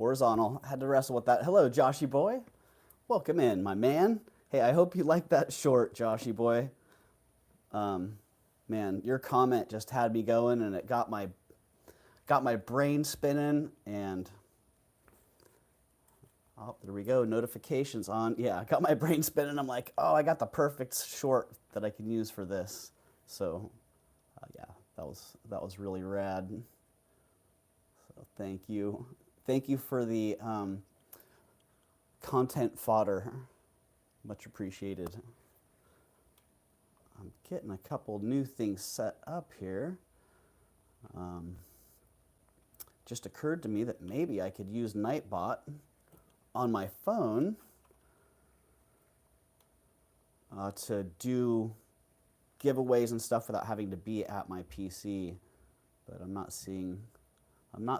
Horizontal. Had to wrestle with that. Hello, Joshy boy. Welcome in, my man. Hey, I hope you like that short, Joshy boy. Man, your comment just had me going, and it got my brain spinning. And oh, there we go. Notifications on. Yeah, I got my brain spinning. I'm like, oh, I got the perfect short that I can use for this. So, yeah, that was really rad. So thank you. Thank you for the content fodder. Much appreciated. I'm getting a couple new things set up here. Just occurred to me that maybe I could use Nightbot on my phone to do giveaways and stuff without having to be at my PC. But I'm not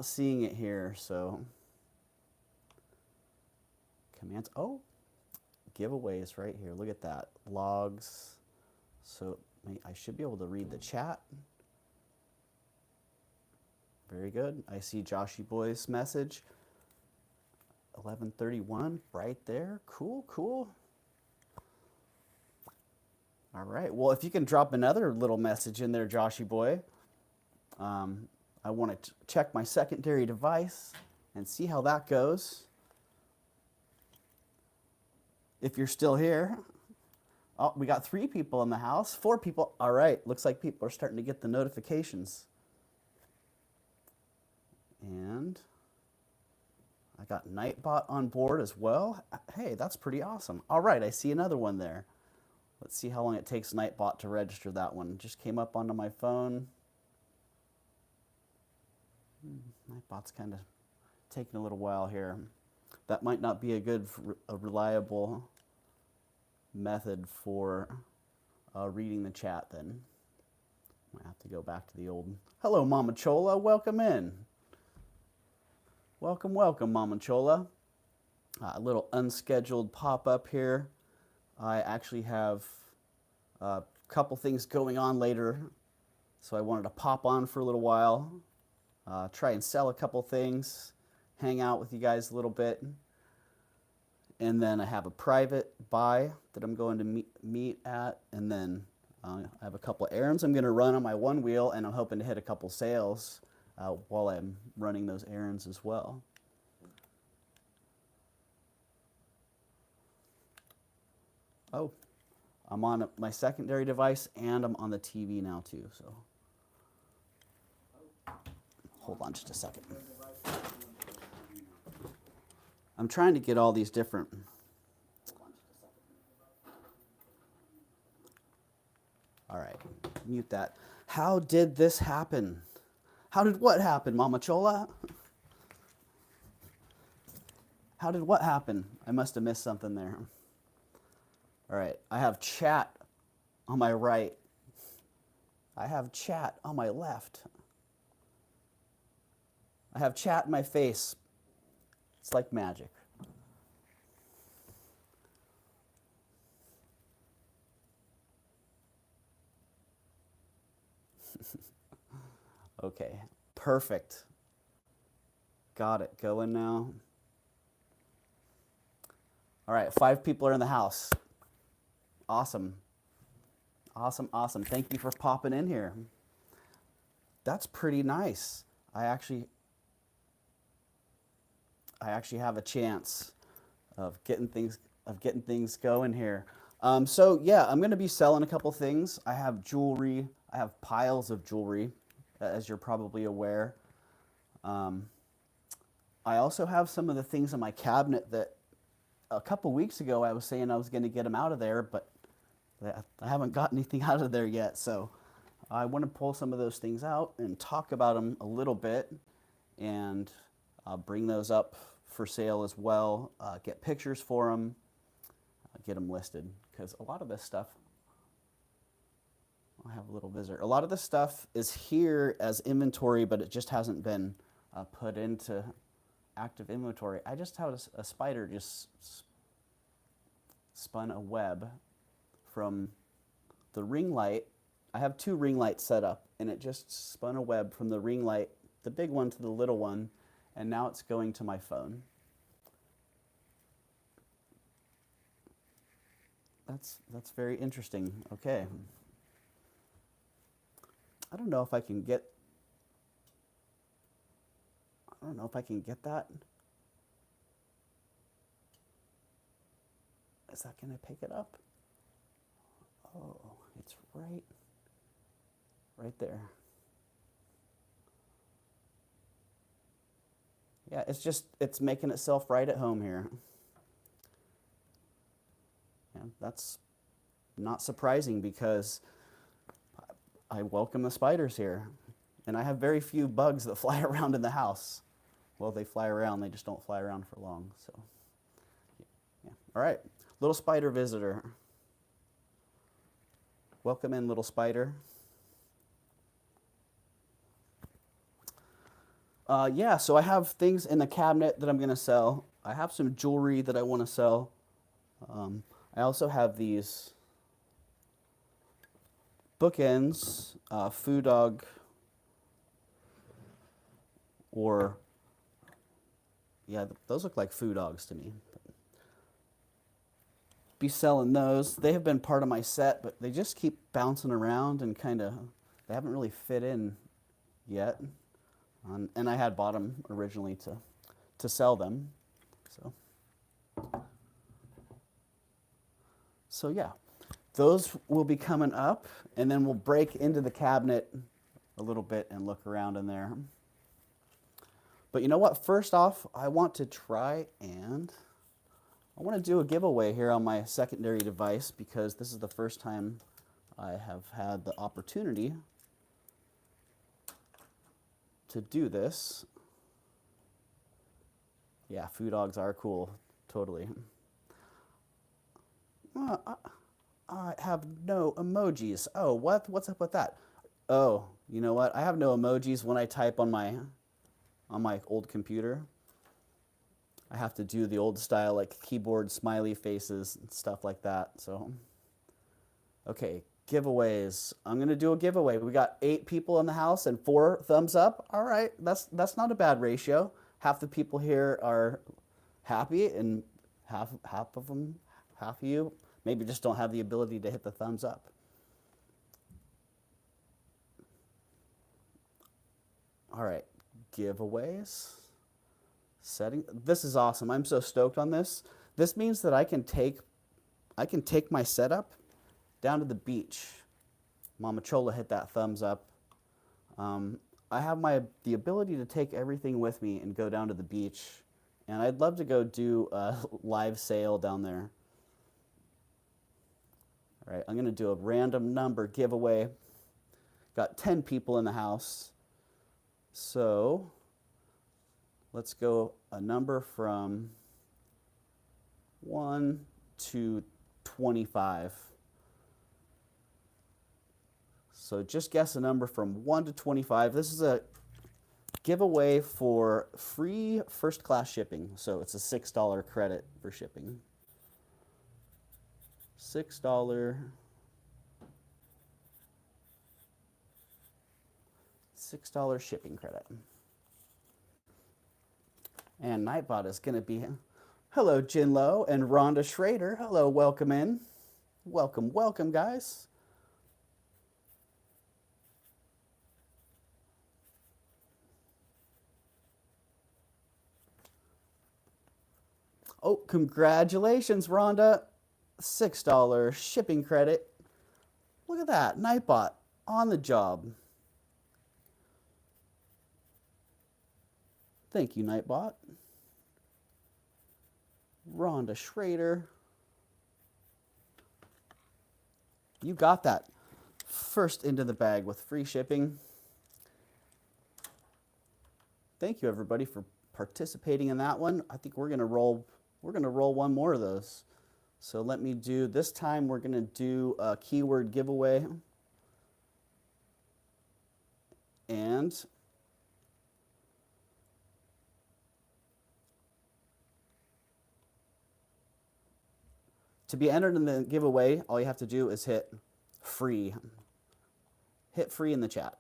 seeing it here, so commands. Oh, giveaways right here. Look at that. Logs. So I should be able to read the chat. Very good. I see Joshy Boy's message. 11:31 right there. Cool, cool. All right. Well, if you can drop another little message in there, Joshy Boy. I want to check my secondary device and see how that goes. If you're still here. Oh, we got 3 people in the house, 4 people. All right, looks like people are starting to get the notifications. And I got Nightbot on board as well. Hey, that's pretty awesome. All right, I see another one there. Let's see how long it takes Nightbot to register that one. Just came up onto my phone. Nightbot's kind of taking a little while here. That might not be a reliable method for reading the chat then. I have to go back to the old. Hello, Mama Chola. Welcome in. Welcome, welcome, Mama Chola. A little unscheduled pop-up here. I actually have a couple things going on later, so I wanted to pop on for a little while, try and sell a couple things, hang out with you guys a little bit. And then I have a private buy that I'm going to meet at, and then I have a couple errands I'm going to run on my one wheel, and I'm hoping to hit a couple sales while I'm running those errands as well. Oh, I'm on my secondary device, and I'm on the TV now too, so hold on just a second. I'm trying to get all these different. All right, mute that. How did this happen? How did what happen, Mama Chola? How did what happen? I must have missed something there. All right, I have chat on my right. I have chat on my left. I have chat in my face. It's like magic. Okay, perfect. Got it going now. All right, 5 people are in the house. Awesome. Awesome, awesome. Thank you for popping in here. That's pretty nice. I actually have a chance of getting things going here. So yeah, I'm going to be selling a couple things. I have jewelry. I have piles of jewelry, as you're probably aware. I also have some of the things in my cabinet that a couple weeks ago I was saying I was going to get them out of there, but I haven't got anything out of there yet. So I want to pull some of those things out and talk about them a little bit, and bring those up for sale as well, get pictures for them, get them listed, because a lot of this stuff, I have a little visitor, a lot of this stuff is here as inventory, but it just hasn't been put into active inventory. I just had a spider just spun a web from the ring light. I have 2 ring lights set up, and it just spun a web from the ring light, the big one to the little one, and now it's going to my phone. That's very interesting. Okay. I don't know if I can get that. Is that going to pick it up? Oh, it's right there. Yeah, it's making itself right at home here. Yeah, that's not surprising because I welcome the spiders here. And I have very few bugs that fly around in the house. Well, they fly around, they just don't fly around for long. So, yeah. All right, little spider visitor. Welcome in, little spider. Yeah, so I have things in the cabinet that I'm going to sell. I have some jewelry that I want to sell. I also have these bookends, Foo Dog, or, yeah, those look like Foo Dogs to me. Be selling those. They have been part of my set, but they just keep bouncing around and they haven't really fit in yet. And I had bought them originally to sell them. So yeah, those will be coming up, and then we'll break into the cabinet a little bit and look around in there. But you know what? First off, I want to do a giveaway here on my secondary device because this is the first time I have had the opportunity to do this. Yeah, Foo Dogs are cool, totally. I have no emojis. Oh, what's up with that? Oh, you know what? I have no emojis when I type on my old computer. I have to do the old style, like keyboard smiley faces and stuff like that. So, okay, giveaways. I'm gonna do a giveaway. We got 8 people in the house and 4 thumbs up. All right, that's not a bad ratio. Half the people here are happy, and half of you maybe just don't have the ability to hit the thumbs up. All right, giveaways. Setting. This is awesome. I'm so stoked on this. This means that I can take my setup down to the beach. Mama Chola hit that thumbs up. I have the ability to take everything with me and go down to the beach, and I'd love to go do a live sale down there. All right, I'm going to do a random number giveaway. Got 10 people in the house. So let's go a number from 1 to 25. So just guess a number from 1 to 25. This is a giveaway for free first class shipping. So it's a $6 credit for shipping. $6 shipping credit. And Nightbot is going to be, hello Jinlo and Rhonda Schrader. Hello, welcome in. Welcome, welcome guys. Oh, congratulations, Rhonda. $6 shipping credit. Look at that, Nightbot on the job. Thank you, Nightbot. Rhonda Schrader. You got that first into the bag with free shipping. Thank you everybody for participating in that one. I think we're gonna roll one more of those. So let me do, this time we're gonna do a keyword giveaway. And to be entered in the giveaway, all you have to do is hit free. Hit free in the chat.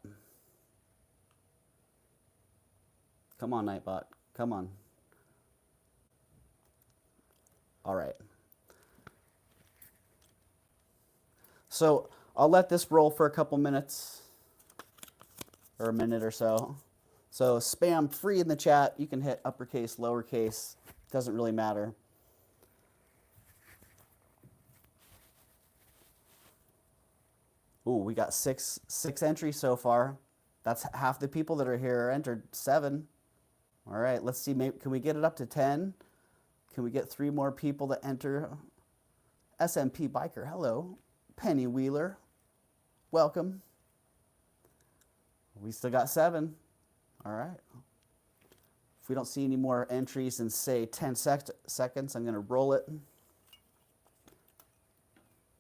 Come on, Nightbot. Come on. All right. So I'll let this roll for a couple minutes or a minute or so. So spam free in the chat. You can hit uppercase, lowercase. Doesn't really matter. Ooh, we got six entries so far. That's half the people that are here entered. 7. All right, let's see. Maybe, can we get it up to 10? Can we get 3 more people to enter? SMP Biker, hello. Penny Wheeler, welcome. We still got 7. All right. If we don't see any more entries in, say, 10 seconds, I'm going to roll it.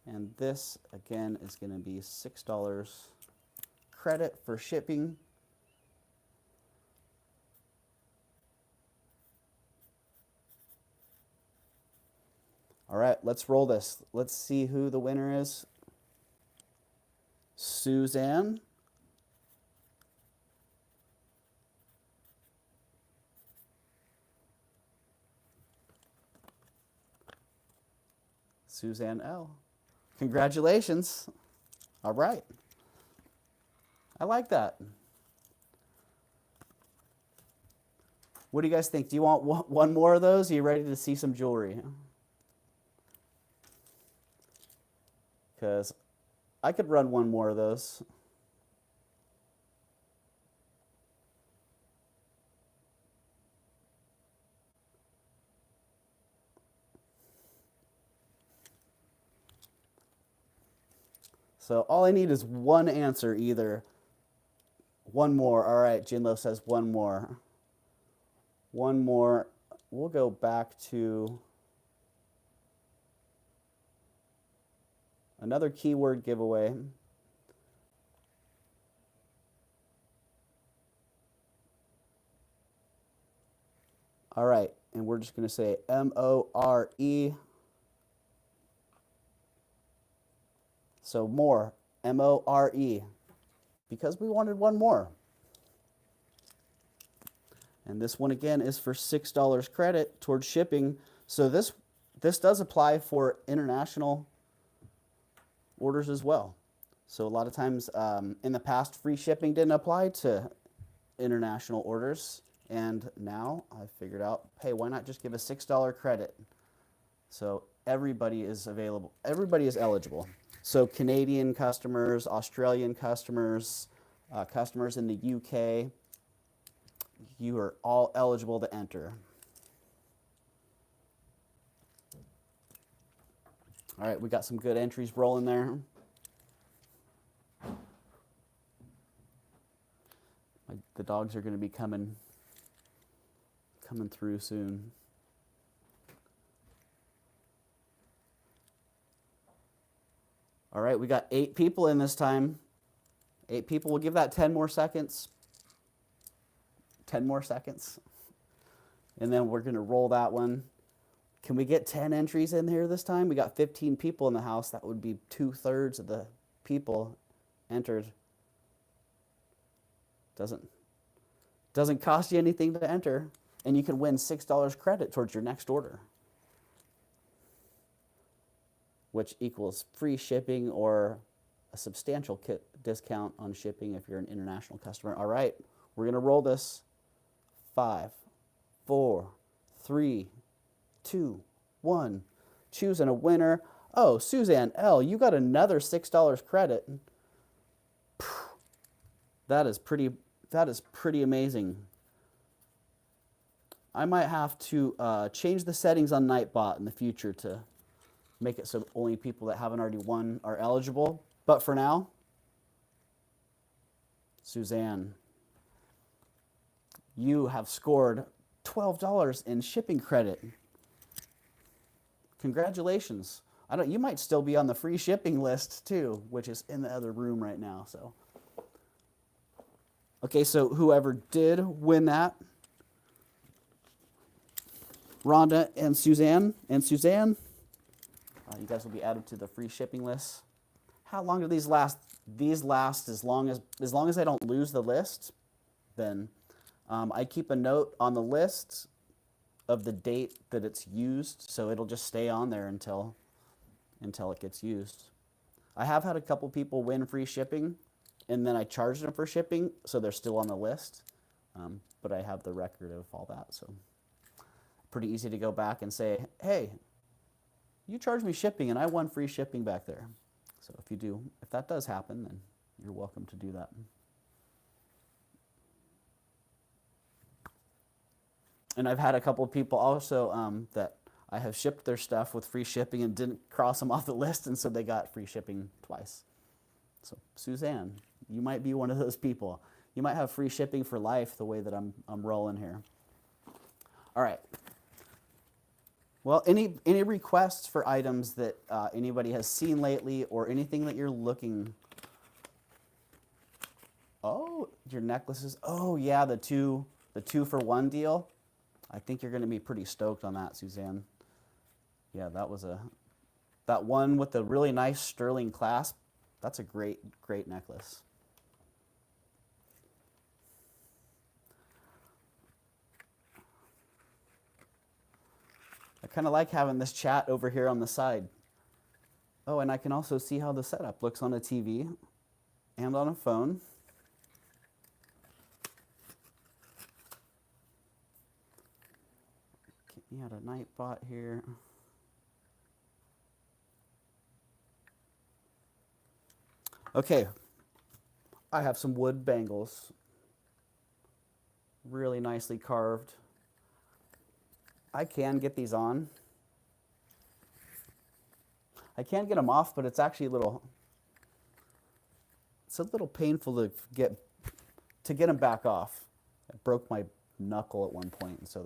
And this, again, is going to be $6 credit for shipping. All right, let's roll this. Let's see who the winner is. Suzanne. Suzanne L. Congratulations. All right. I like that. What do you guys think? Do you want one more of those? Are you ready to see some jewelry? Because I could run one more of those. So all I need is one answer, either. One more. All right, Jinlo says one more. One more. We'll go back to another keyword giveaway. All right, and we're just going to say M-O-R-E. So more, M-O-R-E, because we wanted one more. And this one again is for $6 credit towards shipping. So this does apply for international orders as well. So a lot of times in the past, free shipping didn't apply to international orders. And now I figured out, hey, why not just give a $6 credit? So everybody is available. Everybody is eligible. So Canadian customers, Australian customers, customers in the UK, you are all eligible to enter. All right, we got some good entries rolling there. The dogs are going to be coming through soon. All right, we got 8 people in this time. 8 people. We'll give that 10 more seconds. 10 more seconds. And then we're going to roll that one. Can we get 10 entries in here this time? We got 15 people in the house. That would be 2/3 of the people entered. Doesn't cost you anything to enter. And you can win $6 credit towards your next order, which equals free shipping or a substantial discount on shipping if you're an international customer. All right, we're going to roll this. 5, 4, 3, 2, 1. Choosing a winner. Oh, Suzanne L., you got another $6 credit. That is pretty amazing. I might have to change the settings on Nightbot in the future to make it so only people that haven't already won are eligible. But for now, Suzanne, you have scored $12 in shipping credit. Congratulations. You might still be on the free shipping list too, which is in the other room right now. So, okay, so whoever did win that, Rhonda and Suzanne, you guys will be added to the free shipping list. How long do these last? These last as long as I don't lose the list, then I keep a note on the list of the date that it's used, so it'll just stay on there until it gets used. I have had a couple people win free shipping, and then I charged them for shipping, so they're still on the list. But I have the record of all that, so pretty easy to go back and say, hey, you charged me shipping and I won free shipping back there. So if that does happen, then you're welcome to do that. And I've had a couple of people also that I have shipped their stuff with free shipping and didn't cross them off the list, and so they got free shipping twice. So Suzanne, you might be one of those people. You might have free shipping for life the way that I'm rolling here. All right. Well, any requests for items that anybody has seen lately, or anything that you're looking? Oh, your necklaces. Oh yeah, the two for one deal. I think you're going to be pretty stoked on that, Suzanne. Yeah, that one with the really nice sterling clasp. That's a great necklace. I kind of like having this chat over here on the side. Oh, and I can also see how the setup looks on a TV and on a phone. Get me out a Nightbot here. Okay, I have some wood bangles, really nicely carved. I can get these on. I can get them off, but it's actually it's a little painful to get them back off. I broke my knuckle at one point, and so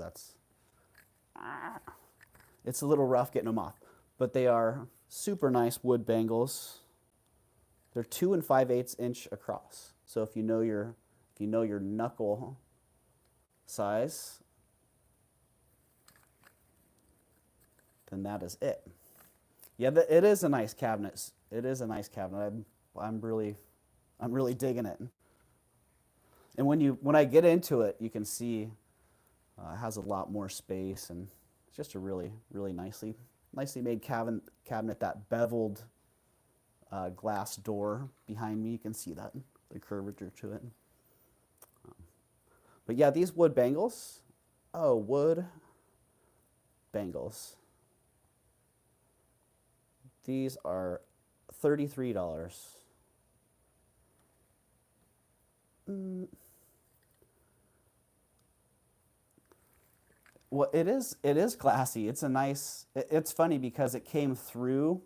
it's a little rough getting them off. But they are super nice wood bangles. They're 2 5/8 inch across. So if you know your knuckle size, then that is it. Yeah, it is a nice cabinet. It is a nice cabinet. I'm really digging it. And when I get into it, you can see it has a lot more space, and it's just a really nicely made cabinet. That beveled glass door behind me, you can see that, the curvature to it. But yeah, these wood bangles. Oh, wood bangles. These are $33. Well, it is classy. It's a nice. It's funny because it came through.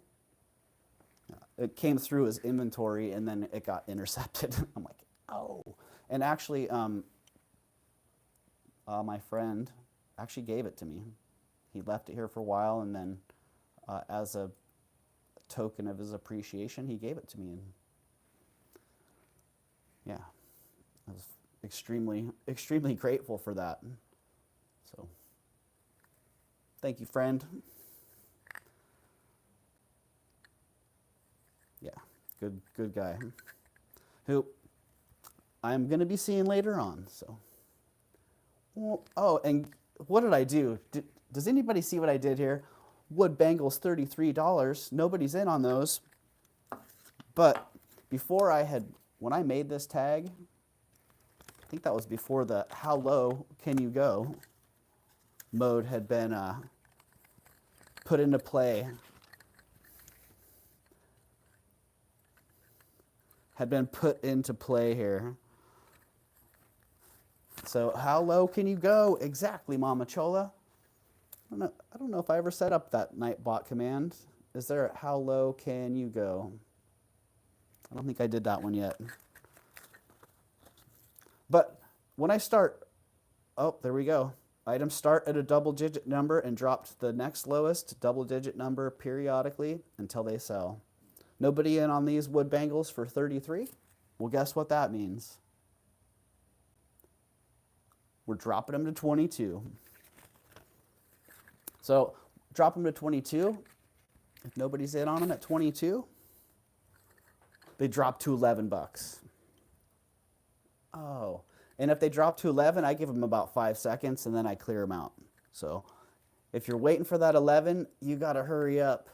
It came through as inventory, and then it got intercepted. I'm like, oh. And actually, my friend actually gave it to me. He left it here for a while, and then as a token of his appreciation, he gave it to me. And yeah, I was extremely grateful for that. So thank you, friend. Yeah, good guy, who I'm going to be seeing later on. So, well, oh, and what did I do? Does anybody see what I did here? Wood bangles, $33. Nobody's in on those. But when I made this tag, I think that was before the how low can you go mode had been put into play. Here. So how low can you go? Exactly, Mama Chola. I don't know if I ever set up that Nightbot command. Is there a how low can you go? I don't think I did that one yet. But when I start, oh, there we go. Items start at a double-digit number and drop to the next lowest double-digit number periodically until they sell. Nobody in on these wood bangles for 33? Well, guess what that means? We're dropping them to 22. So drop them to 22. If nobody's in on them at 22, they drop to $11. Oh, And if they drop to 11, I give them about 5 seconds and then I clear them out. So if you're waiting for that 11, you got to hurry up.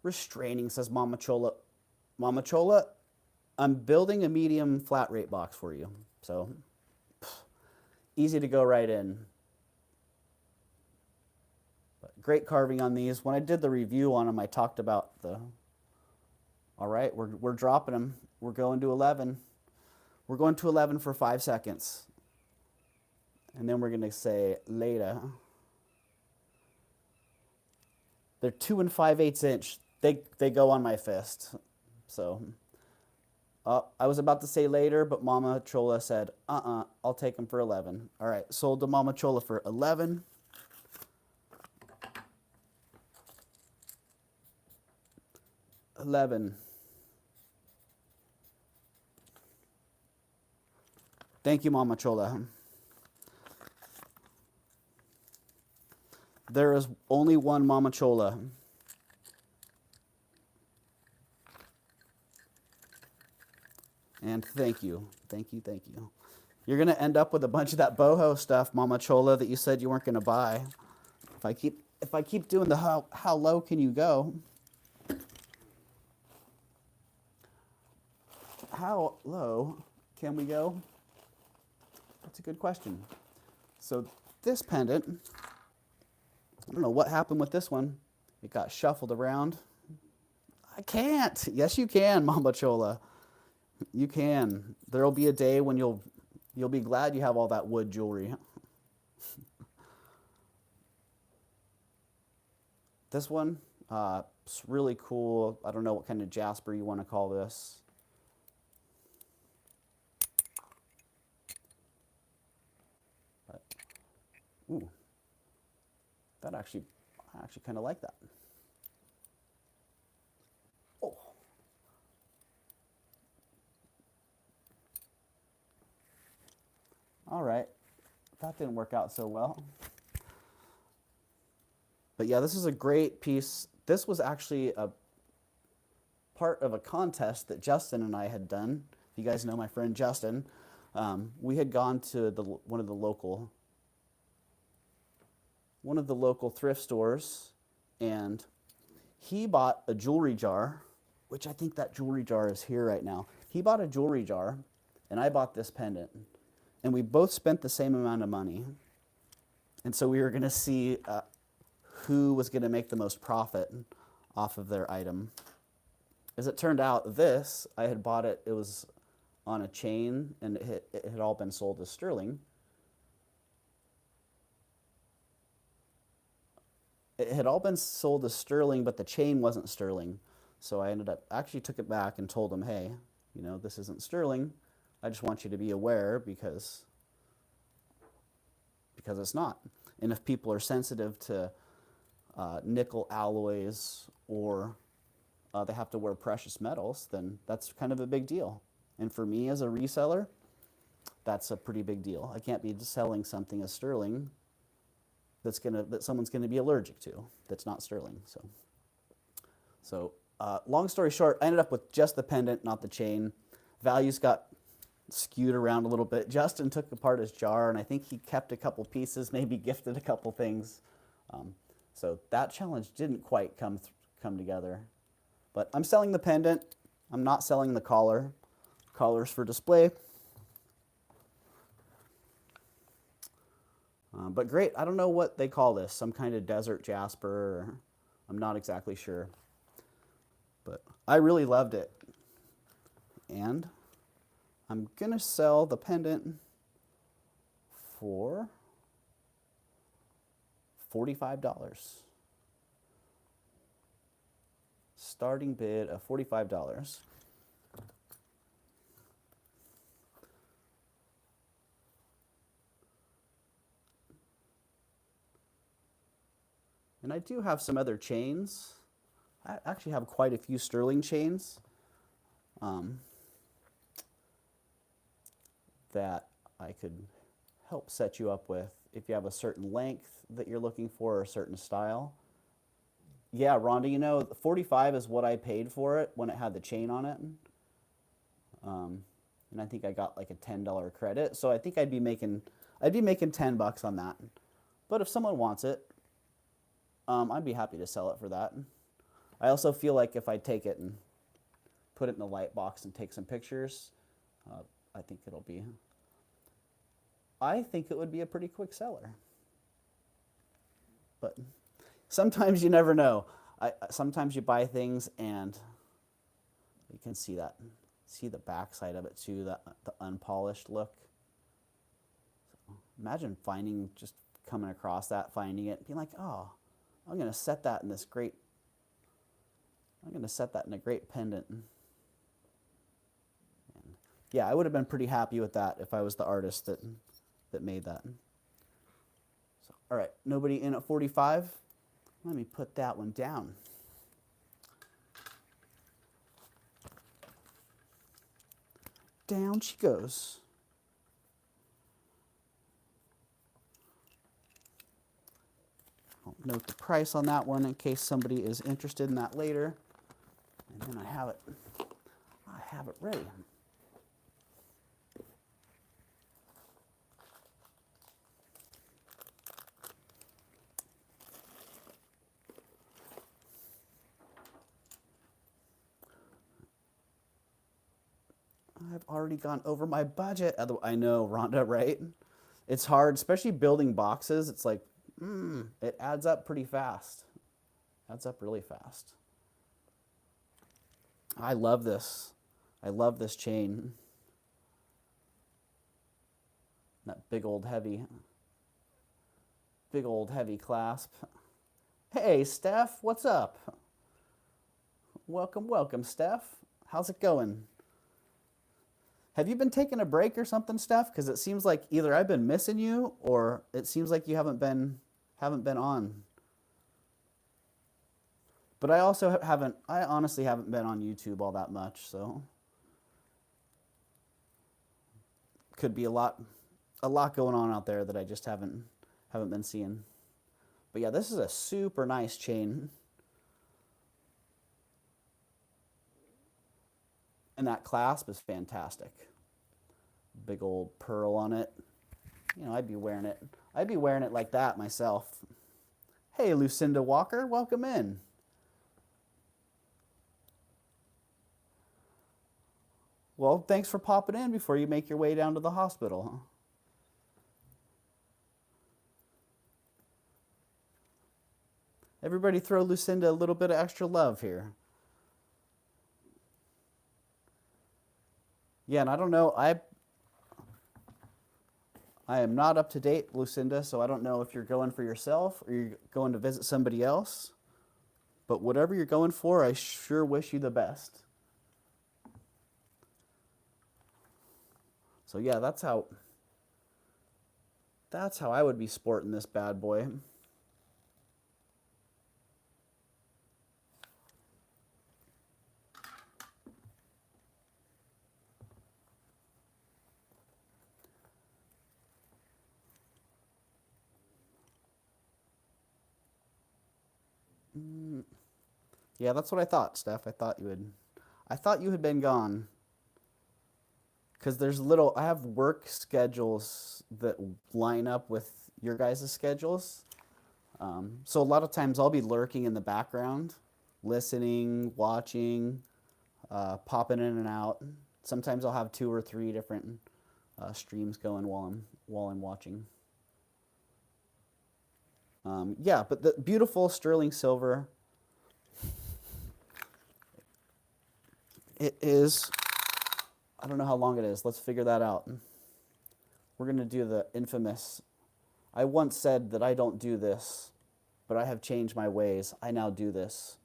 Restraining, says Mama Chola. Mama Chola, I'm building a medium flat rate box for you. So easy to go right in. But great carving on these. When I did the review on them, I talked about the, all right, we're dropping them. We're going to 11. We're going to 11 for 5 seconds. And then we're going to say later. They're 2 5/8 inch. They go on my fist. So I was about to say later, but Mama Chola said, I'll take them for 11. All right, sold to Mama Chola for 11. Thank you, Mama Chola. There is only one Mama Chola. And thank you, thank you, thank you. You're going to end up with a bunch of that boho stuff, Mama Chola, that you said you weren't going to buy. If I keep doing the how low can you go? How low can we go? That's a good question. So this pendant, I don't know what happened with this one. It got shuffled around. I can't. Yes, you can, Mama Chola. You can. There'll be a day when you'll be glad you have all that wood jewelry. This one, it's really cool. I don't know what kind of jasper you want to call this. But, ooh, I actually kind of like that. Oh. All right, that didn't work out so well. But yeah, this is a great piece. This was actually a part of a contest that Justin and I had done. If you guys know my friend Justin, we had gone to one of the local thrift stores, and he bought a jewelry jar, which I think that jewelry jar is here right now. He bought a jewelry jar, and I bought this pendant, and we both spent the same amount of money. And so we were going to see who was going to make the most profit off of their item. As it turned out, this, I had bought it, it was on a chain, and it had all been sold as sterling. It had all been sold as sterling, but the chain wasn't sterling. So I actually took it back and told him, hey, you know, this isn't sterling. I just want you to be aware because it's not. And if people are sensitive to nickel alloys or they have to wear precious metals, then that's kind of a big deal. And for me as a reseller, that's a pretty big deal. I can't be selling something as sterling that someone's gonna be allergic to that's not sterling. So long story short, I ended up with just the pendant, not the chain. Values got skewed around a little bit. Justin took apart his jar, and I think he kept a couple pieces, maybe gifted a couple things. So that challenge didn't quite come together. But I'm selling the pendant. I'm not selling the collar. Collar's for display. But great, I don't know what they call this. Some kind of desert jasper. Or, I'm not exactly sure. But I really loved it. And I'm going to sell the pendant for $45. Starting bid of $45. And I do have some other chains. I actually have quite a few sterling chains that I could help set you up with if you have a certain length that you're looking for or a certain style. Yeah, Rhonda, you know, 45 is what I paid for it when it had the chain on it. and I think I got like a $10 credit. So I think I'd be making $10 on that. But if someone wants it, I'd be happy to sell it for that. I also feel like if I take it and put it in the light box and take some pictures, I think it would be a pretty quick seller. But sometimes you never know. Sometimes you buy things and you can see the backside of it too, the unpolished look. So imagine just coming across that, finding it, being like, oh, I'm gonna set that in a great pendant. And yeah, I would have been pretty happy with that if I was the artist that made that. So, all right, nobody in at 45. Let me put that one down. Down she goes. I'll note the price on that one in case somebody is interested in that later. And then I have it ready. I've already gone over my budget. I know, Rhonda, right? It's hard, especially building boxes. It's like, it adds up pretty fast. Adds up really fast. I love this. I love this chain. That big old heavy clasp. Hey, Steph, what's up? Welcome, Steph. How's it going? Have you been taking a break or something, Steph? Because it seems like either I've been missing you or it seems like you haven't been on. But I honestly haven't been on YouTube all that much, so could be a lot going on out there that I just haven't been seeing. But yeah, this is a super nice chain. And that clasp is fantastic. Big old pearl on it. You know, I'd be wearing it like that myself. Hey, Lucinda Walker, welcome in. Well, thanks for popping in before you make your way down to the hospital. Everybody throw Lucinda a little bit of extra love here. Yeah, and I don't know, I am not up to date, Lucinda, so I don't know if you're going for yourself or you're going to visit somebody else. But whatever you're going for, I sure wish you the best. So yeah, that's how I would be sporting this bad boy. Yeah, that's what I thought, Steph. I thought you had been gone. Because I have work schedules that line up with your guys' schedules. So a lot of times I'll be lurking in the background, listening, watching, popping in and out. Sometimes I'll have 2 or 3 different streams going while I'm watching. Yeah, but the beautiful sterling silver. It is, I don't know how long it is. Let's figure that out. We're going to do the infamous, I once said that I don't do this, but I have changed my ways. I now do this.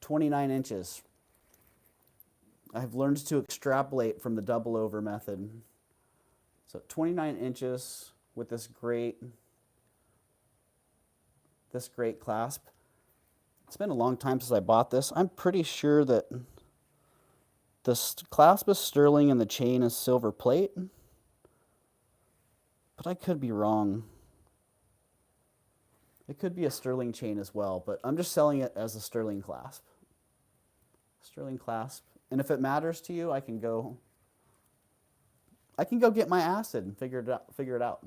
29 inches. I've learned to extrapolate from the double over method. So 29 inches with this great clasp. It's been a long time since I bought this. I'm pretty sure that the clasp is sterling and the chain is silver plate, but I could be wrong. It could be a sterling chain as well, but I'm just selling it as a sterling clasp. Sterling clasp And if it matters to you, I can go get my acid and figure it out.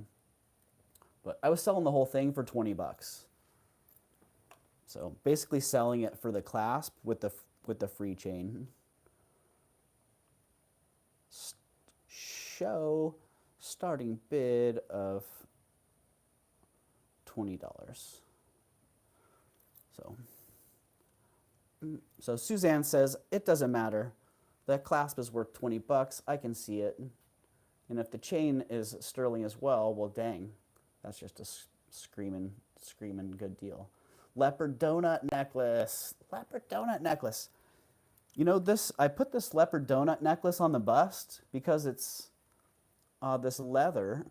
But I was selling the whole thing for 20 bucks. So basically selling it for the clasp with the free chain. Show starting bid of $20. So Suzanne says, it doesn't matter. The clasp is worth 20 bucks. I can see it. And if the chain is sterling as well, well, dang. That's just a screaming good deal. Leopard donut necklace. Leopard donut necklace. You know, I put this leopard donut necklace on the bust because it's this leather.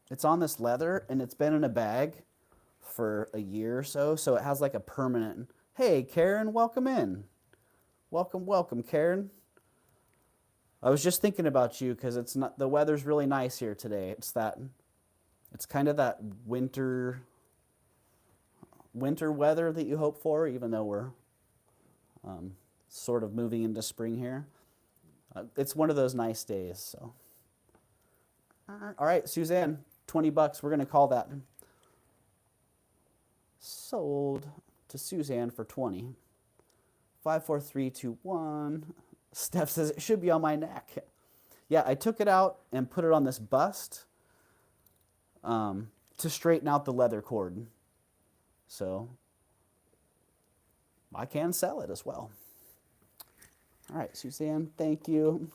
It's on this leather, and it's been in a bag for a year or so, so it has like a permanent, hey, Karen, welcome in. Welcome, Karen. I was just thinking about you because the weather's really nice here today. It's kind of that winter weather that you hope for, even though we're sort of moving into spring here. It's one of those nice days. So, all right, Suzanne, 20 bucks. We're gonna call that sold to Suzanne for 20. 5, 4, 3, 2, 1. Steph says it should be on my neck. Yeah, I took it out and put it on this bust to straighten out the leather cord. So I can sell it as well. All right, Suzanne, thank you.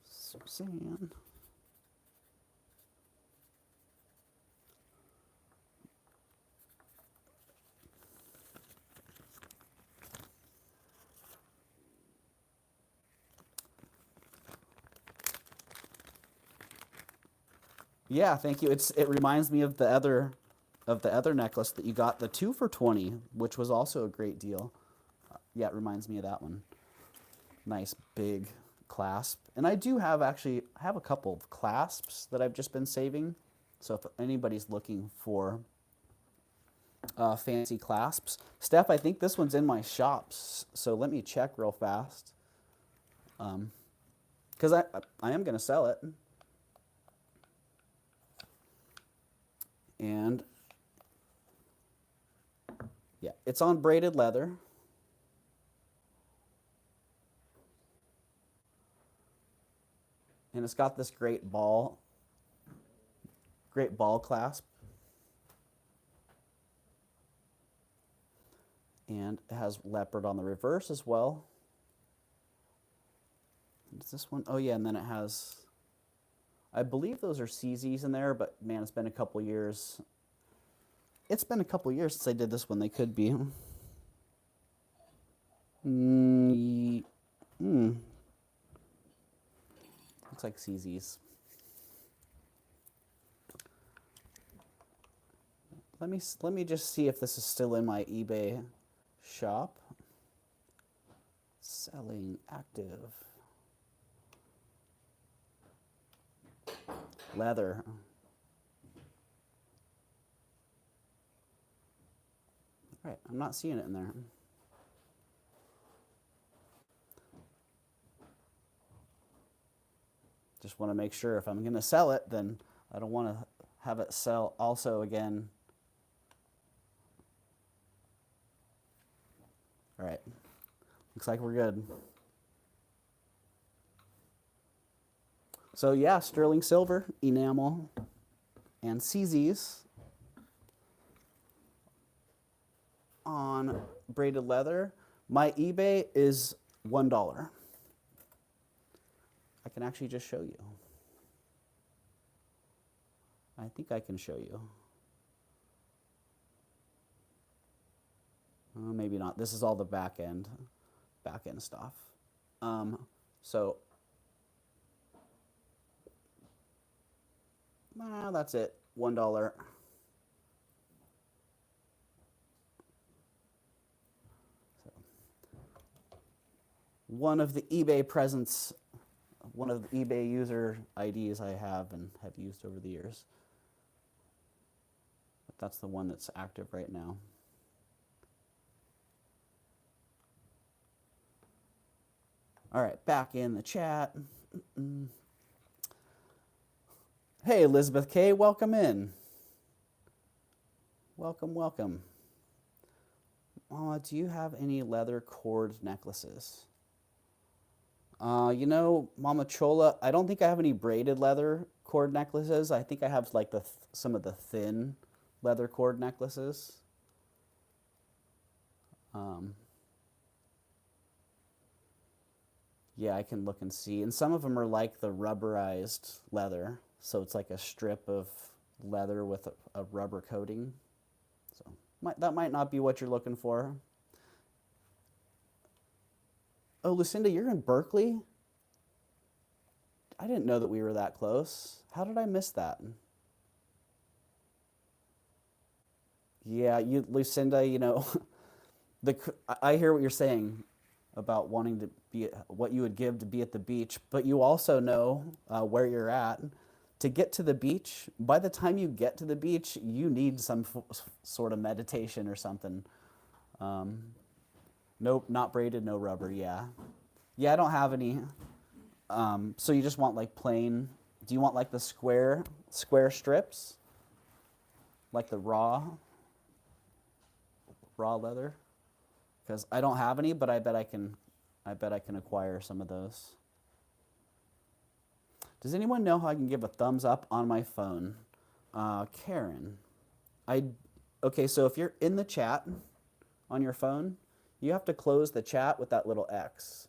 Suzanne. Yeah, thank you. It reminds me of the other necklace that you got, the 2 for 20, which was also a great deal. Yeah, it reminds me of that one. Nice big clasp. And I do have a couple of clasps that I've just been saving. So if anybody's looking for fancy clasps. Steph, I think this one's in my shops. So let me check real fast. Because I am going to sell it. And yeah, it's on braided leather. And it's got this great ball clasp. And it has leopard on the reverse as well. Is this one? Oh yeah, and then it has, I believe those are CZs in there, but man, it's been a couple years. It's been a couple years since I did this one. They could be. Looks like CZs. Let me just see if this is still in my eBay shop. Selling active. Leather. All right, I'm not seeing it in there. Just want to make sure if I'm going to sell it, then I don't want to have it sell also again. All right, looks like we're good. So yeah, sterling silver, enamel, and CZs on braided leather. My eBay is $1. I can actually just show you. I think I can show you. Maybe not. This is all the back end stuff. So that's it. $1. So, one of the eBay presents, one of the eBay user IDs I have and have used over the years. But that's the one that's active right now. All right, back in the chat. Hey, Elizabeth K, welcome in. Welcome, welcome. Mama, do you have any leather cord necklaces? You know, Mama Chola, I don't think I have any braided leather cord necklaces. I think I have like some of the thin leather cord necklaces. Yeah, I can look and see. And some of them are like the rubberized leather. So it's like a strip of leather with a rubber coating. So that might not be what you're looking for. Oh, Lucinda, you're in Berkeley? I didn't know that we were that close. How did I miss that? Yeah, Lucinda, you know, I hear what you're saying about wanting to be what you would give to be at the beach, but you also know where you're at. To get to the beach, by the time you get to the beach, you need some sort of meditation or something. Nope, not braided, no rubber, yeah. Yeah, I don't have any. So you just want like plain, do you want like the square strips? Like the raw leather? Because I don't have any, but I bet I can acquire some of those. Does anyone know how I can give a thumbs up on my phone? Karen. Okay, so if you're in the chat on your phone, you have to close the chat with that little X.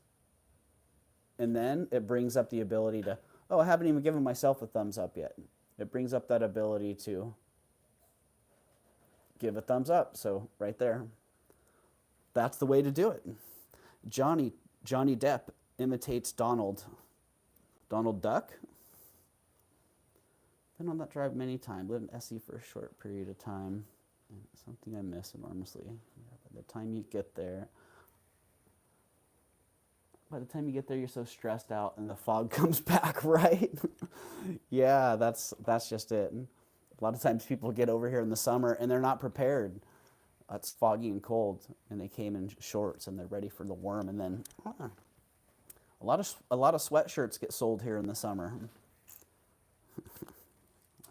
And then it brings up the ability to, oh, I haven't even given myself a thumbs up yet. It brings up that ability to give a thumbs up. So right there, that's the way to do it. Johnny Depp imitates Donald Duck. Been on that drive many times. Lived in SE for a short period of time. And it's something I miss enormously. By the time you get there, you're so stressed out and the fog comes back, right? Yeah, that's just it. A lot of times people get over here in the summer and they're not prepared. It's foggy and cold, and they came in shorts and they're ready for the worm, and then a lot of sweatshirts get sold here in the summer.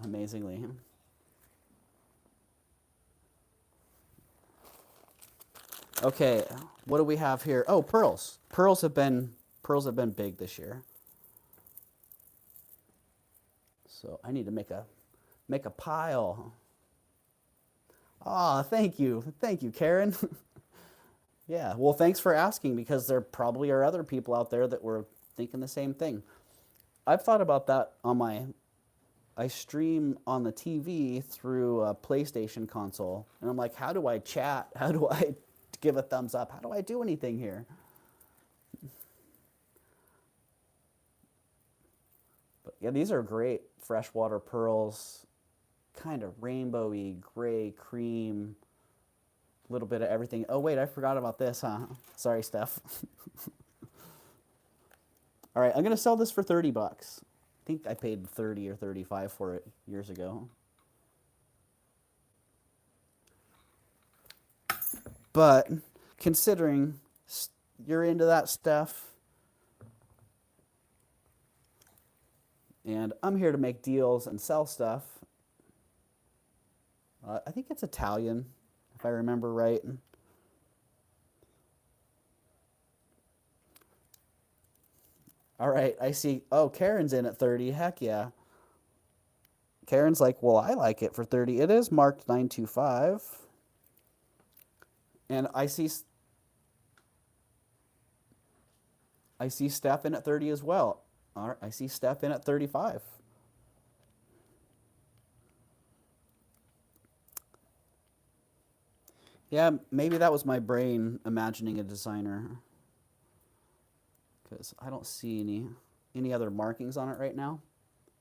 Amazingly. Okay, what do we have here? Oh, pearls. Pearls have been big this year. So I need to make a pile. Ah, thank you, Karen. Yeah, well, thanks for asking, because there probably are other people out there that were thinking the same thing. I've thought about that I stream on the TV through a PlayStation console, and I'm like, how do I chat? How do I give a thumbs up? How do I do anything here? But yeah, these are great freshwater pearls, kind of rainbowy, gray, cream, a little bit of everything. Oh wait, I forgot about this, huh? Sorry, Steph. All right, I'm gonna sell this for 30 bucks. I think I paid 30 or 35 for it years ago. But considering you're into that stuff, and I'm here to make deals and sell stuff, I think it's Italian, if I remember right. All right, I see. Oh, Karen's in at 30. Heck yeah. Karen's like, well, I like it for 30. It is marked 925. And I see Steph in at 30 as well. All right, I see Steph in at 35. Yeah, maybe that was my brain imagining a designer, because I don't see any other markings on it right now.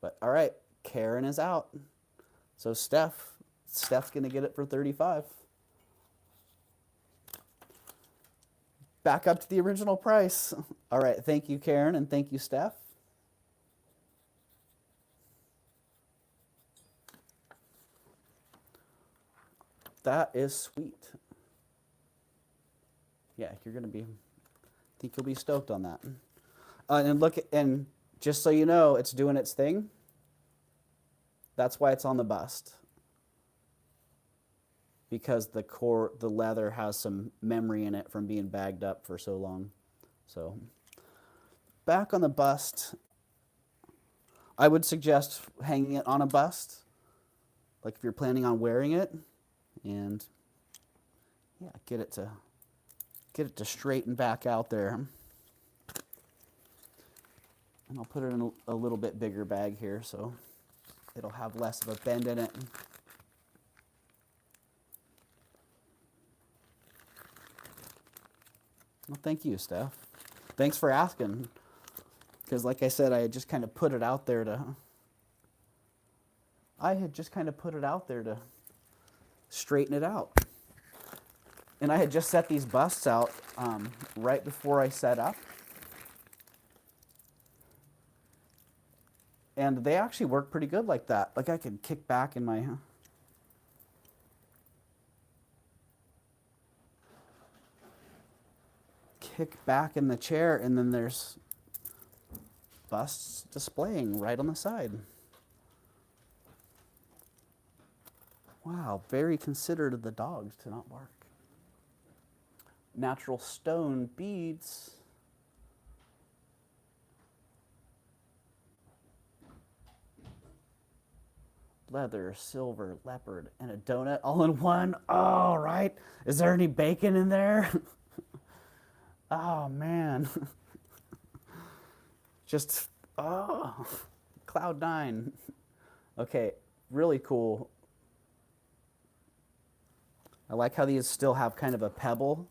But all right, Karen is out. So Steph's going to get it for 35. Back up to the original price. All right, thank you, Karen, and thank you, Steph. That is sweet. Yeah, I think you'll be stoked on that. And look, and just so you know, it's doing its thing. That's why it's on the bust. Because the leather has some memory in it from being bagged up for so long. So back on the bust, I would suggest hanging it on a bust, like if you're planning on wearing it, and yeah, get it to straighten back out there. And I'll put it in a little bit bigger bag here so it'll have less of a bend in it. Well, thank you, Steph. Thanks for asking. Because like I said, I had just kind of put it out there to straighten it out. And I had just set these busts out right before I set up. And they actually work pretty good like that. Like I could kick back in my... kick back in the chair, and then there's busts displaying right on the side. Wow, very considerate of the dogs to not bark. Natural stone beads. Leather, silver, leopard, and a donut all in one. Oh, right. Is there any bacon in there? Oh, man. Just, oh, cloud nine. Okay, really cool. I like how these still have kind of a pebble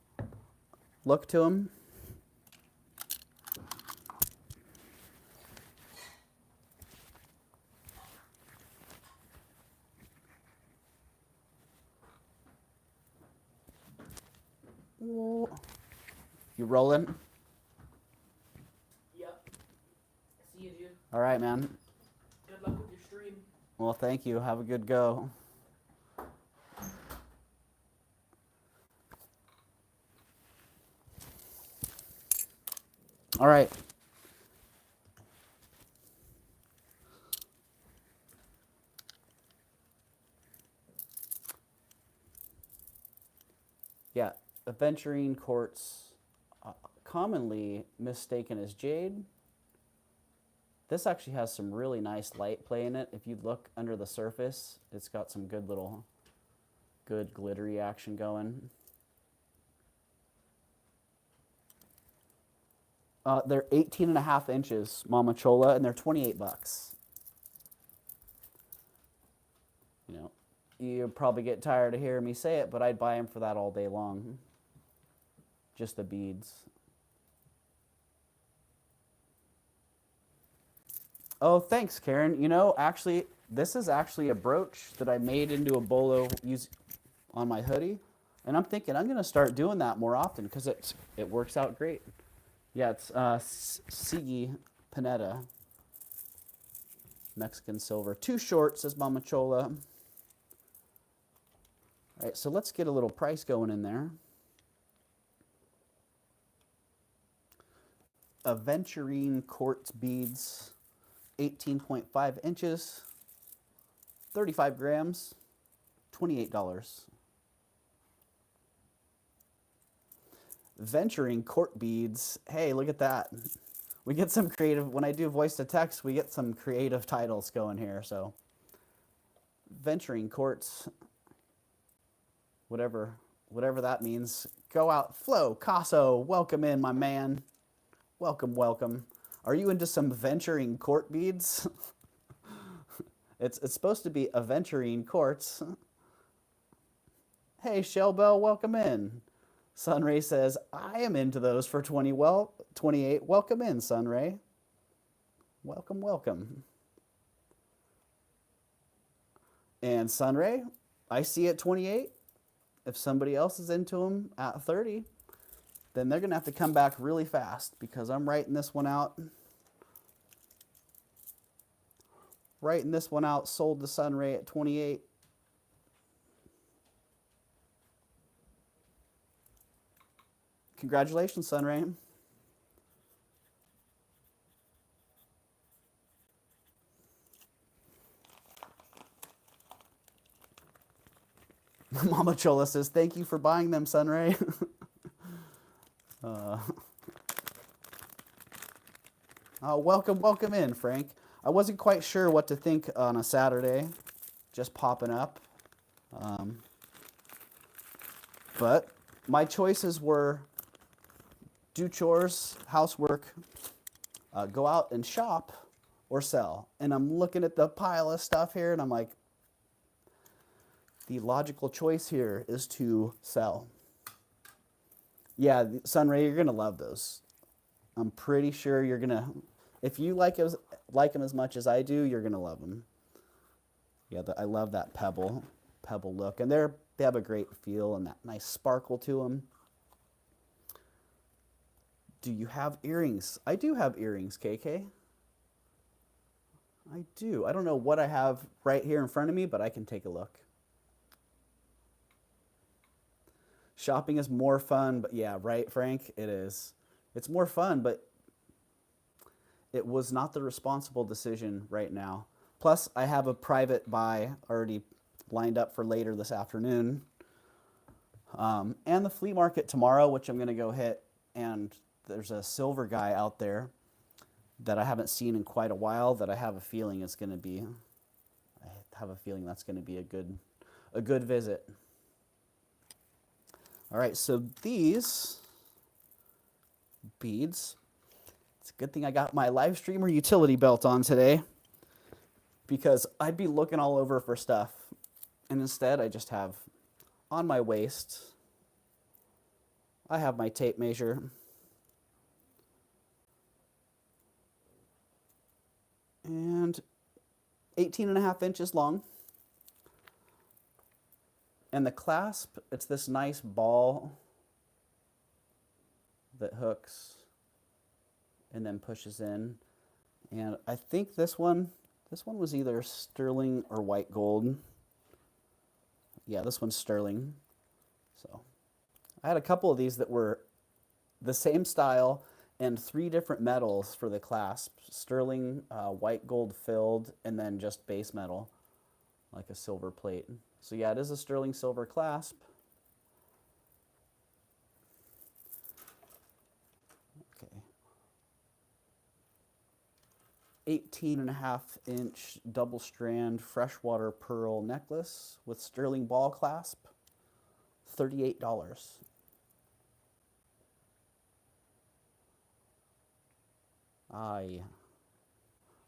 look to them. You rolling? Yep. See you, dude. All right, man. Good luck with your stream. Well, thank you. Have a good go. All right. Yeah, aventurine quartz, commonly mistaken as jade. This actually has some really nice light play in it. If you look under the surface, it's got some good glittery action going. They're 18.5 inches, Mama Chola, and they're 28 bucks. You know, you'll probably get tired of hearing me say it, but I'd buy them for that all day long. Just the beads. Oh, thanks, Karen. You know, actually, this is actually a brooch that I made into a bolo on my hoodie. And I'm thinking I'm going to start doing that more often because it works out great. Yeah, it's Sigi Pineta. Mexican silver. Too short, says Mama Chola. All right, so let's get a little price going in there. Aventurine quartz beads, 18.5 inches, 35 grams, $28. Venturing court beads. Hey, look at that. We get some creative, when I do voice to text, we get some creative titles going here. So venturing quartz, whatever that means. Go out, Flo, Casso, welcome in, my man. Welcome, welcome. Are you into some venturing court beads? It's supposed to be aventurine quartz. Hey, Shellbell, welcome in. Sunray says, I am into those for 28. Welcome in, Sunray. Welcome, welcome. And Sunray, I see at 28. If somebody else is into them at 30, then they're going to have to come back really fast because I'm writing this one out. Writing this one out, sold to Sunray at 28. Congratulations, Sunray. Mama Chola says, thank you for buying them, Sunray. Oh, welcome in, Frank. I wasn't quite sure what to think on a Saturday, just popping up. But my choices were do chores, housework, go out and shop, or sell. And I'm looking at the pile of stuff here, and I'm like, the logical choice here is to sell. Yeah, Sunray, you're going to love those. I'm pretty sure you're going to, if you like them as much as I do, you're going to love them. Yeah, I love that pebble look. And they have a great feel and that nice sparkle to them. Do you have earrings? I do have earrings, KK. I do. I don't know what I have right here in front of me, but I can take a look. Shopping is more fun, but yeah, right, Frank? It is. It's more fun, but it was not the responsible decision right now. Plus, I have a private buy already lined up for later this afternoon. And the flea market tomorrow, which I'm going to go hit. And there's a silver guy out there that I haven't seen in quite a while that I have a feeling is going to be, I have a feeling that's going to be a good visit. All right, so these beads, it's a good thing I got my live streamer utility belt on today because I'd be looking all over for stuff. And instead I just have on my waist, I have my tape measure. And 18.5 inches long. And the clasp, it's this nice ball that hooks and then pushes in. And I think this one was either sterling or white gold. Yeah, this one's sterling. So I had a couple of these that were the same style and 3 different metals for the clasp. Sterling, white gold filled, and then just base metal, like a silver plate. So yeah, it is a sterling silver clasp. Okay. 18.5 inch double strand freshwater pearl necklace with sterling ball clasp, $38. Yeah.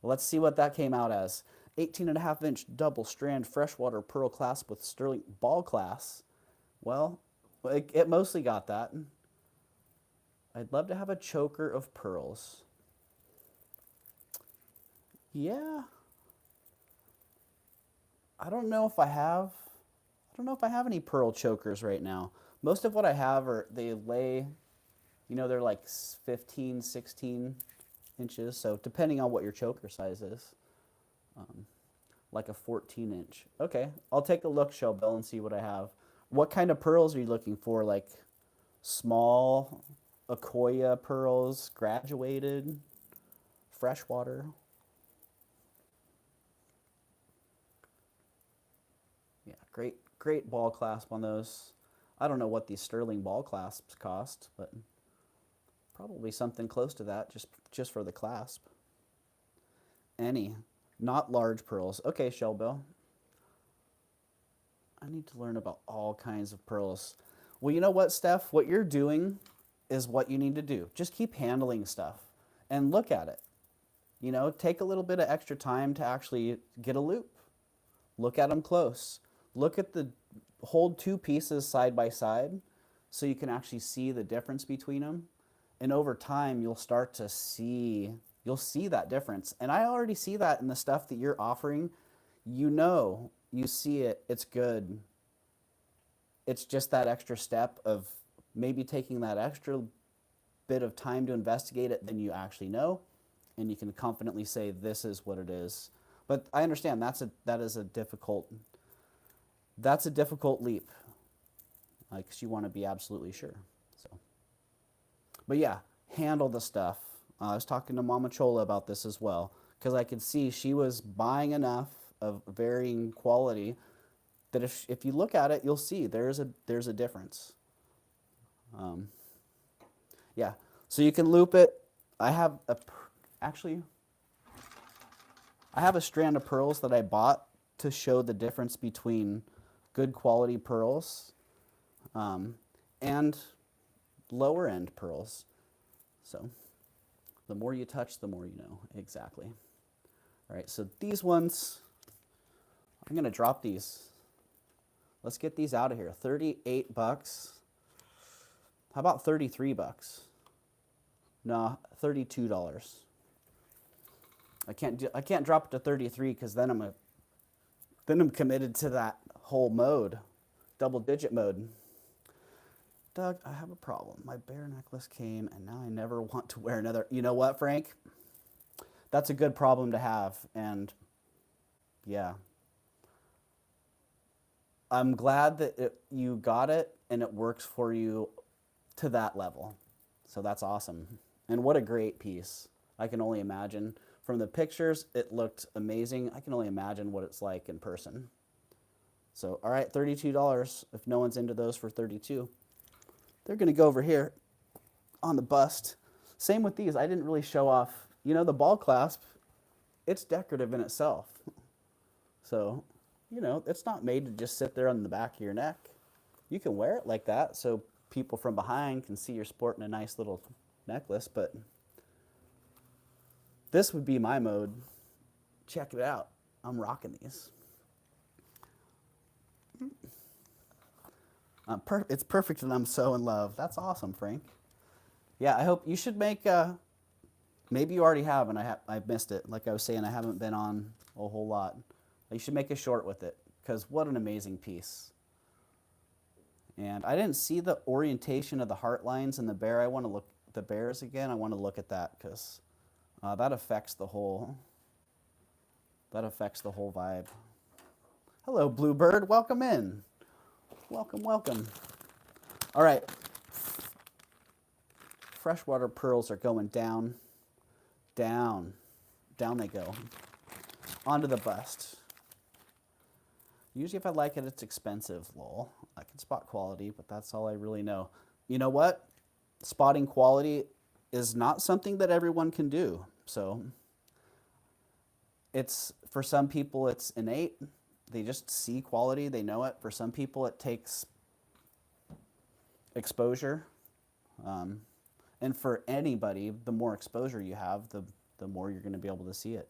Let's see what that came out as. 18.5 inch double strand freshwater pearl clasp with sterling ball clasp. Well, it mostly got that. I'd love to have a choker of pearls. Yeah. I don't know if I have any pearl chokers right now. Most of what I have they lay, they're like 15, 16 inches. So depending on what your choker size is. Like a 14 inch. Okay, I'll take a look, Shellbell, and see what I have. What kind of pearls are you looking for? Like small Akoya pearls, graduated, freshwater? Yeah, great ball clasp on those. I don't know what these sterling ball clasps cost, but probably something close to that just for the clasp. Not large pearls. Okay, Shellbell. I need to learn about all kinds of pearls. Well, you know what, Steph? What you're doing is what you need to do. Just keep handling stuff and look at it. Take a little bit of extra time to actually get a loop. Look at them close. Hold 2 pieces side by side so you can actually see the difference between them. And over time, you'll start to see that difference. And I already see that in the stuff that you're offering. You see it, it's good. It's just that extra step of maybe taking that extra bit of time to investigate it than you actually know. And you can confidently say, this is what it is. But I understand that is a difficult leap. Like, 'cause you want to be absolutely sure. So, but yeah, handle the stuff. I was talking to Mama Chola about this as well, because I could see she was buying enough of varying quality But if you look at it, you'll see there's a difference. Yeah, so you can loop it. I have actually, I have a strand of pearls that I bought to show the difference between good quality pearls and lower end pearls. So the more you touch, the more you know. Exactly. All right, so these ones, I'm going to drop these. Let's get these out of here. 38 bucks. How about 33 bucks? No, $32. I can't drop it to 33 because then I'm committed to that whole mode, double digit mode. Doug, I have a problem. My bear necklace came and now I never want to wear another. You know what, Frank? That's a good problem to have, and yeah. I'm glad that you got it and it works for you to that level. So that's awesome. And what a great piece. I can only imagine. From the pictures, it looked amazing. I can only imagine what it's like in person. So, all right, $32. If no one's into those for $32, they're going to go over here on the bust. Same with these. I didn't really show off. You know, the ball clasp, it's decorative in itself. So, you know, it's not made to just sit there on the back of your neck. You can wear it like that so people from behind can see you're sporting a nice little necklace, but this would be my mode. Check it out. I'm rocking these. It's perfect and I'm so in love. That's awesome, Frank. Yeah, I hope you should make, maybe you already have and I missed it. Like I was saying, I haven't been on a whole lot. You should make a short with it because what an amazing piece. And I didn't see the orientation of the heart lines in the bear. I want to look at the bears again. I want to look at that because that affects the whole vibe. Hello, Bluebird. Welcome in. Welcome, welcome. All right. Freshwater pearls are going down, down, down they go. Onto the bust. Usually if I like it, it's expensive, lol. I can spot quality, but that's all I really know. You know what? Spotting quality is not something that everyone can do. So it's, for some people, it's innate. They just see quality, they know it. For some people, it takes exposure. And for anybody, the more exposure you have, the more you're going to be able to see it.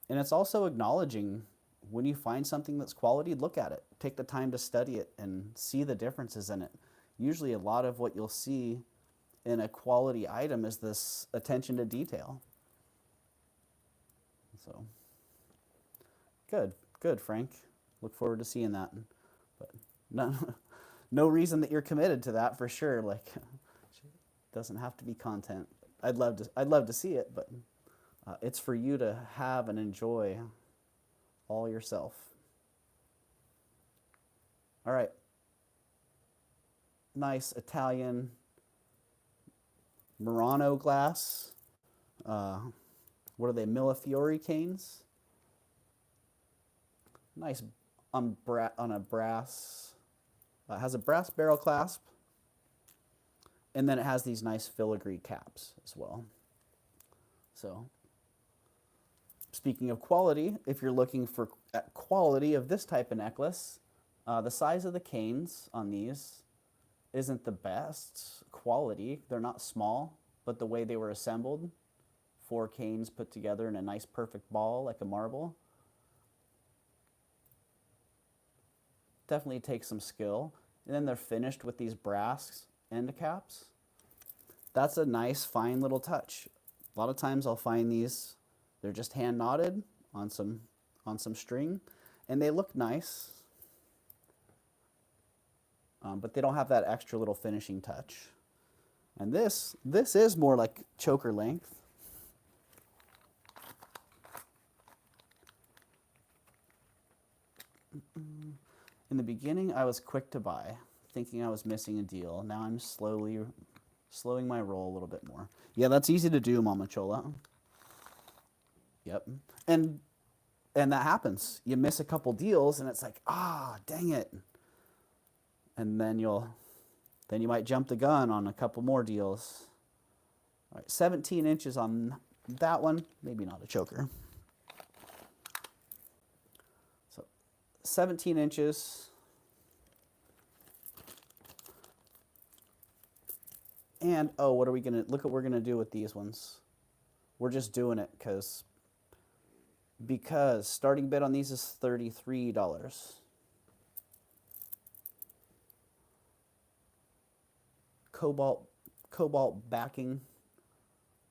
And it's also acknowledging when you find something that's quality, look at it. Take the time to study it and see the differences in it. Usually a lot of what you'll see in a quality item is this attention to detail. So, good, Frank. Look forward to seeing that. But no reason that you're committed to that for sure. Like, it doesn't have to be content. I'd love to see it, but it's for you to have and enjoy all yourself. All right. Nice Italian Murano glass. What are they? Millefiori canes. Nice on a brass. Has a brass barrel clasp. And then it has these nice filigree caps as well. So, speaking of quality, if you're looking for quality of this type of necklace, the size of the canes on these isn't the best quality. They're not small, but the way they were assembled, 4 canes put together in a nice perfect ball like a marble, definitely takes some skill. And then they're finished with these brass end caps. That's a nice fine little touch. A lot of times I'll find these, they're just hand knotted on some string, and they look nice, but they don't have that extra little finishing touch. And this is more like choker length. In the beginning, I was quick to buy, thinking I was missing a deal. Now I'm slowing my roll a little bit more. Yeah, that's easy to do, Mama Chola. Yep. And And that happens. You miss a couple deals and it's like, dang it. And then you might jump the gun on a couple more deals. All right, 17 inches on that one, maybe not a choker. So 17 inches. And, what are we going to, look what we're going to do with these ones. We're just doing it because starting bid on these is $33. Cobalt backing.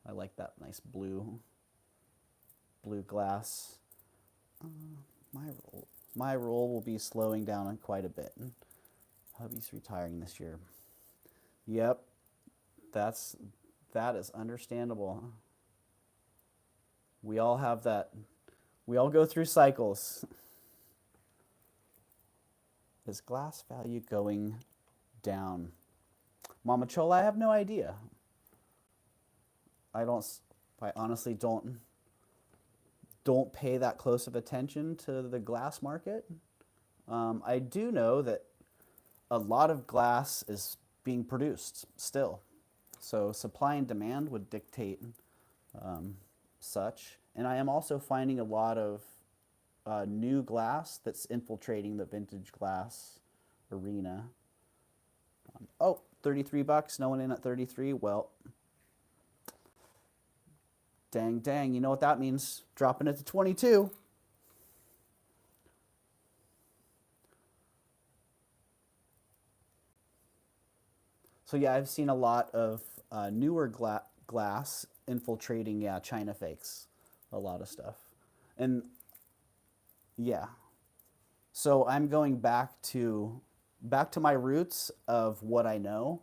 I like that nice blue glass. My roll will be slowing down quite a bit. Hubby's retiring this year. Yep, that is understandable. We all have that. We all go through cycles. Is glass value going down? Mama Chola, I have no idea. I honestly don't pay that close of attention to the glass market. I do know that a lot of glass is being produced still. So supply and demand would dictate such. And I am also finding a lot of new glass that's infiltrating the vintage glass arena. $33, no one in at 33. Well, dang, you know what that means? Dropping it to 22. So yeah, I've seen a lot of newer glass infiltrating, China fakes, a lot of stuff. And yeah, so I'm going back to my roots of what I know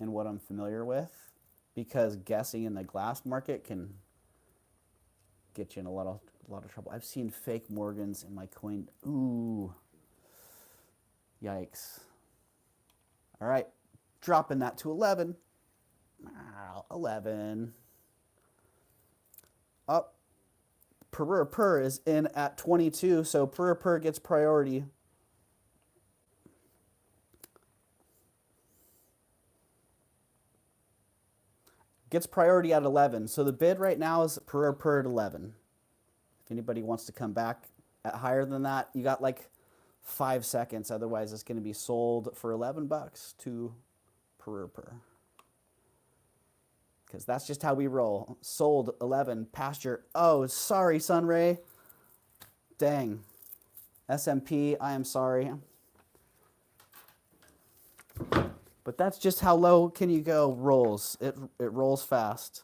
and what I'm familiar with, because guessing in the glass market can get you in a lot of trouble. I've seen fake Morgans in my coin. Ooh, yikes. All right, dropping that to 11. 11. Up. Per is in at 22, so per gets priority. Gets priority at 11. So the bid right now is per at 11. If anybody wants to come back at higher than that, you got like 5 seconds. Otherwise, it's going to be sold for $11 to per. Because that's just how we roll. Sold 11, pasture. Oh, sorry, Sunray. Dang. SMP, I am sorry. But that's just how low can you go. Rolls. It rolls fast.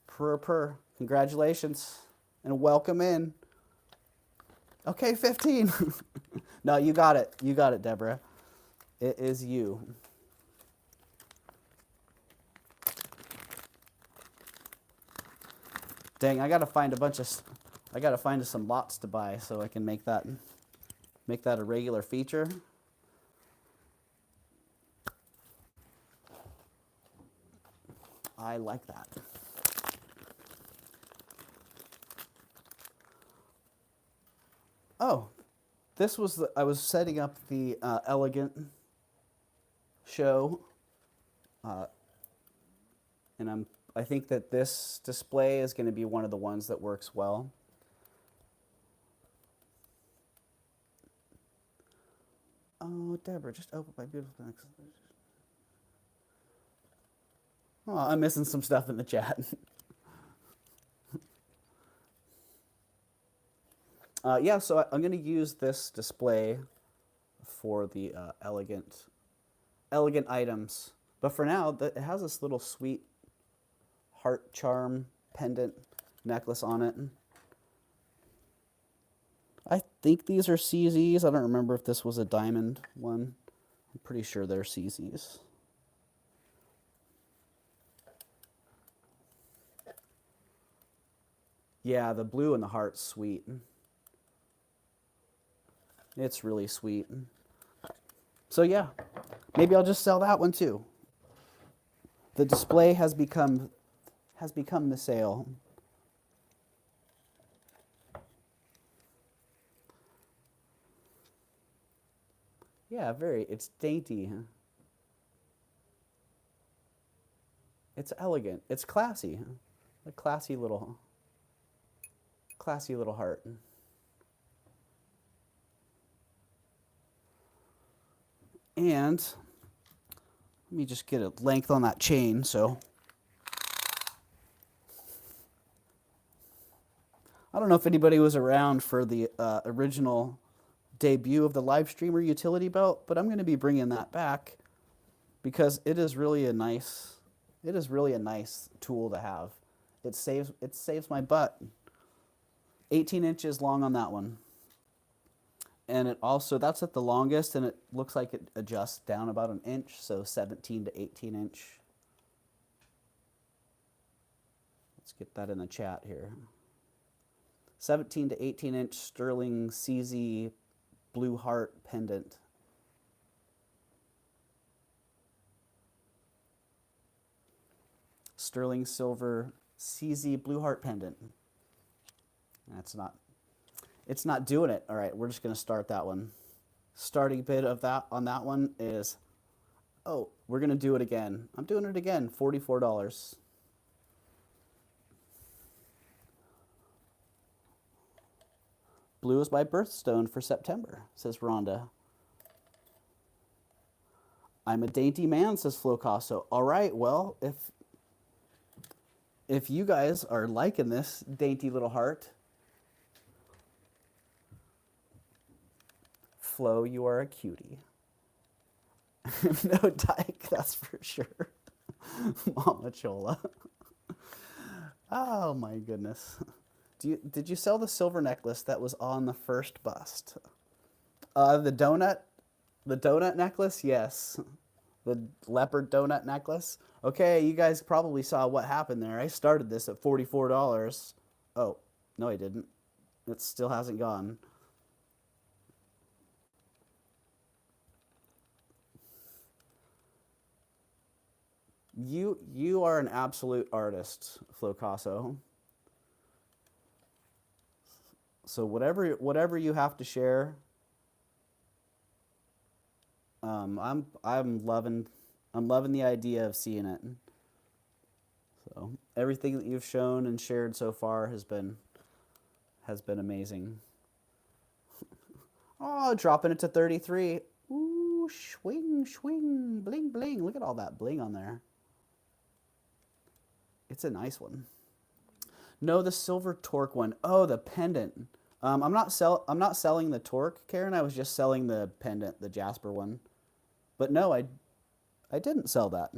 Per. Congratulations. And welcome in. Okay, 15. No, you got it. You got it, Deborah. It is you. Dang, I gotta find some lots to buy so I can make that a regular feature. I like that. Oh, this was I was setting up the elegant show, and I think that this display is going to be one of the ones that works well. Oh, Deborah, just open my beautiful next. Oh, I'm missing some stuff in the chat. Yeah, so I'm going to use this display for the elegant items. But for now, it has this little sweet heart charm pendant necklace on it. I think these are CZs. I don't remember if this was a diamond one. I'm pretty sure they're CZs. Yeah, the blue and the heart's sweet. It's really sweet. So yeah, maybe I'll just sell that one too. The display has become has become the sale. Yeah, it's dainty. It's elegant. It's classy. A classy little heart. And let me just get a length on that chain. So I don't know if anybody was around for the original debut of the live streamer utility belt, but I'm going to be bringing that back because it is really a nice tool to have. It saves my butt. 18 inches long on that one. And it also, that's at the longest, and it looks like it adjusts down about an inch, so 17 to 18 inch. Let's get that in the chat here. 17 to 18 inch sterling CZ blue heart pendant. Sterling silver CZ blue heart pendant. It's not doing it. All right, we're just going to start that one. Starting bid of that on that one is, oh, we're going to do it again. I'm doing it again, $44. Blue is my birthstone for September, says Rhonda. I'm a dainty man, says Flocasso. All right, well, if you guys are liking this dainty little heart, Flo, you are a cutie. No dyke, that's for sure. Mama Chola. Oh my goodness. Did you sell the silver necklace that was on the first bust? The donut necklace, yes. The leopard donut necklace. Okay, you guys probably saw what happened there. I started this at $44. Oh, no I didn't. It still hasn't gone. You are an absolute artist, Flocasso. So whatever you have to share, I'm loving the idea of seeing it. So everything that you've shown and shared so far has been amazing. Oh, dropping it to 33. Ooh, swing, swing, bling, bling. Look at all that bling on there. It's a nice one. No, the silver torque one. Oh, the pendant. I'm not selling the torque, Karen. I was just selling the pendant, the Jasper one. But no, I didn't sell that.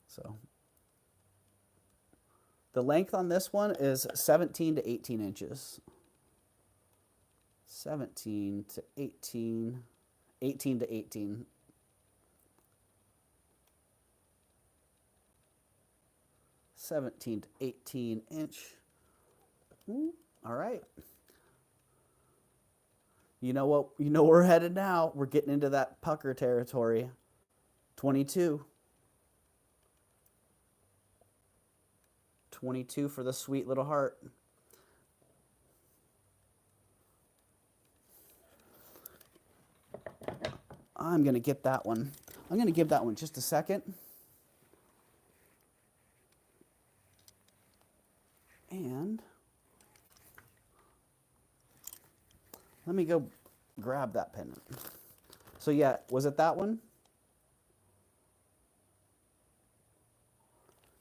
So the length on this one is 17 to 18 inches. 17 to 18, 18 to 18. (17 to 18 inch). Ooh, all right. You know what? You know where we're headed now. We're getting into that pucker territory. 22. 22 for the sweet little heart. I'm going to get that one. I'm going to give that one just a second. And let me go grab that pendant. So yeah, was it that one?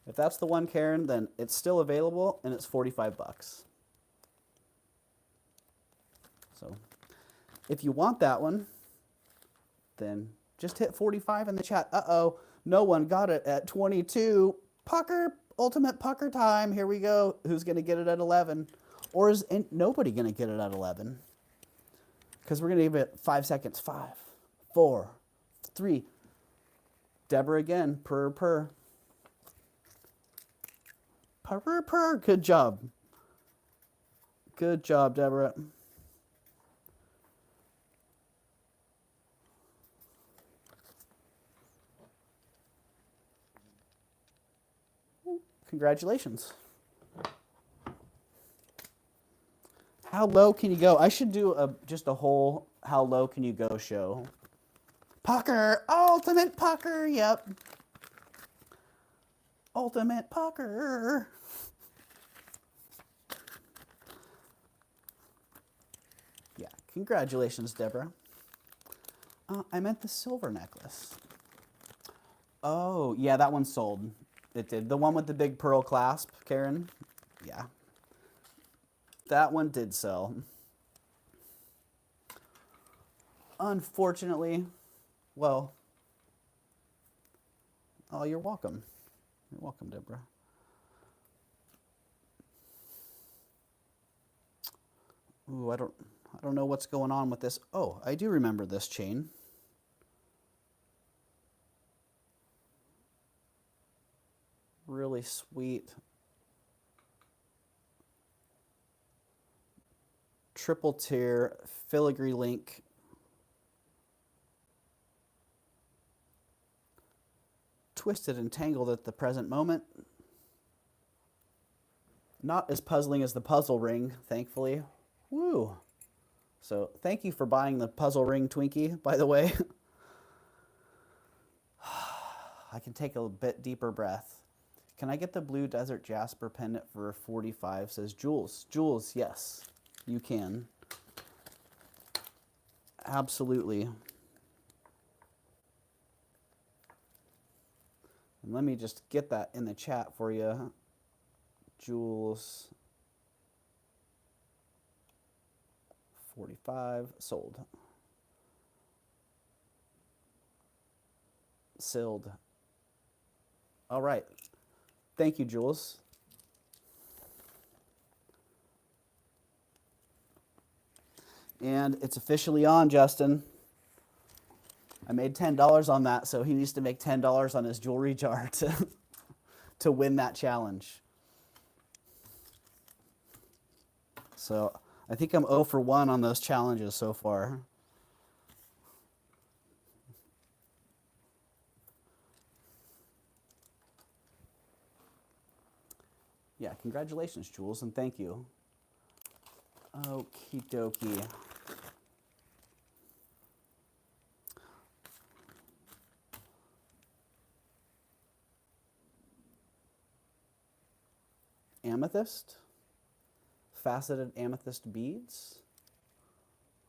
If that's the one, Karen, then it's still available and it's 45 bucks. So if you want that one, then just hit 45 in the chat. Uh-oh, no one got it at 22. Pucker, ultimate pucker time. Here we go. Who's going to get it at 11? Or is nobody going to get it at 11? Because we're going to give it 5 seconds. 5, 4, 3. Deborah again. Purr, purr. Purr, purr, purr. Good job. Good job, Deborah. Congratulations. How low can you go? I should do just a whole how low can you go show. Pucker, ultimate pucker, yep. Ultimate pucker. Yeah, congratulations, Deborah. I meant the silver necklace. Oh, yeah, that one sold. It did. The one with the big pearl clasp, Karen? Yeah. That one did sell. Unfortunately, well, oh, you're welcome. You're welcome, Deborah. Ooh, I don't know what's going on with this. Oh, I do remember this chain. Really sweet. Triple tier filigree link. Twisted and tangled at the present moment. Not as puzzling as the puzzle ring, thankfully. Woo! So thank you for buying the puzzle ring, Twinkie, by the way. I can take a bit deeper breath. Can I get the blue desert jasper pendant for 45, says Jules. Jules, yes, you can. Absolutely. And let me just get that in the chat for you. Jules, 45, sold. Silled. All right. Thank you, Jules. And it's officially on, Justin. I made $10 on that, so he needs to make $10 on his jewelry jar to win that challenge. So I think I'm 0 for 1 on those challenges so far. Yeah, congratulations, Jules, and thank you. Okie dokie. Amethyst, faceted amethyst beads,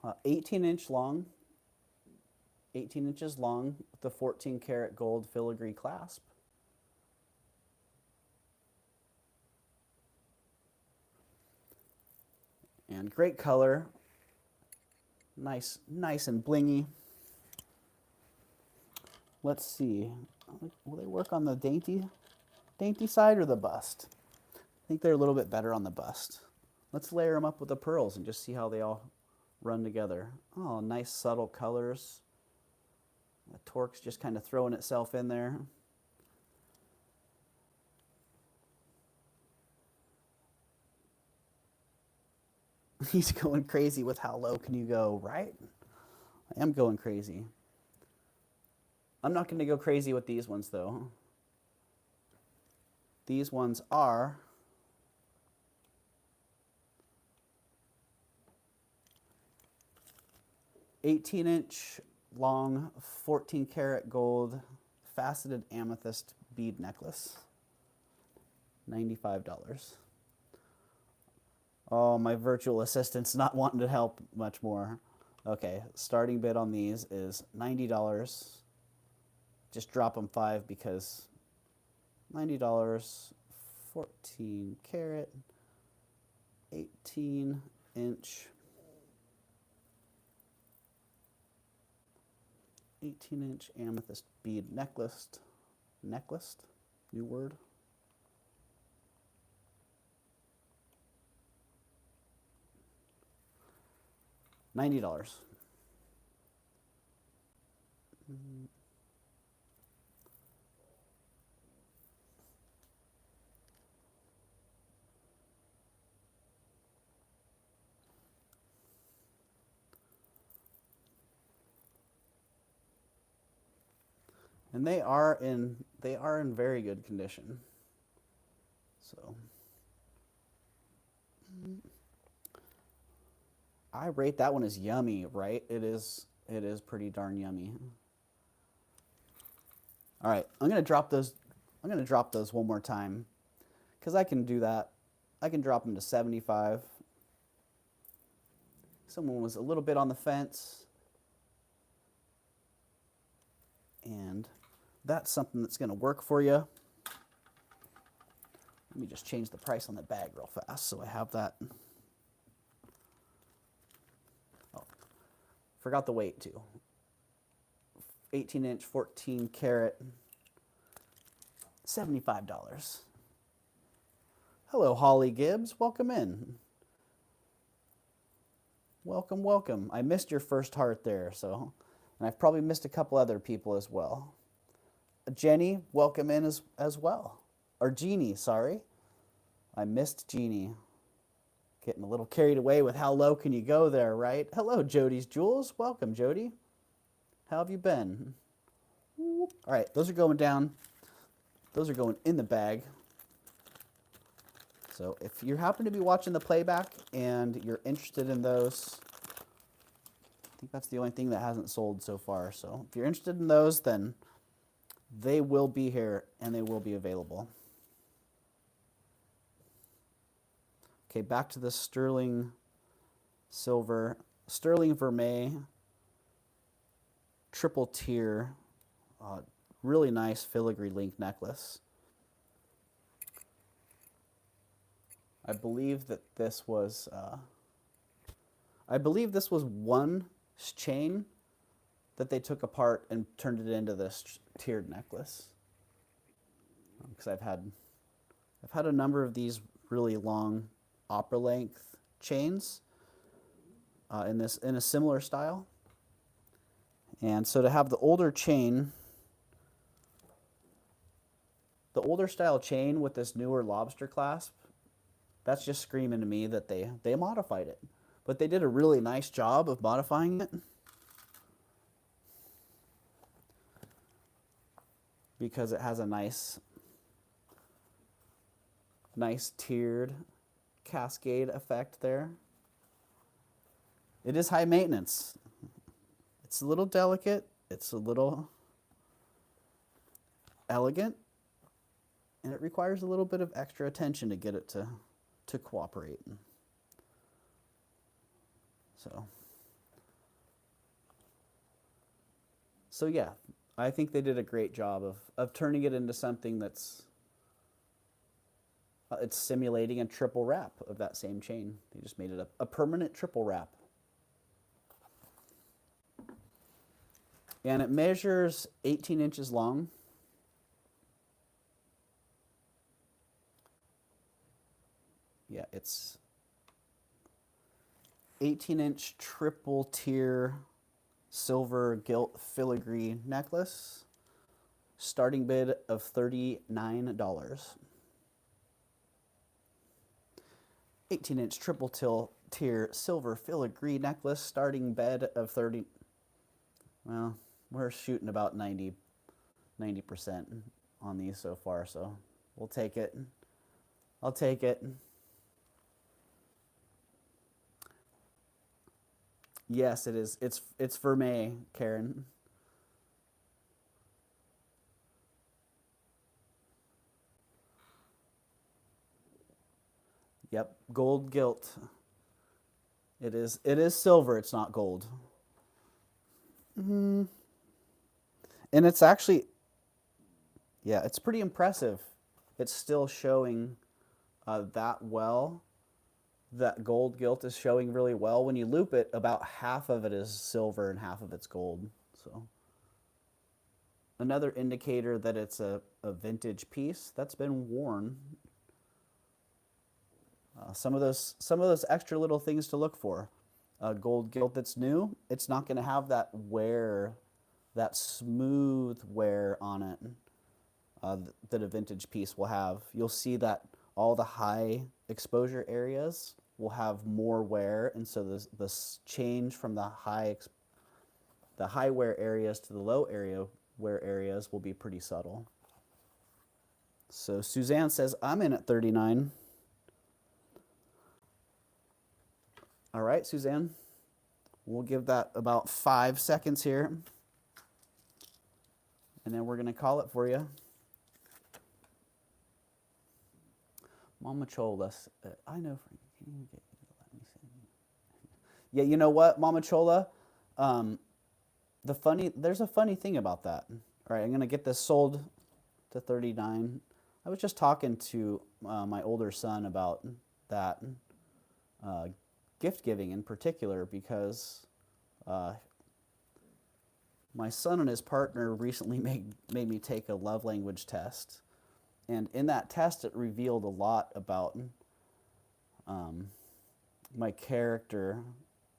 18-inch long, 18 inches long with the 14 karat gold filigree clasp. And great color, nice and blingy. Let's see, will they work on the dainty side or the bust? I think they're a little bit better on the bust. Let's layer them up with the pearls and just see how they all run together. Oh, nice subtle colors. The torque's just kind of throwing itself in there. He's going crazy with how low can you go, right? I am going crazy. I'm not going to go crazy with these ones, though. These ones are 18-inch long, 14 karat gold, faceted amethyst bead necklace. $95. Oh, my virtual assistant's not wanting to help much more. Okay, starting bid on these is $90. Just drop them 5 because $90, 14 karat, 18-inch, 18-inch amethyst bead necklace. New word. $90. And they are in very good condition. So I rate that one as yummy, right? It is pretty darn yummy. All right, I'm gonna drop those one more time because I can do that. I can drop them to 75. Someone was a little bit on the fence, and that's something that's gonna work for you. Let me just change the price on the bag real fast so I have that. Oh, forgot the weight too. 18-inch, 14 karat, $75. Hello, Holly Gibbs. Welcome in. Welcome, welcome. I missed your first heart there, so, and I've probably missed a couple other people as well. Jenny, welcome in as well. Or Jeannie, sorry. I missed Jeannie. Getting a little carried away with how low can you go there, right? Hello, Jody's Jewels. Welcome, Jody. How have you been? All right, those are going down. Those are going in the bag. So if you happen to be watching the playback and you're interested in those, I think that's the only thing that hasn't sold so far. So if you're interested in those, then they will be here and they will be available. Okay, back to the sterling silver, sterling vermeil, triple tier, really nice filigree link necklace. I believe that this was, one chain that they took apart and turned it into this tiered necklace. Because I've had a number of these really long opera length chains in a similar style. And so to have the older chain, the older style chain with this newer lobster clasp, that's just screaming to me that they modified it. But they did a really nice job of modifying it. Because it has a nice tiered cascade effect there. It is high maintenance. It's a little delicate. It's a little elegant. And it requires a little bit of extra attention to get it to cooperate. So yeah, I think they did a great job of turning it into something that's it's simulating a triple wrap of that same chain. They just made it a permanent triple wrap. And it measures 18 inches long. Yeah, it's 18-inch triple tier silver gilt filigree necklace. Starting bid of $39. 18-inch triple tier silver filigree necklace. Starting bid of 30. Well, we're shooting about 90% on these so far, so we'll take it. I'll take it. Yes, it is. It's vermeil, Karen. Yep, gold gilt. It is silver, it's not gold. And it's actually, yeah, it's pretty impressive. It's still showing that well. That gold gilt is showing really well. When you loop it, about half of it is silver and half of it's gold. So another indicator that it's a vintage piece that's been worn. Some of those extra little things to look for. Gold gilt that's new, it's not going to have that wear, that smooth wear on it that a vintage piece will have. You'll see that all the high exposure areas will have more wear, and so the change from the high wear areas to the low wear areas will be pretty subtle. So Suzanne says, I'm in at 39. All right, Suzanne. We'll give that about 5 seconds here. And then we're going to call it for you. Mama Chola, I know. Can you get, let me see. Yeah, you know what, Mama Chola? There's a funny thing about that. All right, I'm going to get this sold to 39. I was just talking to my older son about that gift giving in particular because my son and his partner recently made me take a love language test. And in that test, it revealed a lot about my character,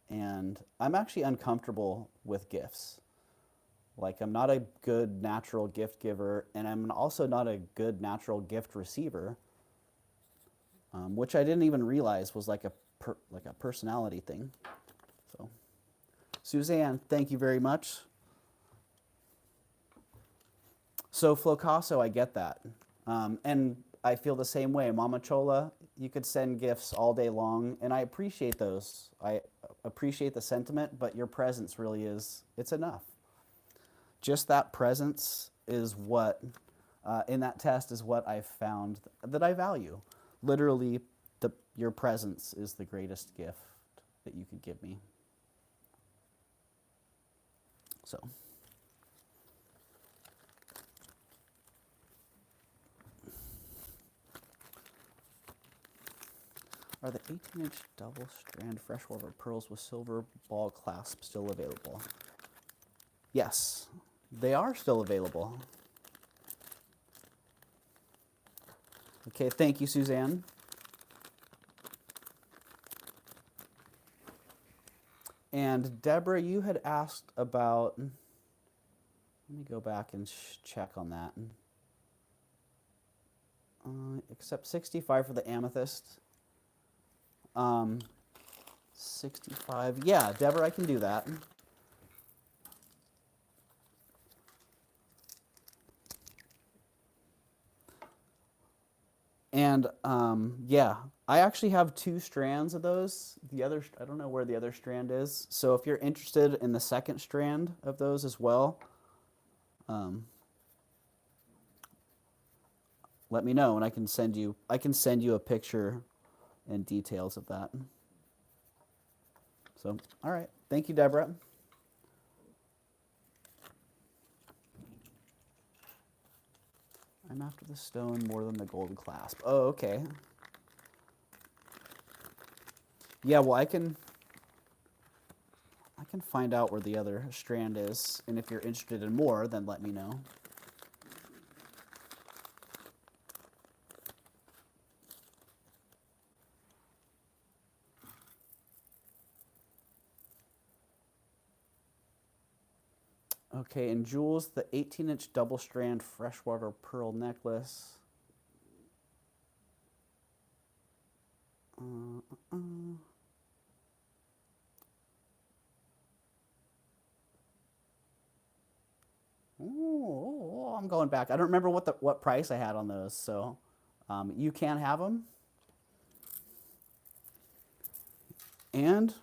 and I'm actually uncomfortable with gifts. Like, I'm not a good natural gift giver, and I'm also not a good natural gift receiver, which I didn't even realize was like a personality thing. So, Suzanne, thank you very much. So, Flocasso, I get that. And I feel the same way. Mama Chola, you could send gifts all day long, and I appreciate those. I appreciate the sentiment, but your presence really it's enough. Just that presence is what, in that test, is what I've found that I value. Literally, your presence is the greatest gift that you could give me. So. Are the 18-inch double strand freshwater pearls with silver ball clasp still available? Yes, they are still available. Okay, thank you, Suzanne. And Deborah, you had asked about, let me go back and check on that. Except 65 for the amethyst. 65. Yeah, Deborah, I can do that. And yeah, I actually have 2 strands of those. The other, I don't know where the other strand is. So if you're interested in the second strand of those as well, let me know, and I can send you a picture and details of that. So, all right. Thank you, Deborah. I'm after the stone more than the gold clasp. Oh, okay. Yeah, well, I can find out where the other strand is, and if you're interested in more, then let me know. Okay, and jewels, the 18-inch double strand freshwater pearl necklace. Ooh, I'm going back. I don't remember what price I had on those, so you can have them. And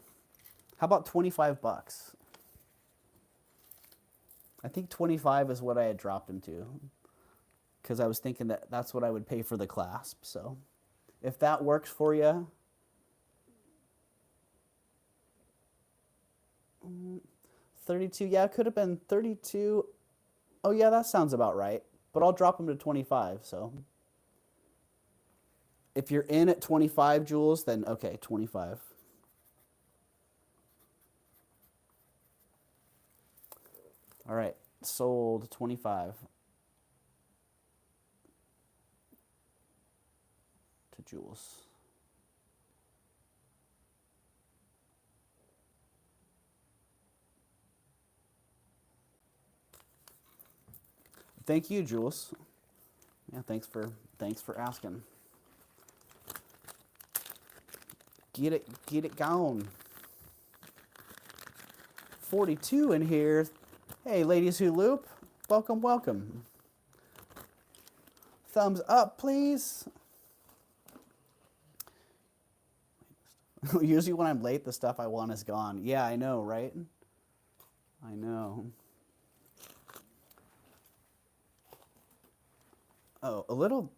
how about 25 bucks? I think 25 is what I had dropped them to, because I was thinking that that's what I would pay for the clasp. So if that works for you, 32, yeah, it could have been 32. Oh yeah, that sounds about right, but I'll drop them to 25. So if you're in at 25 jewels, then okay, 25. All right, sold 25 to Jules. Thank you, Jules. Yeah, thanks for asking. Get it gone. 42 in here. Hey, ladies who loop, welcome, welcome. Thumbs up, please. Usually when I'm late, the stuff I want is gone. Yeah, I know, right? I know. Oh, a little.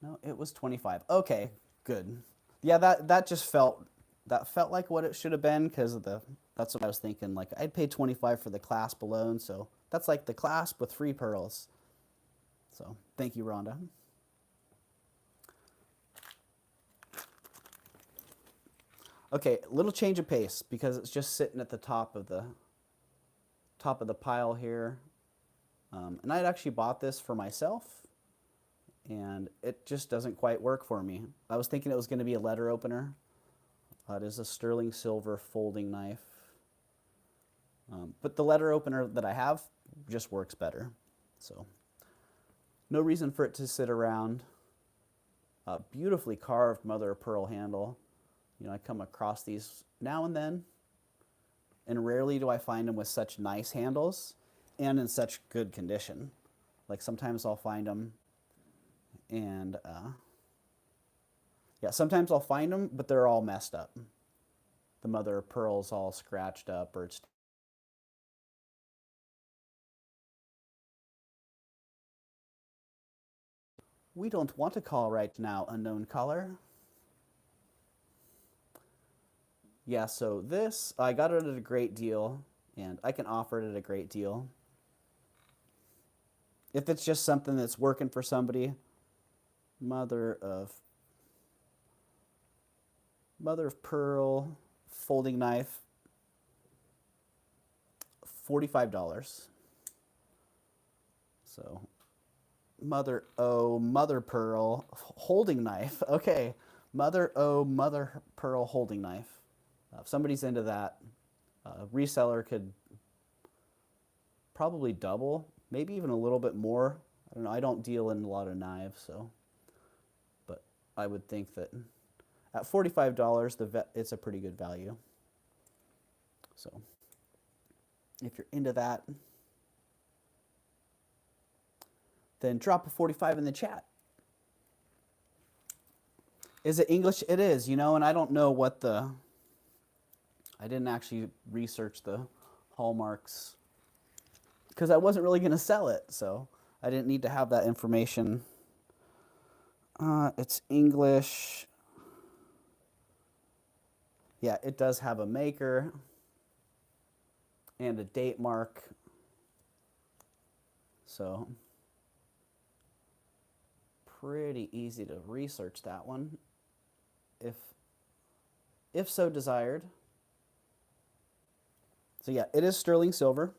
No, it was 25. Okay, good. Yeah, that just felt like what it should have been because of the. That's what I was thinking. Like I'd pay 25 for the clasp alone, so that's like the clasp with 3 pearls. So thank you, Rhonda. Okay, little change of pace because it's just sitting at the top of the pile here. And I'd actually bought this for myself, and it just doesn't quite work for me. I was thinking it was going to be a letter opener. It is a sterling silver folding knife. But the letter opener that I have just works better. So no reason for it to sit around. Beautifully carved mother of pearl handle. You know, I come across these now and then, and rarely do I find them with such nice handles and in such good condition. Like sometimes I'll find them and yeah, sometimes I'll find them, but they're all messed up. The mother of pearl's all scratched up, or it's we don't want to call right now, unknown caller. Yeah, so this, I got it at a great deal, and I can offer it at a great deal. If it's just something that's working for somebody, mother of pearl folding knife, $45. So mother pearl holding knife. Okay, mother pearl holding knife. If somebody's into that, reseller could probably double, maybe even a little bit more. I don't know. I don't deal in a lot of knives, so, but I would think that at $45, it's a pretty good value. So, if you're into that, then drop a 45 in the chat. Is it English? It is, you know, and I don't know what I didn't actually research the hallmarks because I wasn't really going to sell it, so I didn't need to have that information. It's English. Yeah, it does have a maker and a date mark. So pretty easy to research that one if so desired. So yeah, it is sterling silver,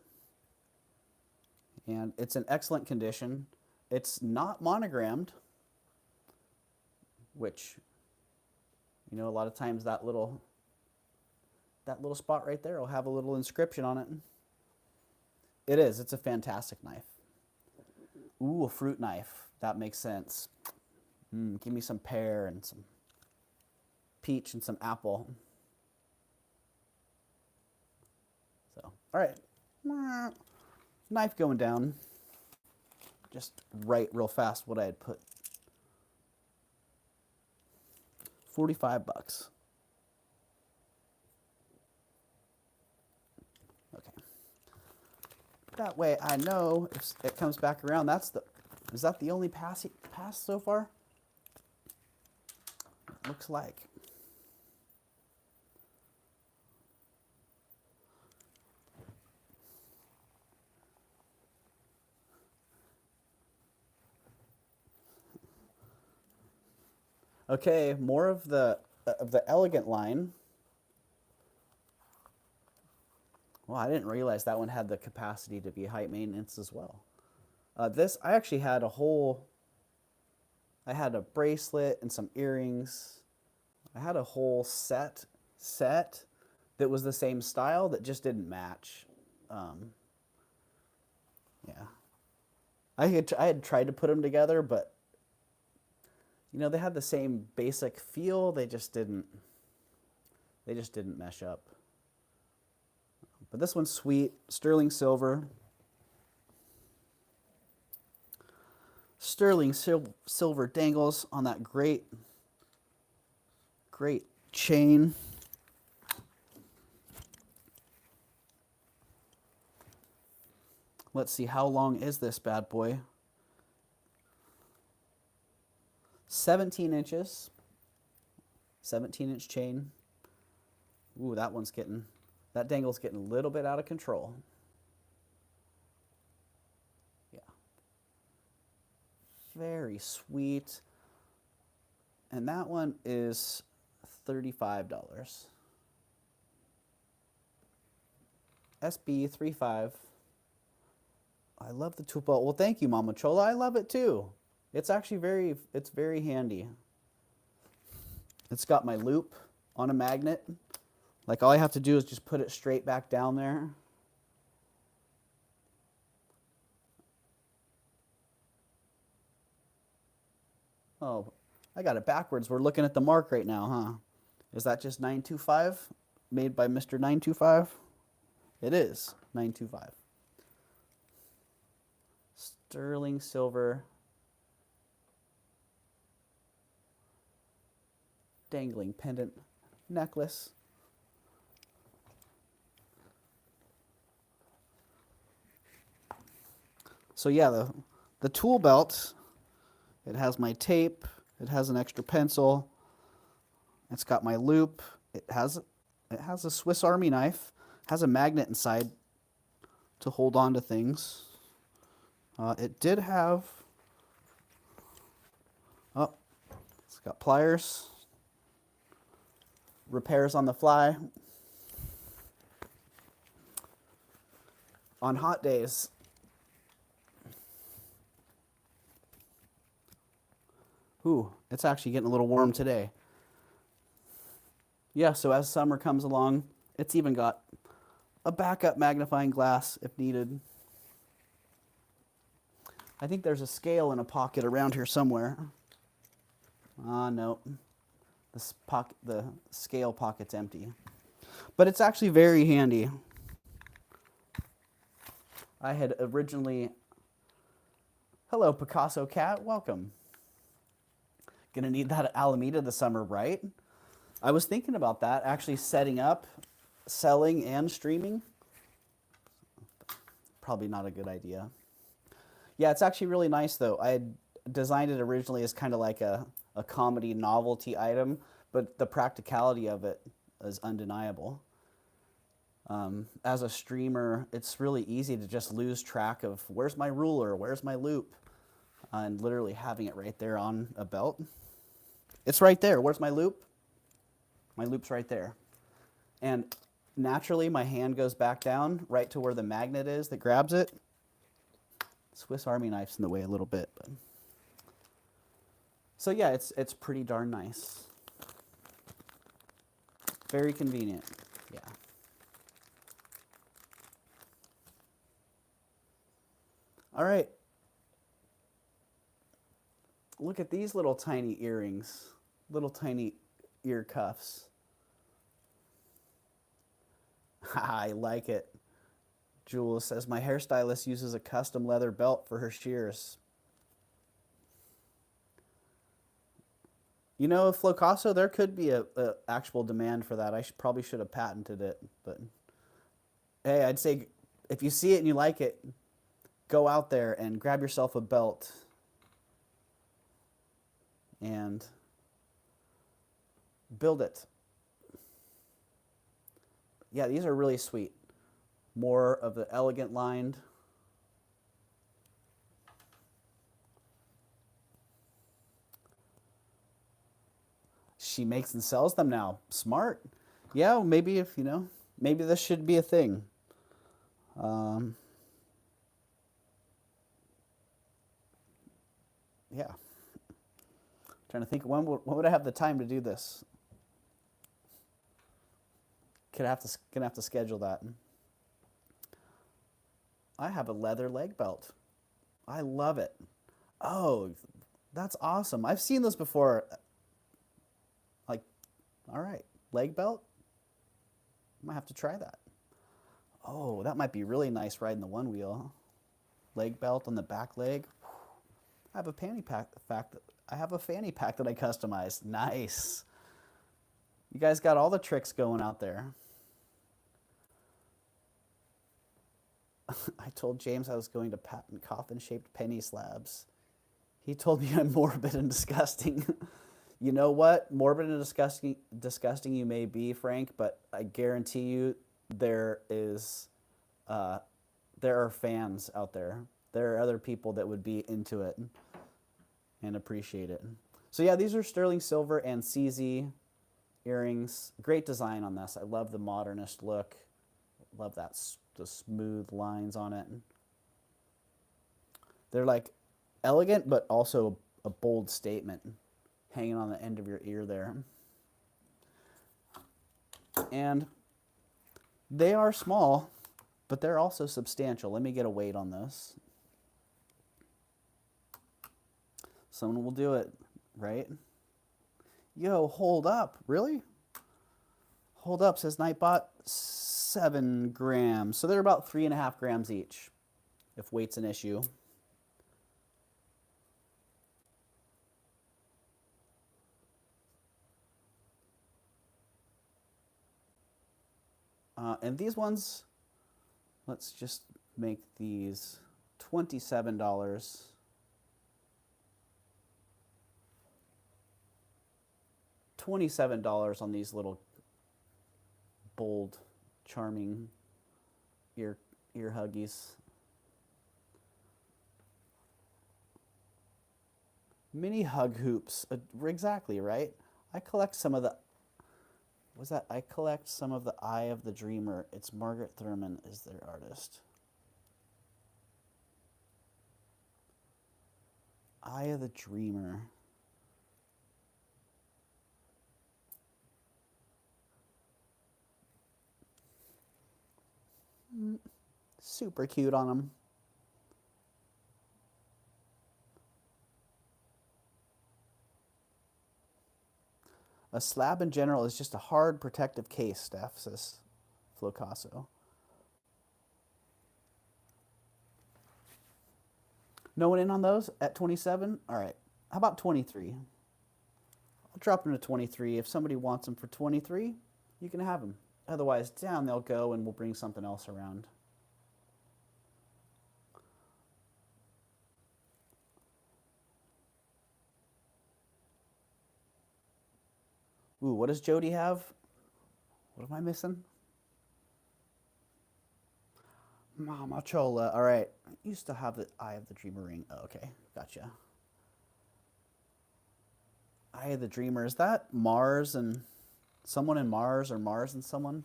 and it's in excellent condition. It's not monogrammed, which, you know, a lot of times that little spot right there will have a little inscription on it. It is. It's a fantastic knife. Ooh, a fruit knife. That makes sense. Give me some pear and some peach and some apple. So, all right. Knife going down. Just write real fast what I had put. 45 bucks. Okay. That way I know if it comes back around. Is that the only pass so far? It looks like. Okay, more of the elegant line. Well, I didn't realize that one had the capacity to be high maintenance as well. This, I actually had I had a bracelet and some earrings. I had a whole set that was the same style that just didn't match. Yeah, I had tried to put them together, but you know, they had the same basic feel. They just didn't mesh up. But this one's sweet, sterling silver. sterling silver dangles on that great chain. Let's see, how long is this bad boy? 17 inches. 17-inch chain. Ooh, that dangle's getting a little bit out of control. Yeah. Very sweet. And that one is $35. SB35. I love the tool belt. Well, thank you, Mama Chola. I love it too. It's actually very handy. It's got my loop on a magnet. Like all I have to do is just put it straight back down there. Oh, I got it backwards. We're looking at the mark right now, huh? Is that just 925? Made by Mr. 925? It is 925. Sterling silver dangling pendant necklace. So yeah, the tool belt, it has my tape, it has an extra pencil, it's got my loop, it has a Swiss Army knife, has a magnet inside to hold on to things. It did have, it's got pliers, repairs on the fly. On hot days, ooh, it's actually getting a little warm today. Yeah, so as summer comes along, it's even got a backup magnifying glass if needed. I think there's a scale in a pocket around here somewhere. No. The scale pocket's empty. But it's actually very handy. I had originally... Hello, Picasso Cat. Welcome. Gonna need that at Alameda this summer, right? I was thinking about that, actually setting up, selling, and streaming. Probably not a good idea. Yeah, it's actually really nice, though. I had designed it originally as kind of like a comedy novelty item, but the practicality of it is undeniable. As a streamer, it's really easy to just lose track of where's my ruler, where's my loop, and literally having it right there on a belt. It's right there. Where's my loop? My loop's right there. And naturally, my hand goes back down right to where the magnet is that grabs it. Swiss Army knife's in the way a little bit. But. So yeah, it's pretty darn nice. Very convenient. Yeah. All right. Look at these little tiny earrings, little tiny ear cuffs. I like it. Jules says, my hairstylist uses a custom leather belt for her shears. You know, Flocasso, there could be a actual demand for that. I probably should have patented it. But hey, I'd say if you see it and you like it, go out there and grab yourself a belt and build it. Yeah, these are really sweet. More of the elegant lined. She makes and sells them now. Smart. Yeah, maybe if, maybe this should be a thing. Yeah. Trying to think, when would I have the time to do this? Gonna have to schedule that. I have a leather leg belt. I love it. Oh, that's awesome. I've seen this before. Like, all right, leg belt? I might have to try that. Oh, that might be really nice riding the one wheel. Leg belt on the back leg. I have a fanny pack. I have a fanny pack that I customized. Nice. You guys got all the tricks going out there. I told James I was going to patent coffin-shaped penny slabs. He told me I'm morbid and disgusting. You know what? Morbid and disgusting you may be, Frank, but I guarantee you there are fans out there. There are other people that would be into it and appreciate it. So yeah, these are sterling silver and CZ earrings. Great design on this. I love the modernist look. Love that the smooth lines on it. They're like elegant, but also a bold statement hanging on the end of your ear there. And they are small, but they're also substantial. Let me get a weight on this. Someone will do it, right? Yo, hold up. Really? Hold up, says Nightbot. 7 grams. So they're about 3.5 grams each, if weight's an issue. And these ones, let's just make these $27. $27 on these little bold, charming ear huggies. Mini hug hoops, exactly, right? I collect some of the, I collect some of the Eye of the Dreamer. It's Margaret Thurman is their artist. Eye of the Dreamer. Super cute on them. A slab in general is just a hard protective case, Steph, says Flocasso. No one in on those at 27? All right. How about 23? I'll drop them to 23. If somebody wants them for 23, you can have them. Otherwise, down they'll go and we'll bring something else around. Ooh, what does Jody have? What am I missing? Mama Chola. All right. I used to have the Eye of the Dreamer ring. Oh, okay. Gotcha. Eye of the Dreamer. Is that Mars and someone in Mars or Mars and someone?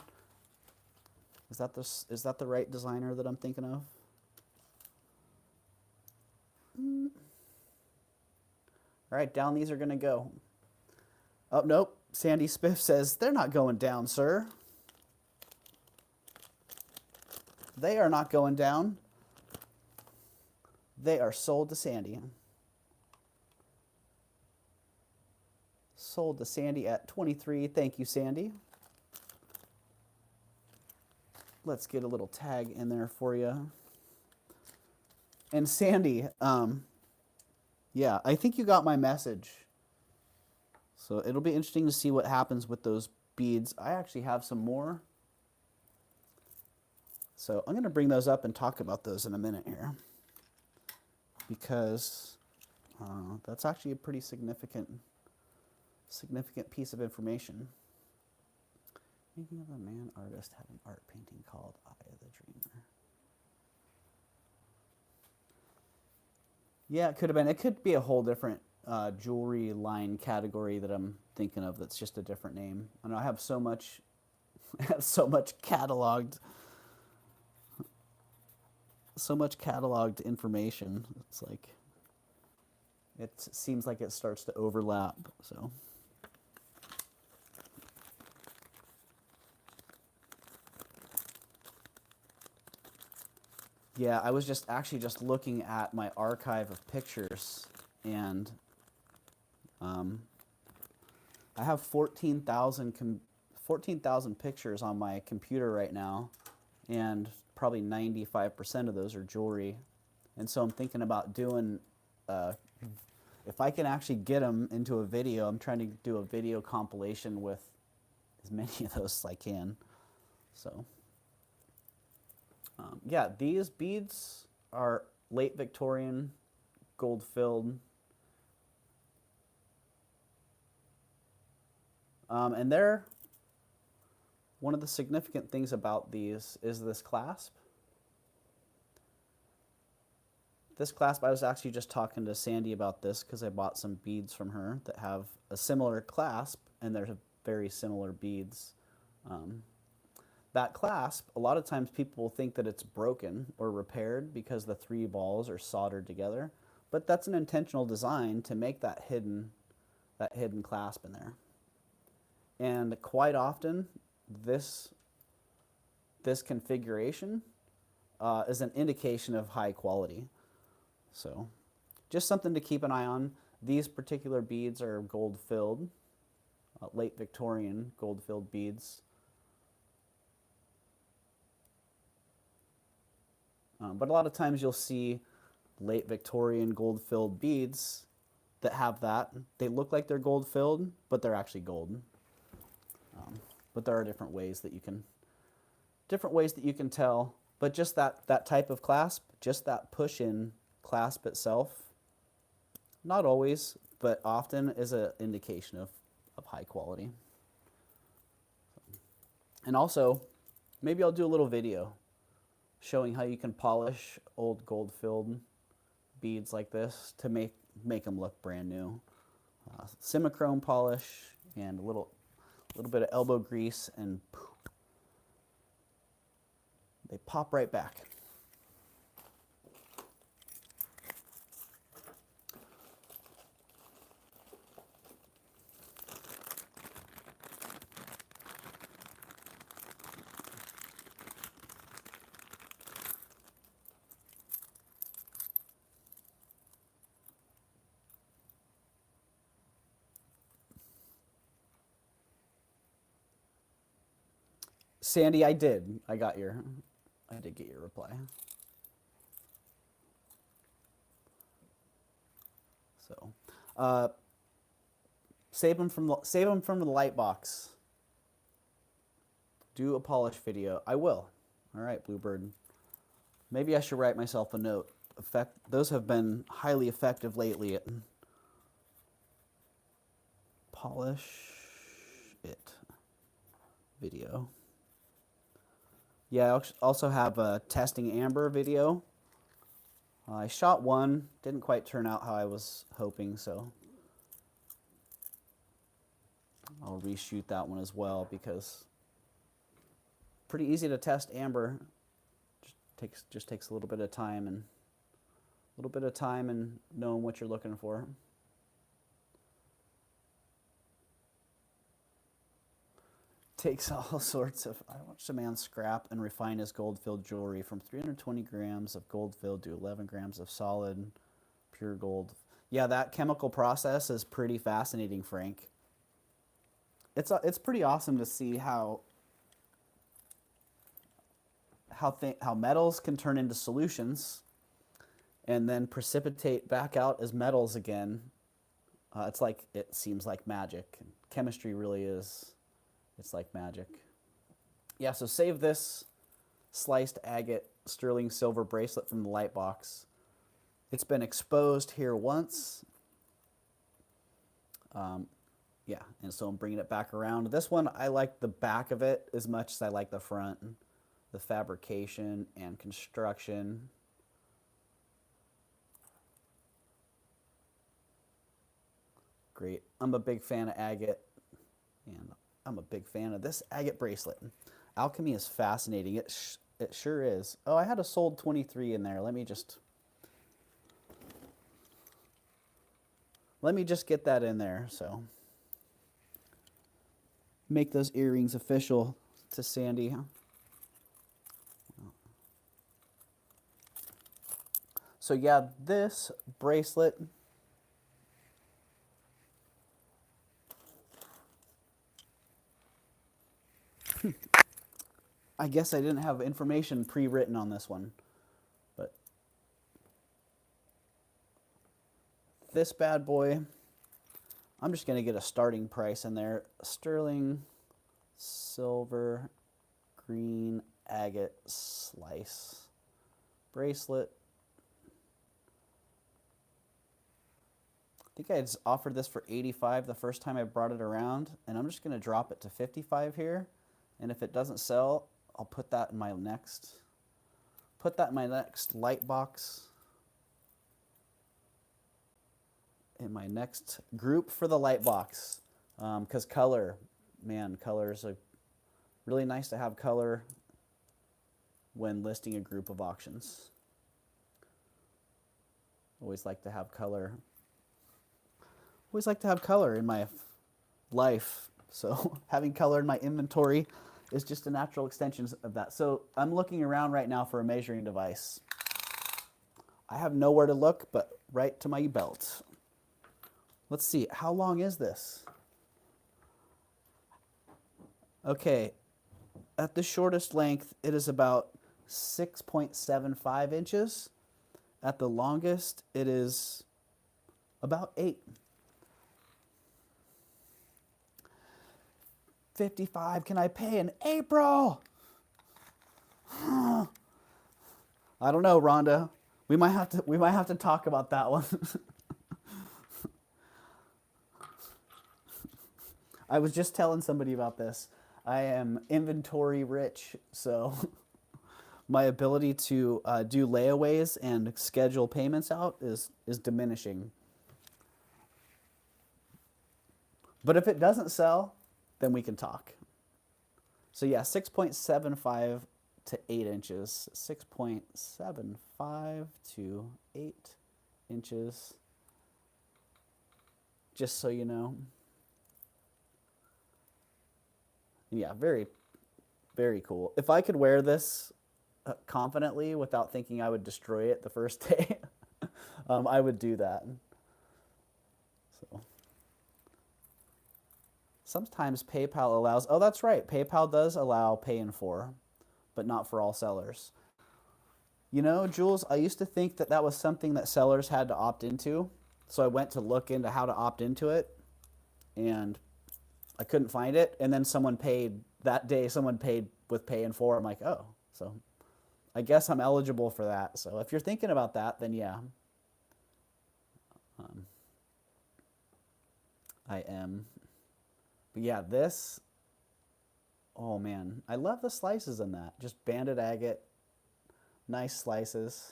Is that the right designer that I'm thinking of? All right, down these are going to go. Oh, nope. Sandy Spiff says, they're not going down, sir. They are not going down. They are sold to Sandy. Sold to Sandy at 23. Thank you, Sandy. Let's get a little tag in there for you. And Sandy, yeah, I think you got my message. So it'll be interesting to see what happens with those beads. I actually have some more. So I'm going to bring those up and talk about those in a minute here. Because that's actually a pretty significant piece of information. Thinking of a man artist had an art painting called Eye of the Dreamer. Yeah, it could have been. It could be a whole different jewelry line category that I'm thinking of that's just a different name. I know I have so much, cataloged information. It's like, it seems like it starts to overlap, so. Yeah, I was just looking at my archive of pictures, and I have 14,000 pictures on my computer right now, and probably 95% of those are jewelry. And so I'm thinking about doing a if I can actually get them into a video, I'm trying to do a video compilation with as many of those as I can. So, yeah, these beads are late Victorian, gold filled. And they're, one of the significant things about these is this clasp. This clasp, I was actually just talking to Sandy about this because I bought some beads from her that have a similar clasp, and they're very similar beads. That clasp, a lot of times people will think that it's broken or repaired because the three balls are soldered together, but that's an intentional design to make that hidden clasp in there. And quite often, this configuration is an indication of high quality. So just something to keep an eye on. These particular beads are gold filled, late Victorian gold filled beads. But a lot of times you'll see late Victorian gold filled beads that have that. They look like they're gold filled, but they're actually gold. But there are different ways that you can tell. But just that type of clasp, just that push-in clasp itself, not always, but often is an indication of high quality. And also, maybe I'll do a little video showing how you can polish old gold-filled beads like this to make them look brand new. Simichrome polish and a little bit of elbow grease, and poof, they pop right back. Sandy, I did get your reply. So, save them from the light box. Do a polish video. I will. All right, Bluebird. Maybe I should write myself a note. Those have been highly effective lately at polish it video. Yeah, I also have a testing amber video. I shot one, didn't quite turn out how I was hoping, so I'll reshoot that one as well, because pretty easy to test amber. Just takes a little bit of time and knowing what you're looking for. Takes all sorts of, I watched a man scrap and refine his gold-filled jewelry from 320 grams of gold-filled to 11 grams of solid, pure gold. Yeah, that chemical process is pretty fascinating, Frank. It's pretty awesome to see how metals can turn into solutions and then precipitate back out as metals again. It seems like magic. Chemistry really is. It's like magic. Yeah, so save this sliced agate sterling silver bracelet from the light box. It's been exposed here once. Yeah, and so I'm bringing it back around. This one, I like the back of it as much as I like the front. The fabrication and construction. Great. I'm a big fan of agate, and I'm a big fan of this agate bracelet. Alchemy is fascinating. It sure is. Oh, I had a sold 23 in there. Let me just get that in there. So make those earrings official to Sandy. So yeah, this bracelet, I guess I didn't have information pre-written on this one, but this bad boy, I'm just going to get a starting price in there. Sterling, silver, green, agate, slice, bracelet. I think I just offered this for 85 the first time I brought it around, and I'm just going to drop it to 55 here. And if it doesn't sell, I'll put that in my next light box. In my next group for the light box, because color, man, color is really nice to have color when listing a group of auctions. Always like to have color. Always like to have color in my life, so having color in my inventory is just a natural extension of that. So I'm looking around right now for a measuring device. I have nowhere to look but right to my belt. Let's see, how long is this? Okay, at the shortest length, it is about 6.75 inches. At the longest, it is about 8. 55, can I pay in April? I don't know, Rhonda. We might have to talk about that one. I was just telling somebody about this. I am inventory rich, so my ability to do layaways and schedule payments out is diminishing. But if it doesn't sell, then we can talk. So yeah, 6.75 to 8 inches. 6.75 to 8 inches. Just so you know. Yeah, very, very cool. If I could wear this confidently without thinking I would destroy it the first day, I would do that. So sometimes PayPal allows, oh, that's right, PayPal does allow pay in 4, but not for all sellers. You know, Jules, I used to think that that was something that sellers had to opt into, so I went to look into how to opt into it, and I couldn't find it, and then someone paid that day. Someone paid with pay in 4. I'm like, oh, so I guess I'm eligible for that. So if you're thinking about that, then yeah, I am. But yeah, this. Oh man, I love the slices in that. Just banded agate, nice slices.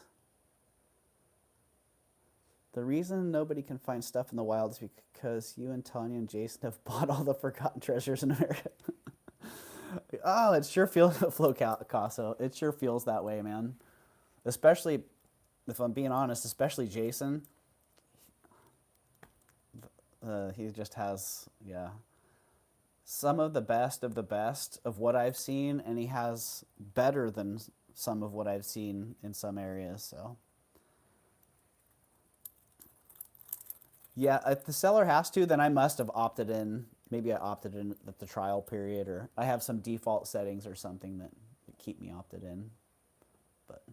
The reason nobody can find stuff in the wild is because you and Tanya and Jason have bought all the forgotten treasures in America. Oh, it sure feels, Casso. It sure feels that way, man. Especially, if I'm being honest, especially Jason. He just has, yeah, some of the best of what I've seen, and he has better than some of what I've seen in some areas, so. Yeah, if the seller has to, then I must have opted in. Maybe I opted in at the trial period, or I have some default settings or something that keep me opted in. But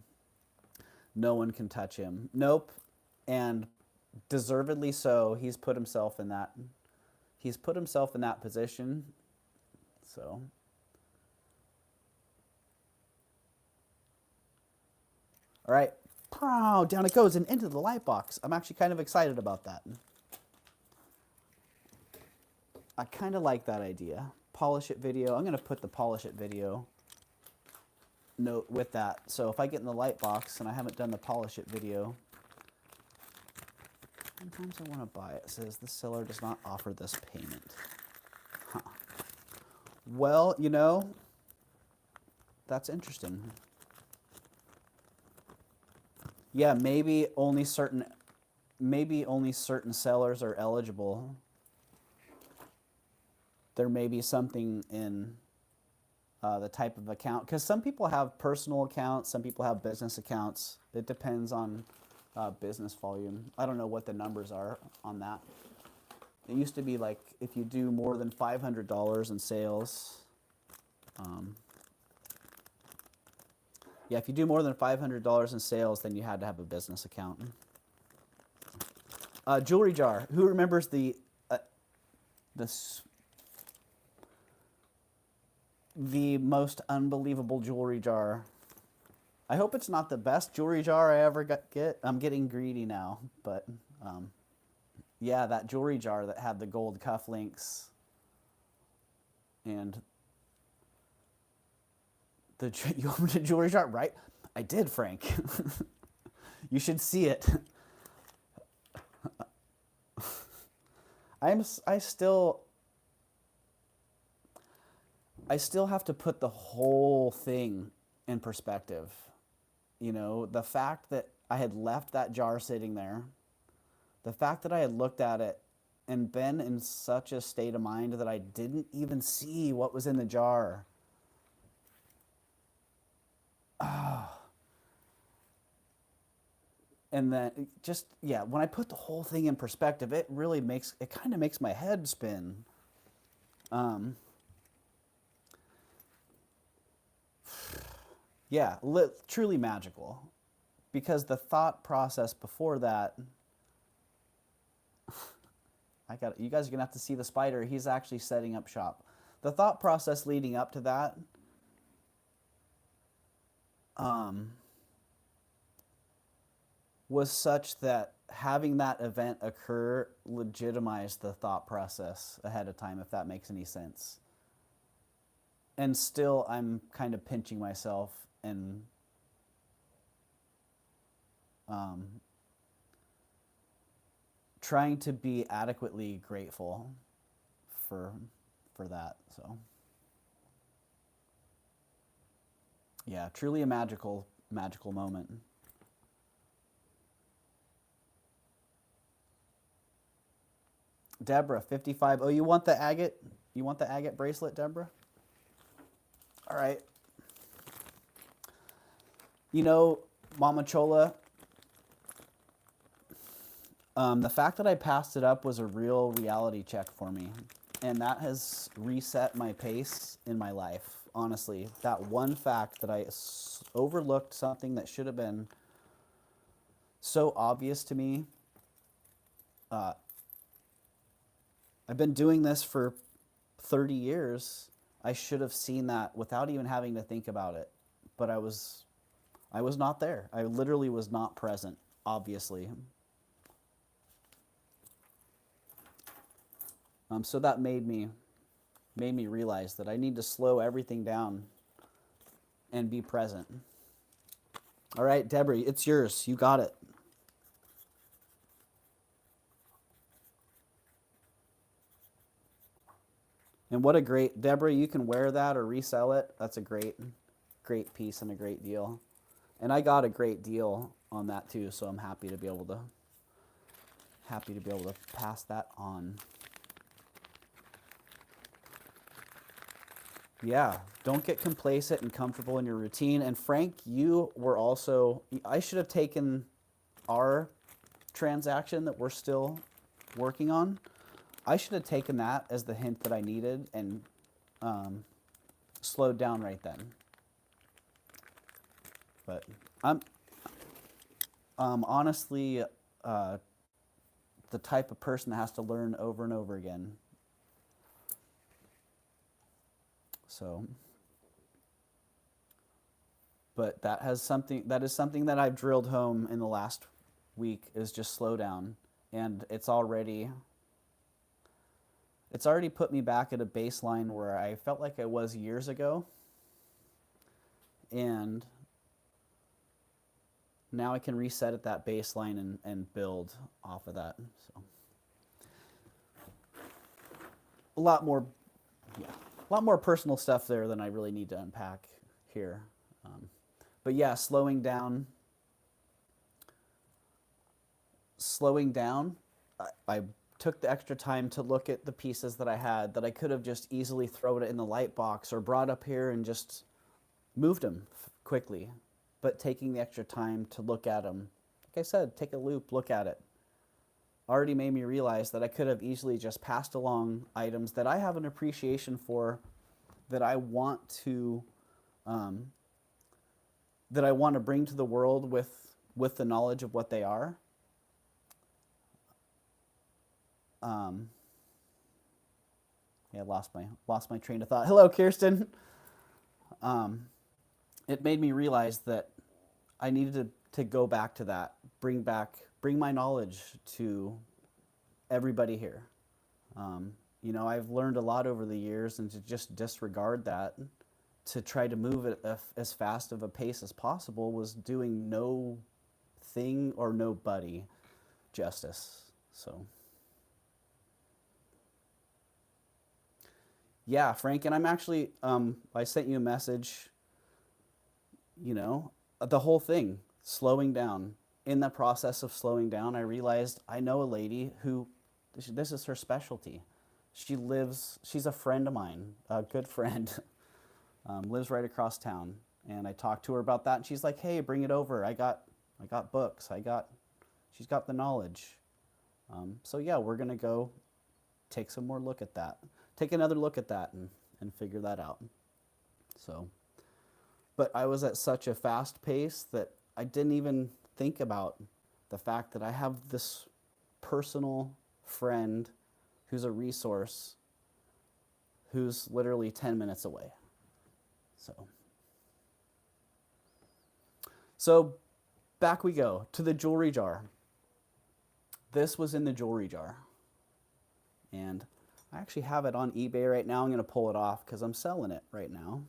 no one can touch him. Nope. And deservedly so. He's put himself in that. He's put himself in that position. So. All right. Pow, down it goes and into the light box. I'm actually kind of excited about that. I kind of like that idea. Polish it video. I'm going to put the polish it video note with that. So if I get in the light box and I haven't done the polish it video, sometimes I want to buy it. It says the seller does not offer this payment. Huh. Well, you know, that's interesting. Yeah, maybe only certain sellers are eligible. There may be something in the type of account, because some people have personal accounts, some people have business accounts. It depends on business volume. I don't know what the numbers are on that. It used to be like if you do more than $500 in sales. Yeah, if you do more than $500 in sales, then you had to have a business account. Jewelry jar. Who remembers the most unbelievable jewelry jar? I hope it's not the best jewelry jar I ever get. I'm getting greedy now, but yeah, that jewelry jar that had the gold cufflinks and you opened a jewelry jar, right? I did, Frank. You should see it. I still have to put the whole thing in perspective. You know, the fact that I had left that jar sitting there, the fact that I had looked at it and been in such a state of mind that I didn't even see what was in the jar. And then just, yeah, when I put the whole thing in perspective, it kind of makes my head spin. Yeah, truly magical. Because the thought process before that, you guys are gonna have to see the spider. He's actually setting up shop. The thought process leading up to that, was such that having that event occur legitimized the thought process ahead of time, if that makes any sense. And still, I'm kind of pinching myself and trying to be adequately grateful for that. So yeah, truly a magical moment. Deborah, 55. Oh, you want the agate? You want the agate bracelet, Deborah? All right. You know, Mama Chola, the fact that I passed it up was a real reality check for me. And that has reset my pace in my life, honestly. That one fact that I overlooked something that should have been so obvious to me. I've been doing this for 30 years. I should have seen that without even having to think about it. But I was not there. I literally was not present, obviously. So that made me realize that I need to slow everything down and be present. All right, Deborah, it's yours. You got it. And what a great, Deborah, you can wear that or resell it. That's a great piece and a great deal. And I got a great deal on that too, so I'm happy to be able to pass that on. Yeah, don't get complacent and comfortable in your routine. And Frank, you were also, I should have taken our transaction that we're still working on. I should have taken that as the hint that I needed and slowed down right then. But I'm honestly the type of person that has to learn over and over again. So, but that is something that I've drilled home in the last week, is just slow down. And it's already put me back at a baseline where I felt like I was years ago. And now I can reset at that baseline and build off of that. So a lot more personal stuff there than I really need to unpack here. But yeah, slowing down. I took the extra time to look at the pieces that I had that I could have just easily thrown it in the light box or brought up here and just moved them quickly. But taking the extra time to look at them, like I said, take a loop, look at it, already made me realize that I could have easily just passed along items that I have an appreciation for, that I want to bring to the world with the knowledge of what they are. Yeah, lost my train of thought. Hello, Kirsten. It made me realize that I needed to go back to that, bring my knowledge to everybody here. You know, I've learned a lot over the years, and to just disregard that, to try to move it as fast of a pace as possible, was doing no thing or nobody justice. So, yeah, Frank, and I'm actually, I sent you a message, you know, the whole thing, slowing down. In the process of slowing down, I realized I know a lady who, this is her specialty. She's a friend of mine, a good friend, lives right across town. And I talked to her about that, and she's like, hey, bring it over. I got books. She's got the knowledge. So yeah, we're gonna go take some more look at that. Take another look at that and figure that out. So, but I was at such a fast pace that I didn't even think about the fact that I have this personal friend who's a resource, who's literally 10 minutes away. So back we go to the jewelry jar. This was in the jewelry jar. And I actually have it on eBay right now. I'm going to pull it off because I'm selling it right now.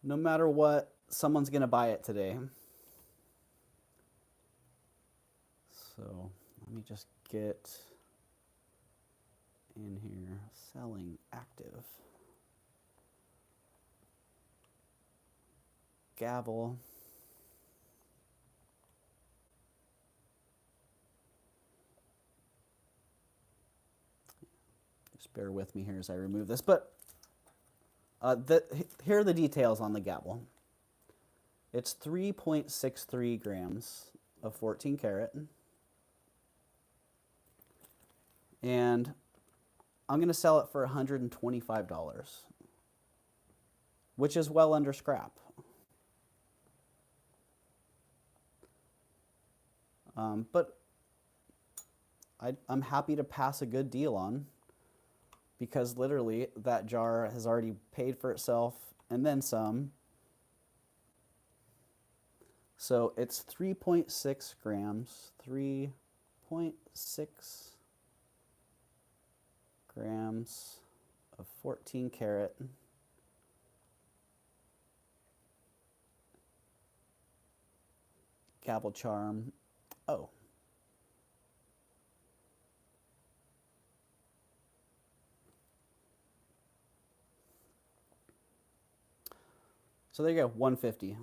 No matter what, someone's going to buy it today. So let me just get in here, selling active. Gavel. Just bear with me here as I remove this. But here are the details on the gavel. It's 3.63 grams of 14 karat. And I'm going to sell it for $125, which is well under scrap. But I'm happy to pass a good deal on, because literally that jar has already paid for itself and then some. So it's 3.6 grams, 3.6 grams of 14 karat. Gavel charm. Oh. So there you go, 150.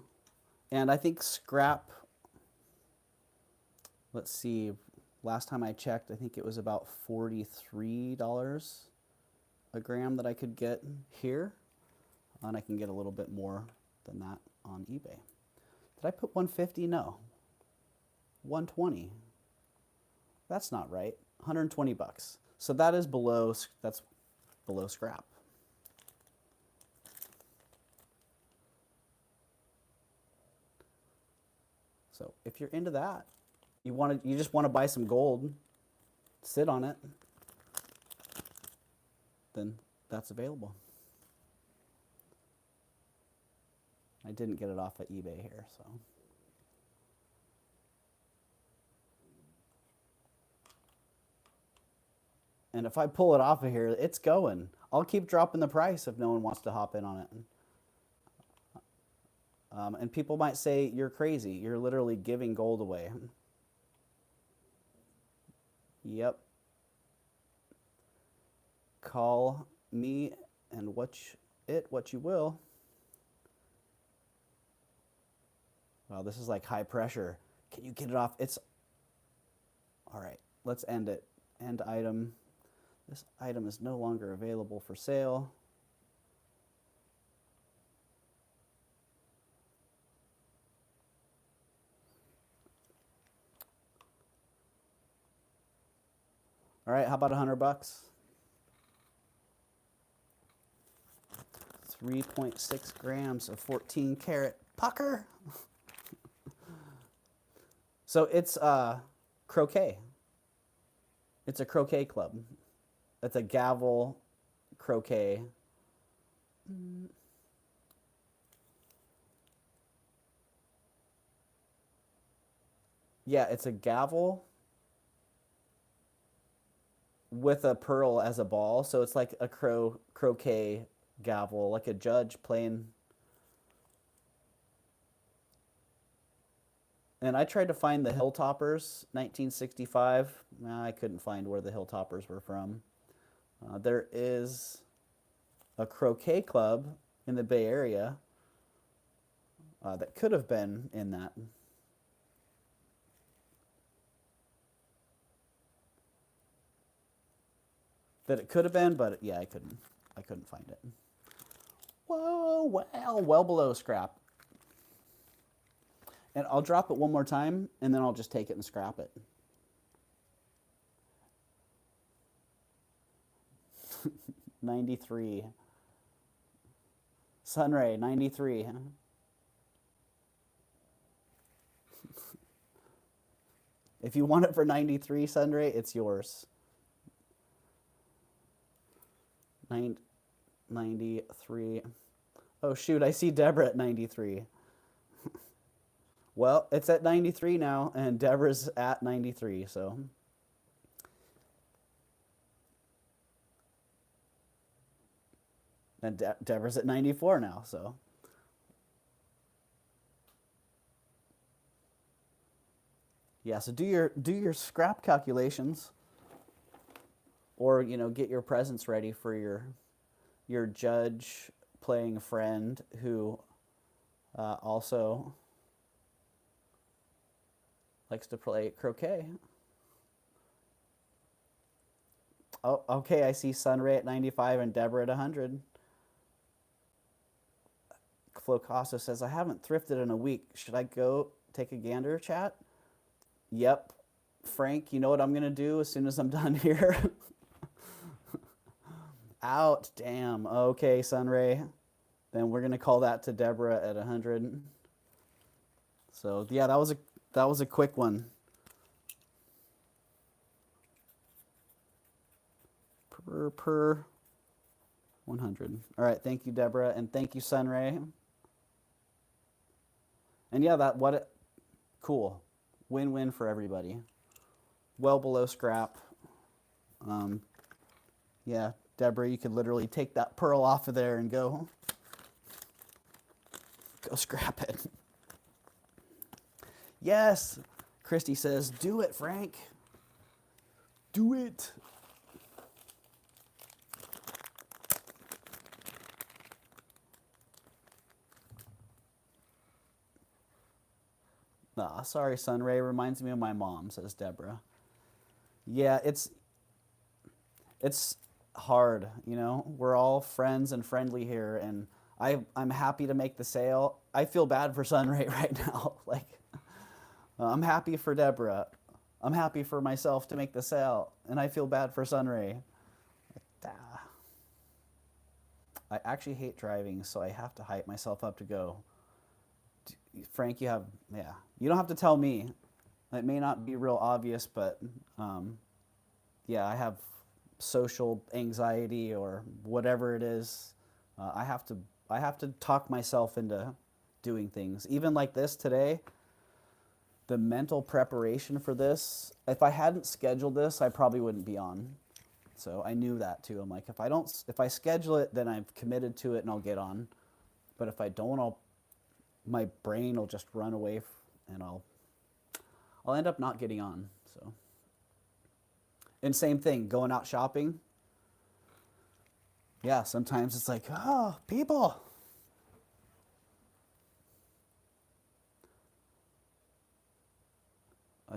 And I think scrap, let's see, last time I checked, I think it was about $43 a gram that I could get here. And I can get a little bit more than that on eBay. Did I put 150? No. 120. That's not right. 120 bucks. So that is below, that's below scrap. So if you're into that, you just want to buy some gold, sit on it, then that's available. I didn't get it off of eBay here, so. And if I pull it off of here, it's going. I'll keep dropping the price if no one wants to hop in on it. And people might say, you're crazy. You're literally giving gold away. Yep. Call me and watch it what you will. Wow, this is like high pressure. Can you get it off? It's all right. Let's end it. End item. This item is no longer available for sale. All right, how about 100 bucks? 3.6 grams of 14 karat pucker. So it's croquet. It's a croquet club. It's a gavel croquet. Yeah, it's a gavel with a pearl as a ball. So it's like a croquet gavel, like a judge playing. And I tried to find the Hilltoppers, 1965. Nah, I couldn't find where the Hilltoppers were from. There is a croquet club in the Bay Area that could have been in that. That it could have been, but yeah, I couldn't find it. Whoa, well below scrap. And I'll drop it one more time, and then I'll just take it and scrap it. '93. Sunray, 93. If you want it for 93, Sunray, it's yours. 93. Oh, shoot, I see Deborah at 93. Well, it's at 93 now, and Deborah's at 93, so. And Deborah's at 94 now, so. Yeah, so do your scrap calculations, or get your presents ready for your judge playing friend who also likes to play croquet. Oh, okay, I see Sunray at 95 and Deborah at 100. Flocasso says, I haven't thrifted in a week. Should I go take a gander, chat? Yep. Frank, you know what I'm going to do as soon as I'm done here? Out. Damn. Okay, Sunray. Then we're going to call that to Deborah at 100. So, yeah, that was a quick one. Per 100. All right, thank you, Deborah, and thank you, Sunray. And yeah, cool. Win-win for everybody. Well below scrap. Yeah, Deborah, you could literally take that pearl off of there and go scrap it. Yes, Christy says, do it, Frank. Do it. Nah, sorry, Sunray. Reminds me of my mom, says Deborah. Yeah, it's hard, We're all friends and friendly here, and I'm happy to make the sale. I feel bad for Sunray right now. I'm happy for Deborah. I'm happy for myself to make the sale, and I feel bad for Sunray. I actually hate driving, so I have to hype myself up to go. Frank, you don't have to tell me. It may not be real obvious, but yeah, I have social anxiety or whatever it is. I have to talk myself into doing things. Even like this today, the mental preparation for this, if I hadn't scheduled this, I probably wouldn't be on. So I knew that too. I'm like, if I schedule it, then I've committed to it and I'll get on. But if I don't, my brain will just run away and I'll end up not getting on. So, and same thing, going out shopping. Yeah, sometimes it's like, oh, people.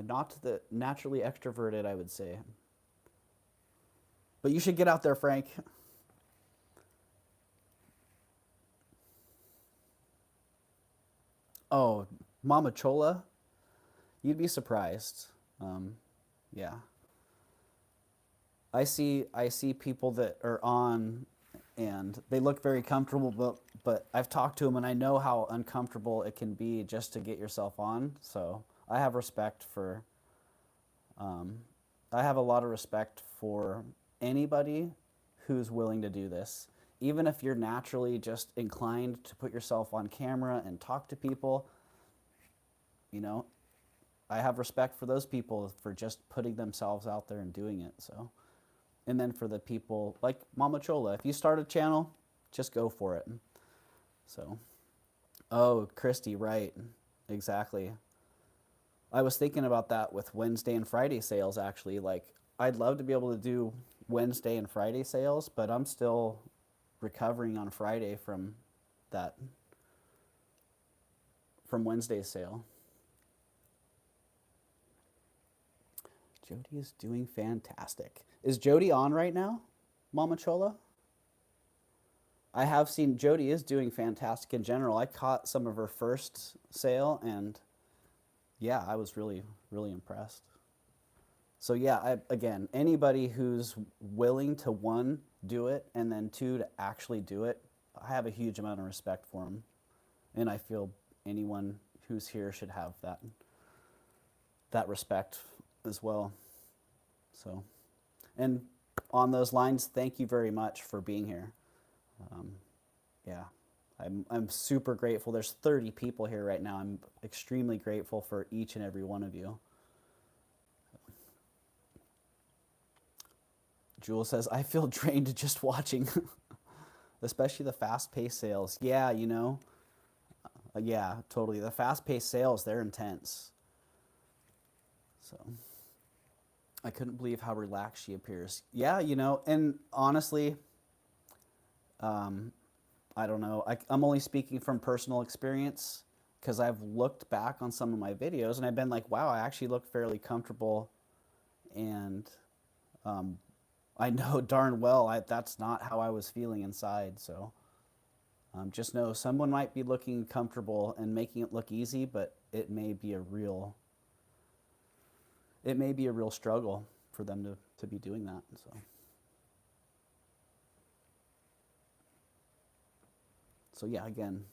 Not the naturally extroverted, I would say. But you should get out there, Frank. Oh, Mama Chola? You'd be surprised. Yeah. I see people that are on and they look very comfortable, but I've talked to them and I know how uncomfortable it can be just to get yourself on. So I have respect for I have a lot of respect for anybody who's willing to do this. Even if you're naturally just inclined to put yourself on camera and talk to people, you know, I have respect for those people for just putting themselves out there and doing it. So, and then for the people like Mama Chola, if you start a channel, just go for it. So, oh, Christy, right, exactly. I was thinking about that with Wednesday and Friday sales actually. Like, I'd love to be able to do Wednesday and Friday sales, but I'm still recovering on Friday from that, from Wednesday's sale. Jody is doing fantastic. Is Jody on right now, Mama Chola? I have seen Jody is doing fantastic in general. I caught some of her first sale, and yeah, I was really, really impressed. So yeah, again, anybody who's willing to, one, do it, and then two, to actually do it, I have a huge amount of respect for them. And I feel anyone who's here should have that respect as well. So, and on those lines, thank you very much for being here. Yeah, I'm super grateful. There's 30 people here right now. I'm extremely grateful for each and every one of you. Jewel says, I feel drained just watching, especially the fast-paced sales. Yeah, you know, yeah, totally. The fast-paced sales, they're intense. So I couldn't believe how relaxed she appears. Yeah, you know, and honestly, I don't know. I'm only speaking from personal experience because I've looked back on some of my videos and I've been like, wow, I actually look fairly comfortable. And I know darn well that's not how I was feeling inside. So just know someone might be looking comfortable and making it look easy, but it may be a real struggle for them to be doing that. So yeah, again,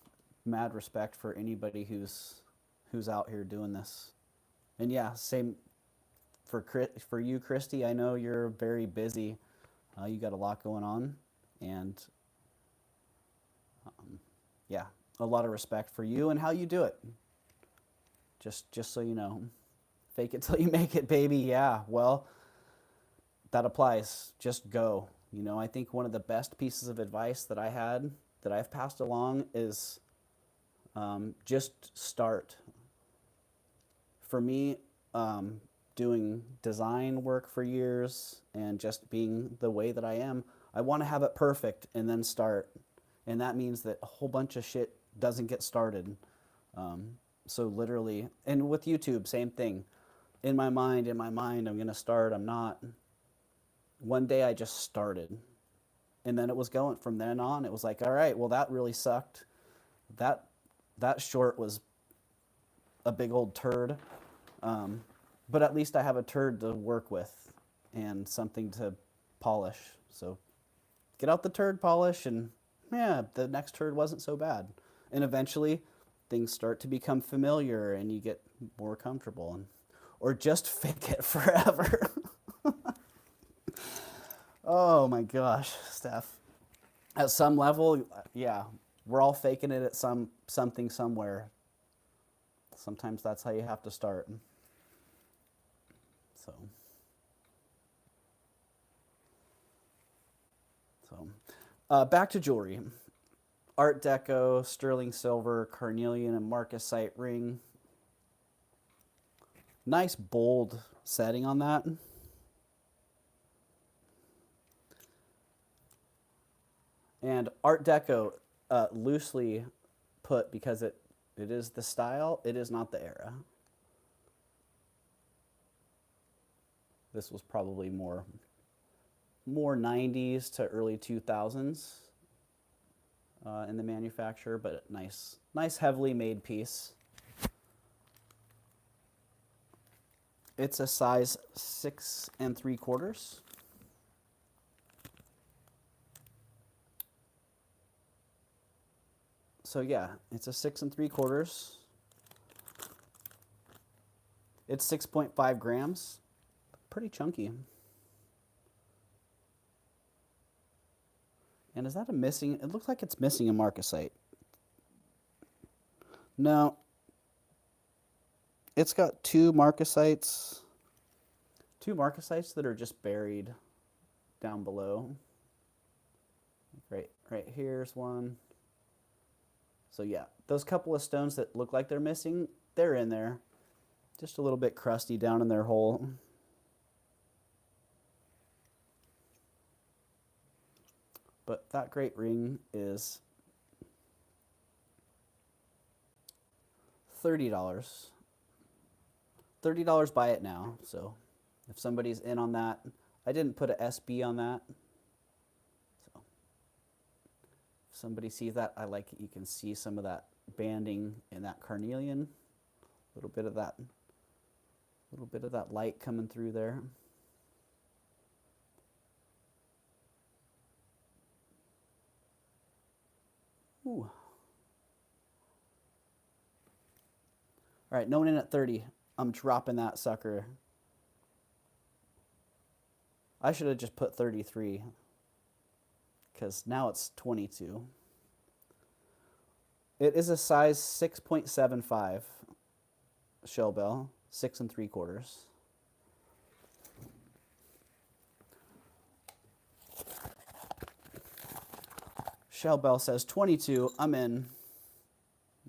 mad respect for anybody who's out here doing this. And yeah, same for you, Christy. I know you're very busy. You got a lot going on, and yeah, a lot of respect for you and how you do it. Just so you know, fake it till you make it, baby. Yeah, well, that applies. Just go. You know, I think one of the best pieces of advice that I've passed along is just start. For me, doing design work for years and just being the way that I am, I want to have it perfect and then start. And that means that a whole bunch of shit doesn't get started. So literally, and with YouTube, same thing. In my mind, I'm going to start. I'm not. One day I just started. And then it was going from then on. It was like, all right, well, that really sucked. That short was a big old turd. But at least I have a turd to work with and something to polish. So get out the turd polish, and yeah, the next turd wasn't so bad. And eventually things start to become familiar and you get more comfortable, or just fake it forever. Oh my gosh, Steph. At some level, yeah, we're all faking it at something somewhere. Sometimes that's how you have to start. Back to jewelry. Art Deco, sterling silver, carnelian and marcasite ring. Nice bold setting on that. And Art Deco, loosely put, because it is the style, it is not the era. This was probably more 90s to early 2000s in the manufacture, but nice heavily made piece. It's a size 6 3/4. So yeah, it's a 6 3/4. It's 6.5 grams pretty chunky. And is that a missing? It looks like it's missing a marcasite. No. It's got two marcasites that are just buried down below. Right here's one. So yeah, those couple of stones that look like they're missing, they're in there. Just a little bit crusty down in their hole. But that great ring is $30. $30, buy it now. So if somebody's in on that, I didn't put a SB on that. So if somebody sees that, I like it. You can see some of that banding in that carnelian. A little bit of that light coming through there. Ooh. All right, no one in at 30. I'm dropping that sucker. I should have just put 33 because now it's 22. It is a size 6.75 shell bell, 6 3/4. Shell bell says 22. I'm in.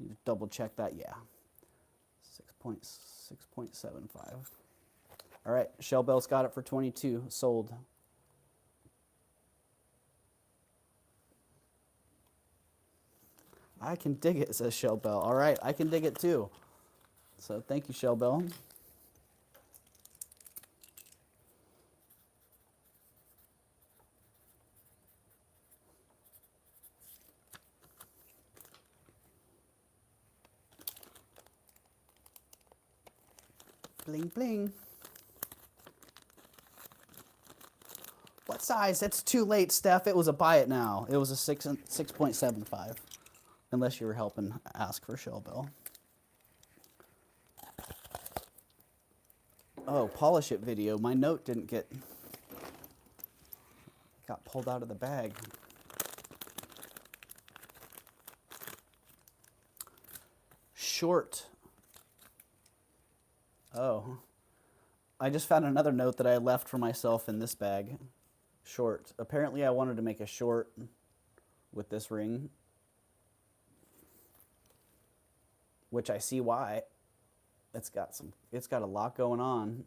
You double check that. Yeah. 6.75. All right. Shell bell's got it for 22. Sold. I can dig it, says Shell bell. All right. I can dig it too. So thank you, Shell bell. Bling, bling. What size? It's too late, Steph. It was a buy it now. It was a 6.75. Unless you were helping ask for Shell bell. Oh, polish it video. My note didn't got pulled out of the bag. Short. Oh, I just found another note that I left for myself in this bag. Short. Apparently I wanted to make a short with this ring, which I see why. It's got a lot going on.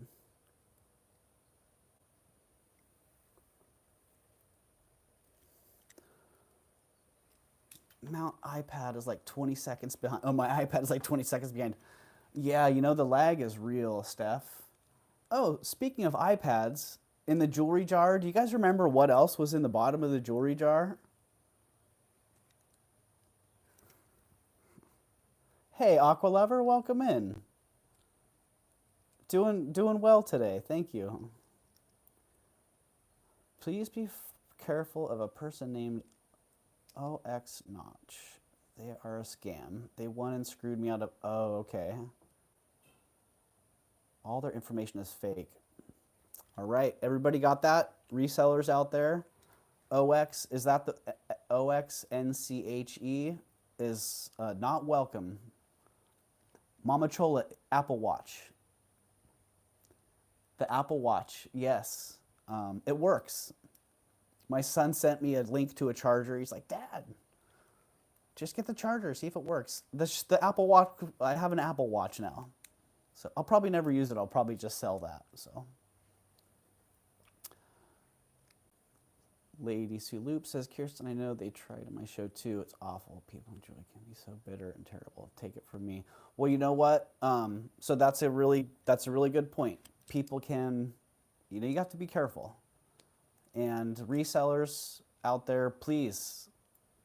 Mount iPad is like 20 seconds behind. Oh, my iPad is like 20 seconds behind. Yeah, you know, the lag is real, Steph. Oh, speaking of iPads, in the jewelry jar, do you guys remember what else was in the bottom of the jewelry jar? Hey, Aqua Lover, welcome in. Doing well today, thank you. Please be careful of a person named OX Notch. They are a scam. They won and screwed me out of. Oh, okay. All their information is fake. All right, everybody got that? Resellers out there? OX, is that the OXNCHE is not welcome. Mama Chola, Apple Watch. The Apple Watch, yes. It works. My son sent me a link to a charger. He's like, Dad, just get the charger, see if it works. The Apple Watch, I have an Apple Watch now. So I'll probably never use it. I'll probably just sell that. So, Lady Sue Loop says, Kirsten, I know they tried on my show too. It's awful. People in jewelry can be so bitter and terrible. Take it from me. Well, you know what? So that's a really good point. People can, you have to be careful. And resellers out there, please,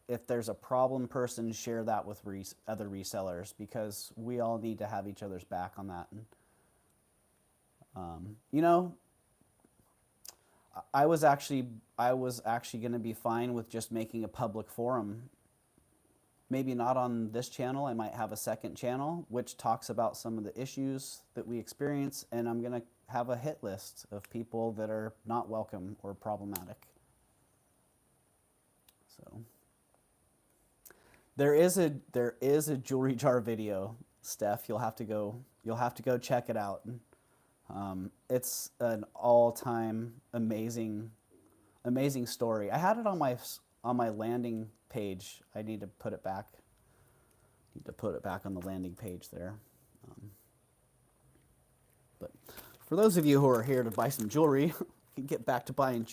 if there's a problem person, share that with other resellers, because we all need to have each other's back on that. I was actually going to be fine with just making a public forum maybe not on this channel. I might have a second channel which talks about some of the issues that we experience, and I'm going to have a hit list of people that are not welcome or problematic. So there is a jewelry jar video, Steph. You'll have to go check it out. It's an all-time amazing story. I had it on my landing page. I need to put it back. On the landing page there. But for those of you who are here to buy some jewelry, you can get back to buying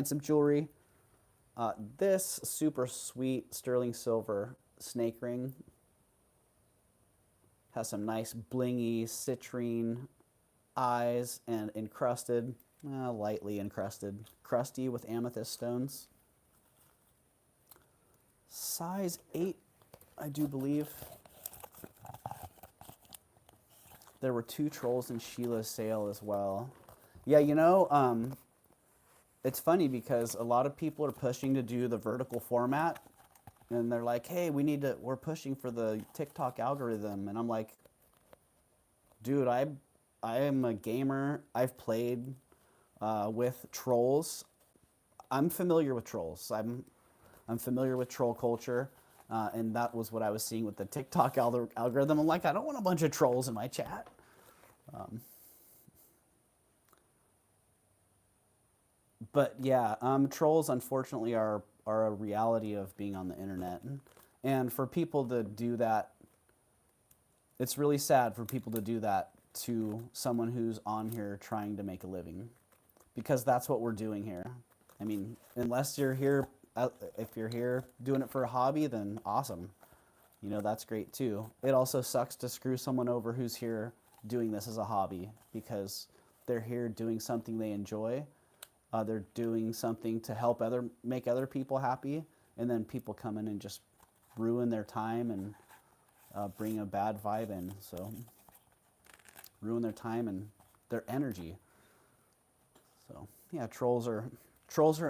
some jewelry. This super sweet sterling silver snake ring has some nice blingy citrine eyes and encrusted, lightly encrusted, crusty with amethyst stones. Size 8, I do believe. There were 2 trolls in Sheila's sale as well. Yeah, you know, it's funny because a lot of people are pushing to do the vertical format, and they're like, hey, we're pushing for the TikTok algorithm. And I'm like, dude, I am a gamer. I've played with trolls. I'm familiar with trolls. I'm familiar with troll culture, and that was what I was seeing with the TikTok algorithm. I'm like, I don't want a bunch of trolls in my chat. But yeah, trolls unfortunately are a reality of being on the internet, and for people to do that, it's really sad for people to do that to someone who's on here trying to make a living, because that's what we're doing here. I mean, unless you're here, if you're here doing it for a hobby, then awesome. You know, that's great too. It also sucks to screw someone over who's here doing this as a hobby, because they're here doing something they enjoy. They're doing something to help make other people happy, and then people come in and just ruin their time and bring a bad vibe in. So ruin their time and their energy. So yeah, trolls are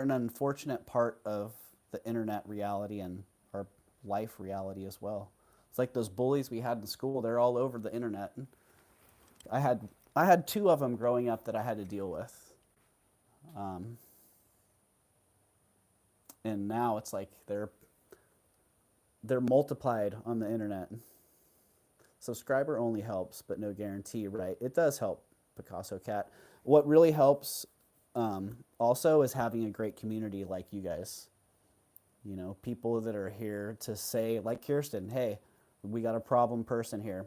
an unfortunate part of the internet reality and our life reality as well. It's like those bullies we had in school. They're all over the internet. I had 2 of them growing up that I had to deal with. And now it's like they're multiplied on the internet. Subscriber only helps, but no guarantee, right? It does help, Picasso Cat. What really helps also is having a great community like you guys. You know, people that are here to say, like Kirsten, hey, we got a problem person here.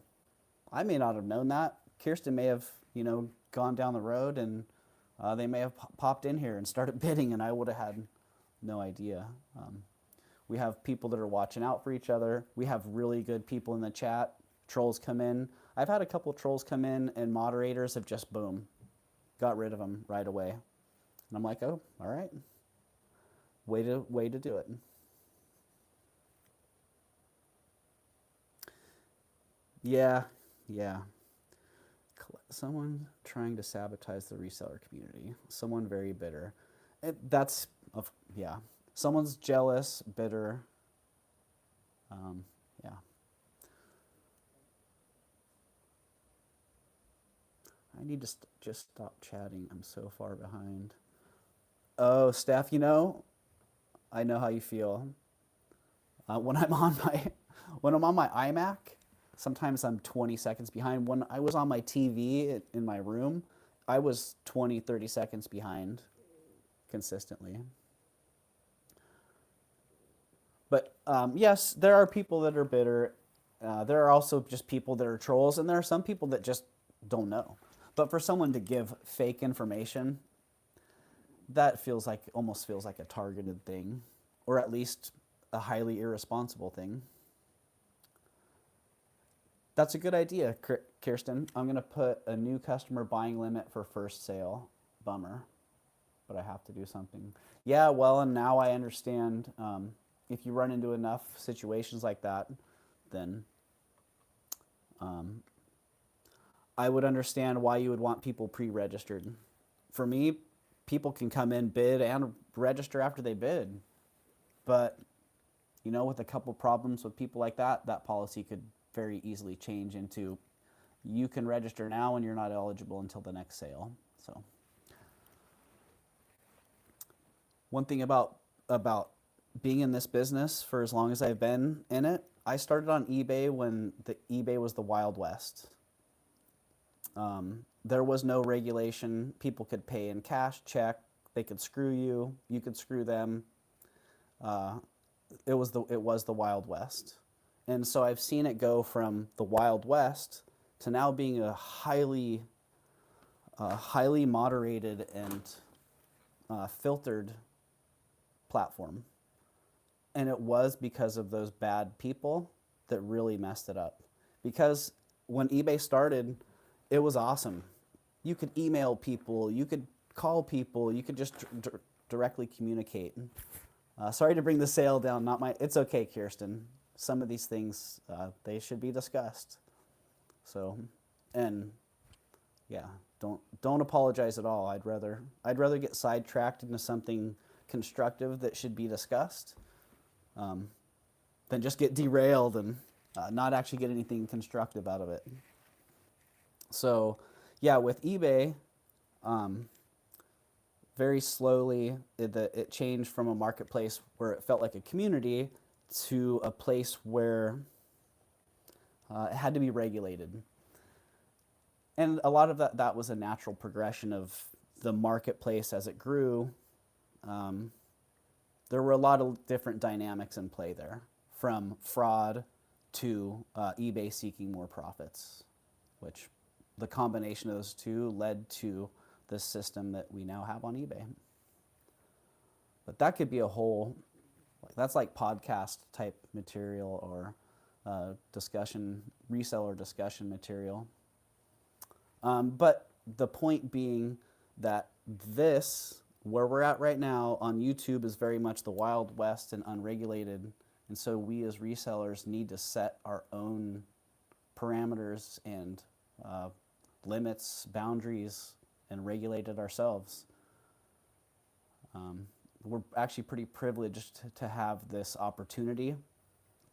I may not have known that. Kirsten may have, you know, gone down the road, and they may have popped in here and started bidding, and I would have had no idea. We have people that are watching out for each other. We have really good people in the chat. Trolls come in. I've had a couple trolls come in, and moderators have just, boom, got rid of them right away. And I'm like, oh, all right. Way to do it. Yeah. Someone trying to sabotage the reseller community. Someone very bitter. Yeah. Someone's jealous, bitter. Yeah. I need to just stop chatting. I'm so far behind. Oh, Steph, you know, I know how you feel. When I'm on my iMac, sometimes I'm 20 seconds behind. When I was on my TV in my room, I was 20, 30 seconds behind consistently. But yes, there are people that are bitter. There are also just people that are trolls, and there are some people that just don't know. But for someone to give fake information, that almost feels like a targeted thing, or at least a highly irresponsible thing. That's a good idea, Kirsten. I'm going to put a new customer buying limit for first sale. Bummer, but I have to do something. Yeah, well, and now I understand. If you run into enough situations like that, then I would understand why you would want people pre-registered. For me, people can come in, bid, and register after they bid. But you know, with a couple problems with people like that, that policy could very easily change into you can register now and you're not eligible until the next sale. So one thing about being in this business for as long as I've been in it, I started on eBay when the eBay was the Wild West. There was no regulation. People could pay in cash, check. They could screw you. You could screw them. It was the Wild West, and so I've seen it go from the Wild West to now being a highly moderated and filtered platform. And it was because of those bad people that really messed it up. Because when eBay started, it was awesome. You could email people, you could call people, you could just directly communicate. Sorry to bring the sale down. It's okay, Kirsten. Some of these things, they should be discussed. So, and yeah, don't apologize at all. I'd rather get sidetracked into something constructive that should be discussed than just get derailed and not actually get anything constructive out of it. So, yeah, with eBay, very slowly it changed from a marketplace where it felt like a community to a place where it had to be regulated. And a lot of that was a natural progression of the marketplace as it grew. There were a lot of different dynamics in play there, from fraud to eBay seeking more profits, which the combination of those two led to this system that we now have on eBay. But that could be a whole, that's like podcast type material or reseller discussion material. But the point being that this, where we're at right now on YouTube, is very much the Wild West and unregulated. And so we as resellers need to set our own parameters and limits, boundaries, and regulate it ourselves. We're actually pretty privileged to have this opportunity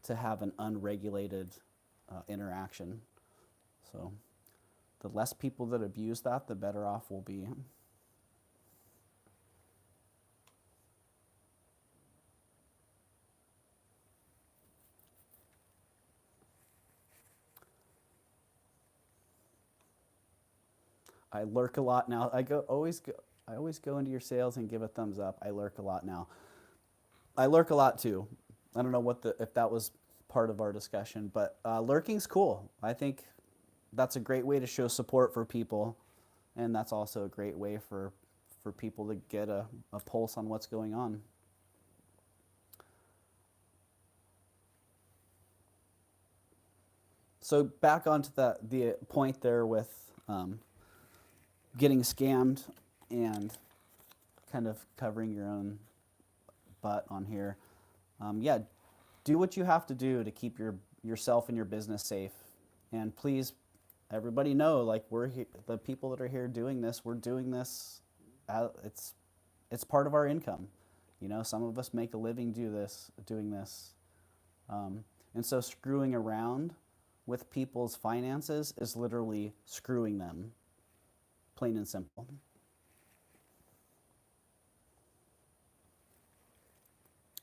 to have an unregulated interaction. So the less people that abuse that, the better off we'll be. I lurk a lot now. I always go into your sales and give a thumbs up. I lurk a lot now. I lurk a lot too. I don't know if that was part of our discussion, but lurking's cool. I think that's a great way to show support for people, and that's also a great way for people to get a pulse on what's going on. So back onto the point there with getting scammed and kind of covering your own butt on here. Yeah, do what you have to do to keep yourself and your business safe. And please, everybody know, like, we're here, the people that are here doing this, we're doing this. It's part of our income. You know, some of us make a living doing this. And so screwing around with people's finances is literally screwing them. Plain and simple.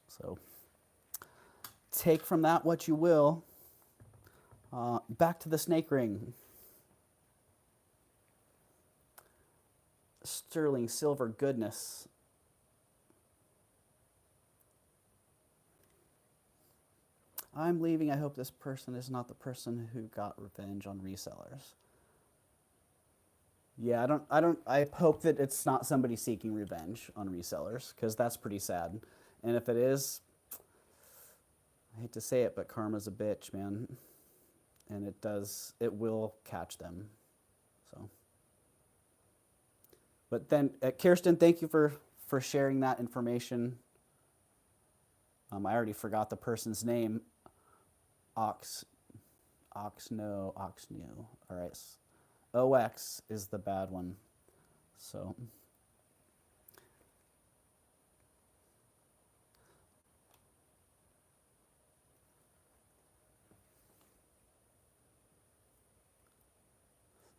So take from that what you will. Back to the snake ring. Sterling silver goodness. I'm leaving. I hope this person is not the person who got revenge on resellers. Yeah, I hope that it's not somebody seeking revenge on resellers, because that's pretty sad. And if it is, I hate to say it, but karma's a bitch, man. And it will catch them. So, but then, Kirsten, thank you for sharing that information. I already forgot the person's name. Oxnew. All right. OX is the bad one. So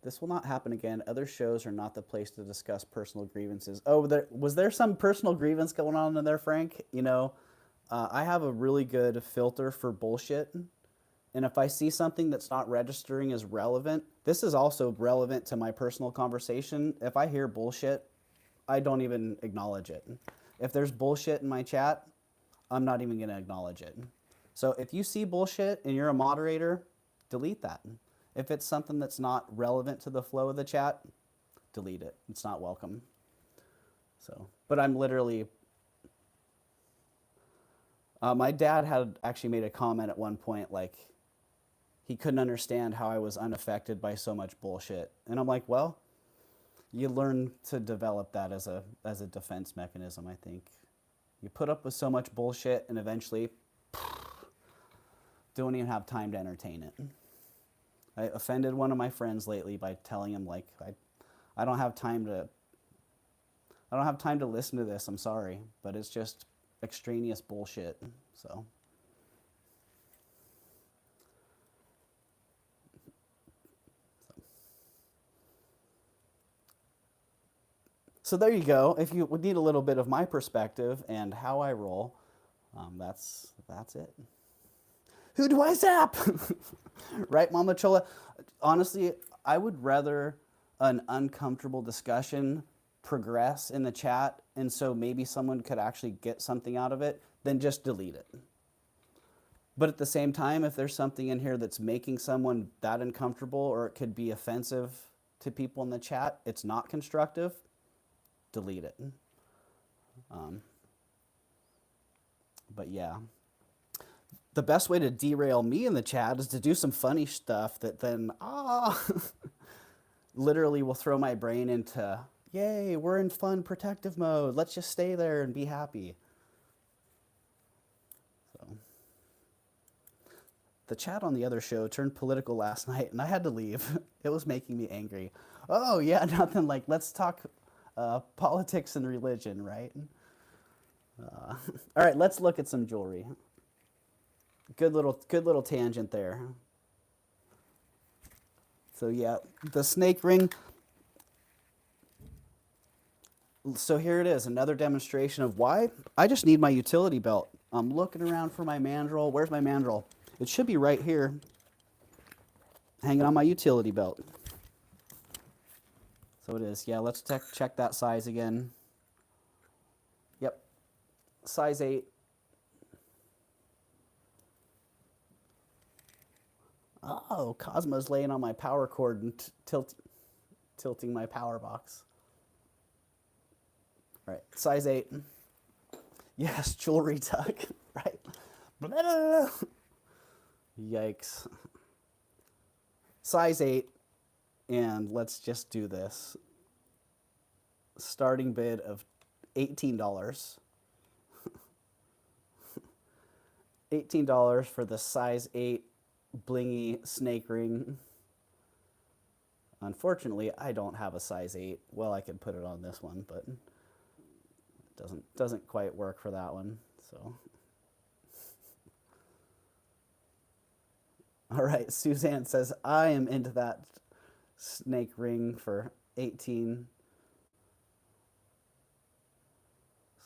This will not happen again. Other shows are not the place to discuss personal grievances. Oh, was there some personal grievance going on in there, Frank? You know, I have a really good filter for bullshit. And if I see something that's not registering as relevant, this is also relevant to my personal conversation. If I hear bullshit, I don't even acknowledge it. If there's bullshit in my chat, I'm not even going to acknowledge it. So if you see bullshit and you're a moderator, delete that. If it's something that's not relevant to the flow of the chat, delete it. It's not welcome. So, but I'm literally, my dad had actually made a comment at one point, like, he couldn't understand how I was unaffected by so much bullshit. And I'm like, well, you learn to develop that as a defense mechanism, I think. You put up with so much bullshit and eventually don't even have time to entertain it. I offended one of my friends lately by telling him, like, I don't have time to listen to this, I'm sorry, but it's just extraneous bullshit. So there you go. If you would need a little bit of my perspective and how I roll, that's it. Who do I zap? Right, Mama Chola? Honestly, I would rather an uncomfortable discussion progress in the chat, and so maybe someone could actually get something out of it, than just delete it. But at the same time, if there's something in here that's making someone that uncomfortable, or it could be offensive to people in the chat, it's not constructive, delete it. But yeah. The best way to derail me in the chat is to do some funny stuff that then, literally will throw my brain into, yay, we're in fun protective mode. Let's just stay there and be happy. So, the chat on the other show turned political last night and I had to leave. It was making me angry. Oh yeah, nothing like, let's talk politics and religion, right? All right, let's look at some jewelry. Good little tangent there. So yeah, the snake ring. So here it is, another demonstration of why I just need my utility belt. I'm looking around for my mandrel. Where's my mandrel? It should be right here, hanging on my utility belt. So it is. Yeah, let's check that size again. Yep, size 8. Oh, Cosmo's laying on my power cord and tilting my power box. All right, size 8. Yes, jewelry tuck, right? Yikes. Size 8, and let's just do this. Starting bid of $18. $18 for the size 8 blingy snake ring. Unfortunately, I don't have a size 8. Well, I could put it on this one, but it doesn't quite work for that one. So, all right, Suzanne says I am into that snake ring for 18.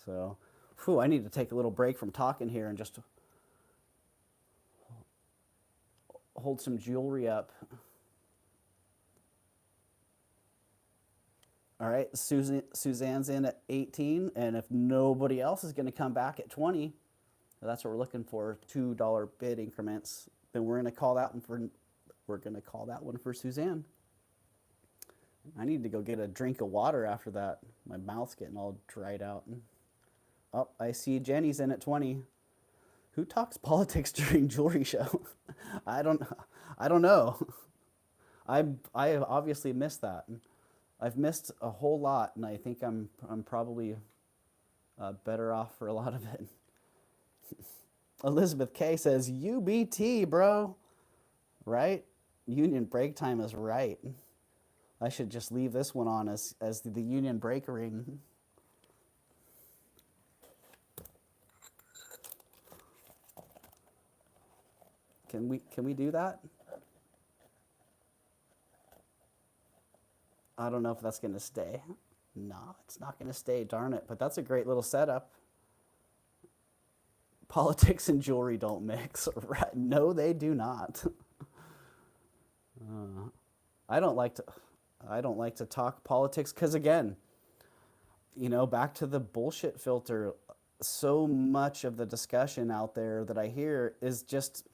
So, I need to take a little break from talking here and just hold some jewelry up. All right, Suzanne's in at 18, and if nobody else is going to come back at 20, that's what we're looking for, $2 bid increments. Then we're going to call that one for Suzanne. I need to go get a drink of water after that. My mouth's getting all dried out. Oh, I see Jenny's in at 20. Who talks politics during jewelry show? I don't know. I obviously missed that. I've missed a whole lot, and I think I'm probably better off for a lot of it. Elizabeth K says UBT, bro. Right? Union break time is right. I should just leave this one on as the union break ring. Can we do that? I don't know if that's going to stay. No, it's not going to stay, darn it. But that's a great little setup. Politics and jewelry don't mix. No, they do not. I don't like to talk politics because, again, you know, back to the bullshit filter, so much of the discussion out there that I hear is just,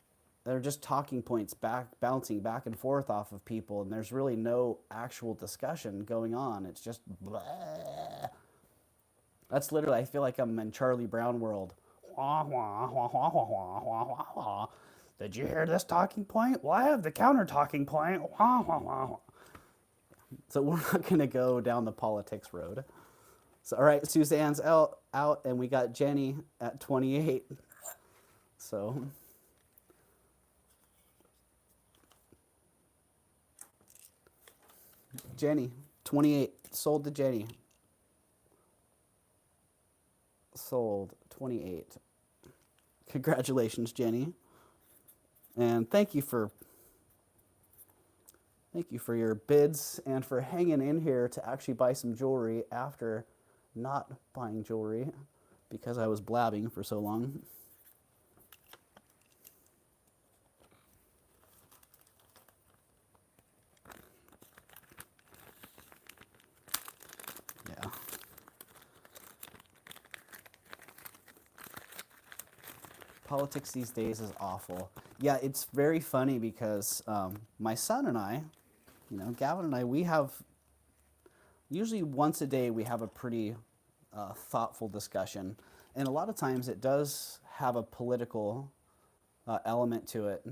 they're just talking points bouncing back and forth off of people, and there's really no actual discussion going on. It's just blah. That's literally, I feel like I'm in Charlie Brown world. Wah, wah, wah, wah, wah, wah, wah, wah, wah. Did you hear this talking point? Well, I have the counter talking point. Wah, wah, wah, wah. So we're not going to go down the politics road. So, all right, Suzanne's out, and we got Jenny at 28. So, Jenny, 28, sold to Jenny. Sold 28. Congratulations, Jenny. And thank you for your bids and for hanging in here to actually buy some jewelry after not buying jewelry because I was blabbing for so long. Yeah. Politics these days is awful. Yeah, it's very funny because my son and I, you know, Gavin and I, we have, usually once a day we have a pretty thoughtful discussion. And a lot of times it does have a political element to it.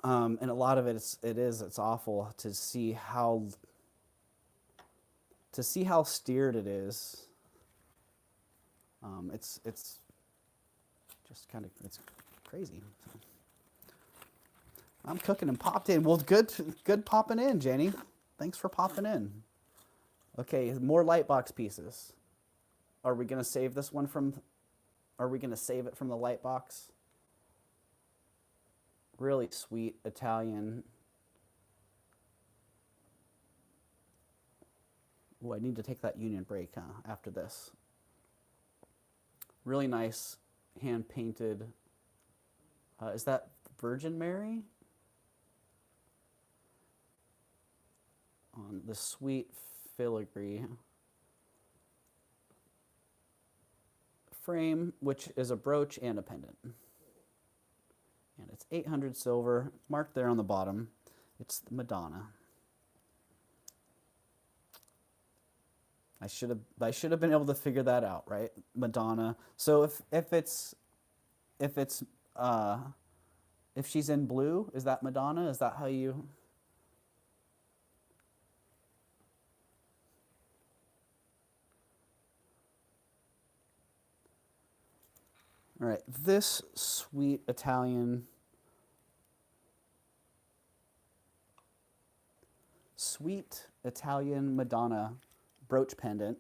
And a lot of it's awful to see how steered it is. It's just kind of, it's crazy. So, I'm cooking and popped in. Well, good popping in, Jenny. Thanks for popping in. Okay, more light box pieces. Are we gonna save this one from? Are we gonna save it from the light box? Really sweet Italian. Oh, I need to take that union break after this. Really nice hand painted. Is that Virgin Mary? On the sweet filigree frame, which is a brooch and a pendant. And it's 800 silver, marked there on the bottom. It's the Madonna. I should have been able to figure that out, right? Madonna. So if she's in blue, is that Madonna? Is that how you? All right, this sweet Italian Madonna brooch pendant.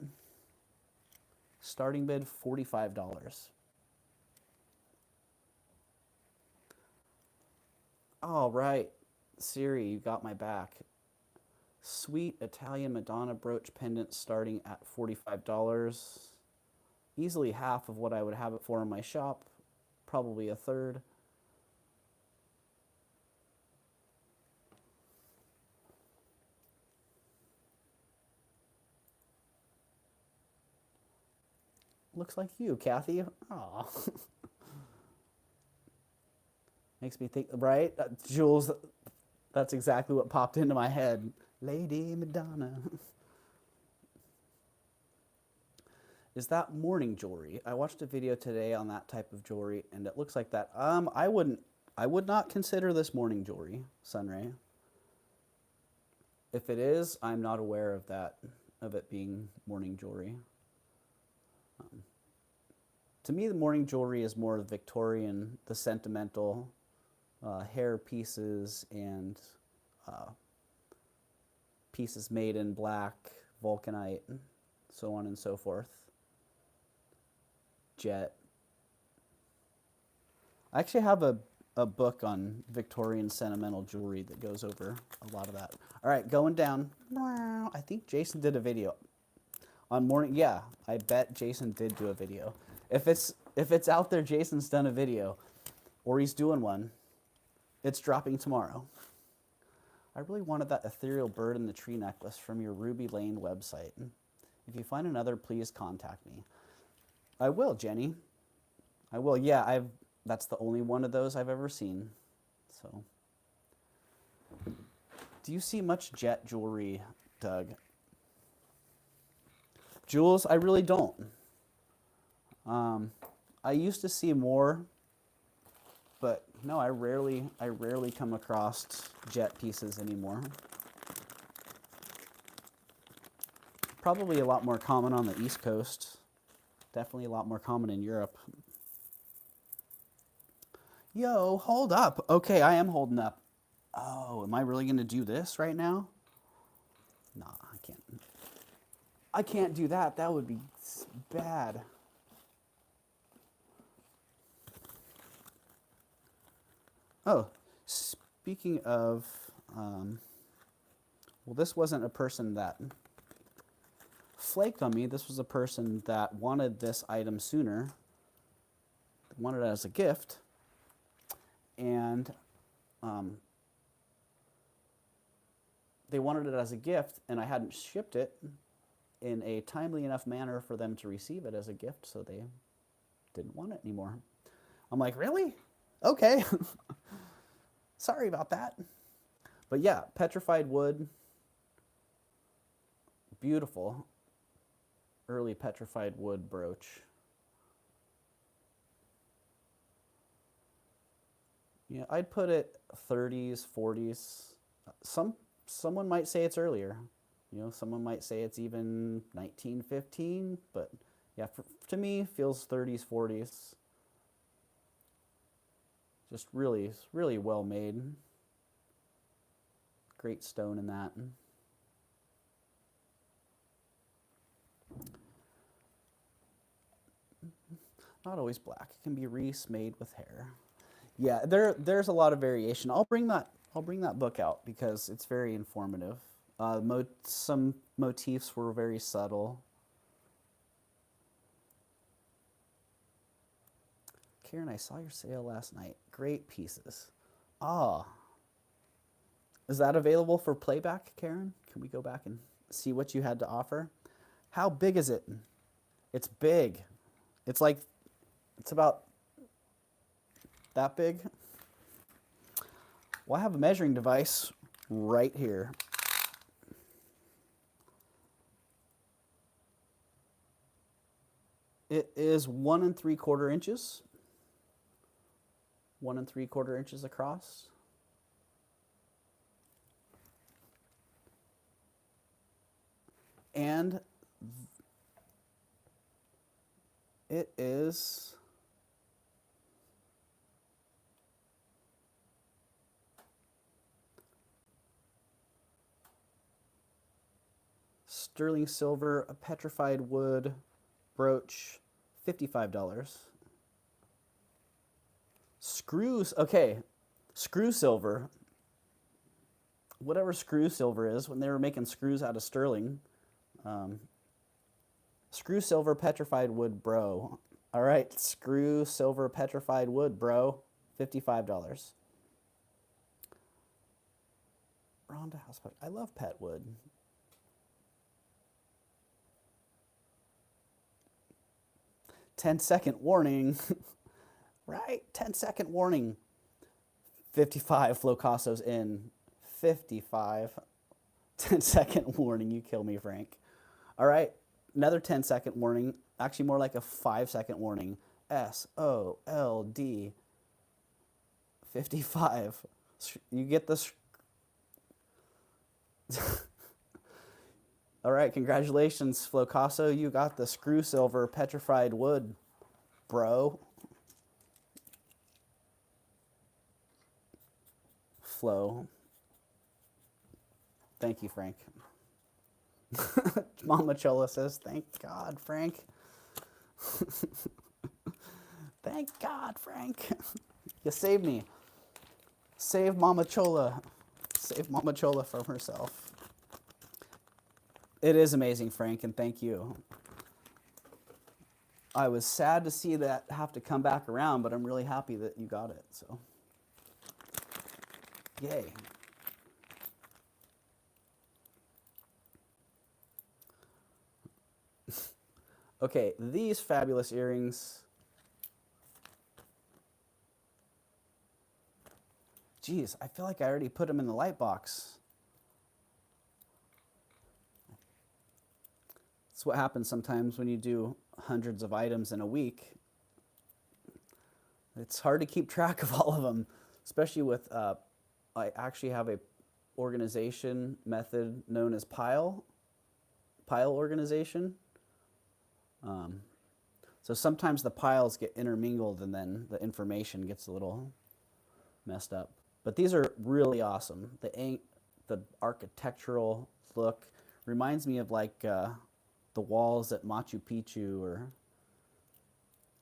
Starting bid $45. All right, Siri, you got my back. Sweet Italian Madonna brooch pendant starting at $45. Easily half of what I would have it for in my shop, probably a third. Looks like you, Kathy. Aw. Makes me think, right? Jules, that's exactly what popped into my head. Lady Madonna. Is that morning jewelry? I watched a video today on that type of jewelry, and it looks like that. I would not consider this morning jewelry, Sunray. If it is, I'm not aware of that, of it being morning jewelry. To me, the morning jewelry is more Victorian, the sentimental hair pieces and pieces made in black, vulcanite, so on and so forth. Jet. I actually have a book on Victorian sentimental jewelry that goes over a lot of that. All right, going down. I think Jason did a video on morning. Yeah, I bet Jason did do a video. If it's out there, Jason's done a video, or he's doing one. It's dropping tomorrow. I really wanted that ethereal bird in the tree necklace from your Ruby Lane website. If you find another, please contact me. I will, Jenny. I will. Yeah, that's the only one of those I've ever seen. So, do you see much jet jewelry, Doug? Jewels, I really don't. I used to see more, but no, I rarely come across jet pieces anymore. Probably a lot more common on the East Coast. Definitely a lot more common in Europe. Yo, hold up. Okay, I am holding up. Oh, am I really going to do this right now? Nah, I can't. I can't do that. That would be bad. Oh, speaking of, well, this wasn't a person that flaked on me. This was a person that wanted this item sooner, wanted it as a gift, and they wanted it as a gift, and I hadn't shipped it in a timely enough manner for them to receive it as a gift, so they didn't want it anymore. I'm like, really? Okay. Sorry about that. But yeah, petrified wood, beautiful. Early petrified wood brooch. Yeah, I'd put it 30s, 40s. Someone might say it's earlier. You know, someone might say it's even 1915, but yeah, to me, feels 30s, 40s. Just really, really well made. Great stone in that. Not always black. It can be Reese made with hair. Yeah, there's a lot of variation. I'll bring that book out because it's very informative. Some motifs were very subtle. Karen, I saw your sale last night. Great pieces. Ah. Is that available for playback, Karen? Can we go back and see what you had to offer? How big is it? It's big. It's about that big. Well, I have a measuring device right here. It is 1 3/4 inches. 1 3/4 inches across. And it is sterling silver, a petrified wood brooch, $55. Screws, okay, screw silver, whatever screw silver is, when they were making screws out of sterling, screw silver petrified wood bro. All right, screw silver petrified wood bro, $55. Rhonda House, I love pet wood. "10-second warning." Right? 10-second warning. 55, Flocasso's in. 55. 10-second warning. You kill me, Frank. All right. Another 10-second warning. Actually, more like a 5-second warning. SOLD. 55. You get this. All right. Congratulations, Flocasso. You got the screw silver petrified wood, bro. Flo. Thank you, Frank. Mama Chola says, "Thank God, Frank." Thank God, Frank. You saved me. Save Mama Chola. Save Mama Chola from herself. It is amazing, Frank, and thank you. I was sad to see that have to come back around, but I'm really happy that you got it. So, yay. Okay, these fabulous earrings. Geez, I feel like I already put them in the light box. That's what happens sometimes when you do hundreds of items in a week. It's hard to keep track of all of them, especially with, I actually have a organization method known as pile organization. So sometimes the piles get intermingled and then the information gets a little messed up. But these are really awesome. The architectural look reminds me of like the walls at Machu Picchu or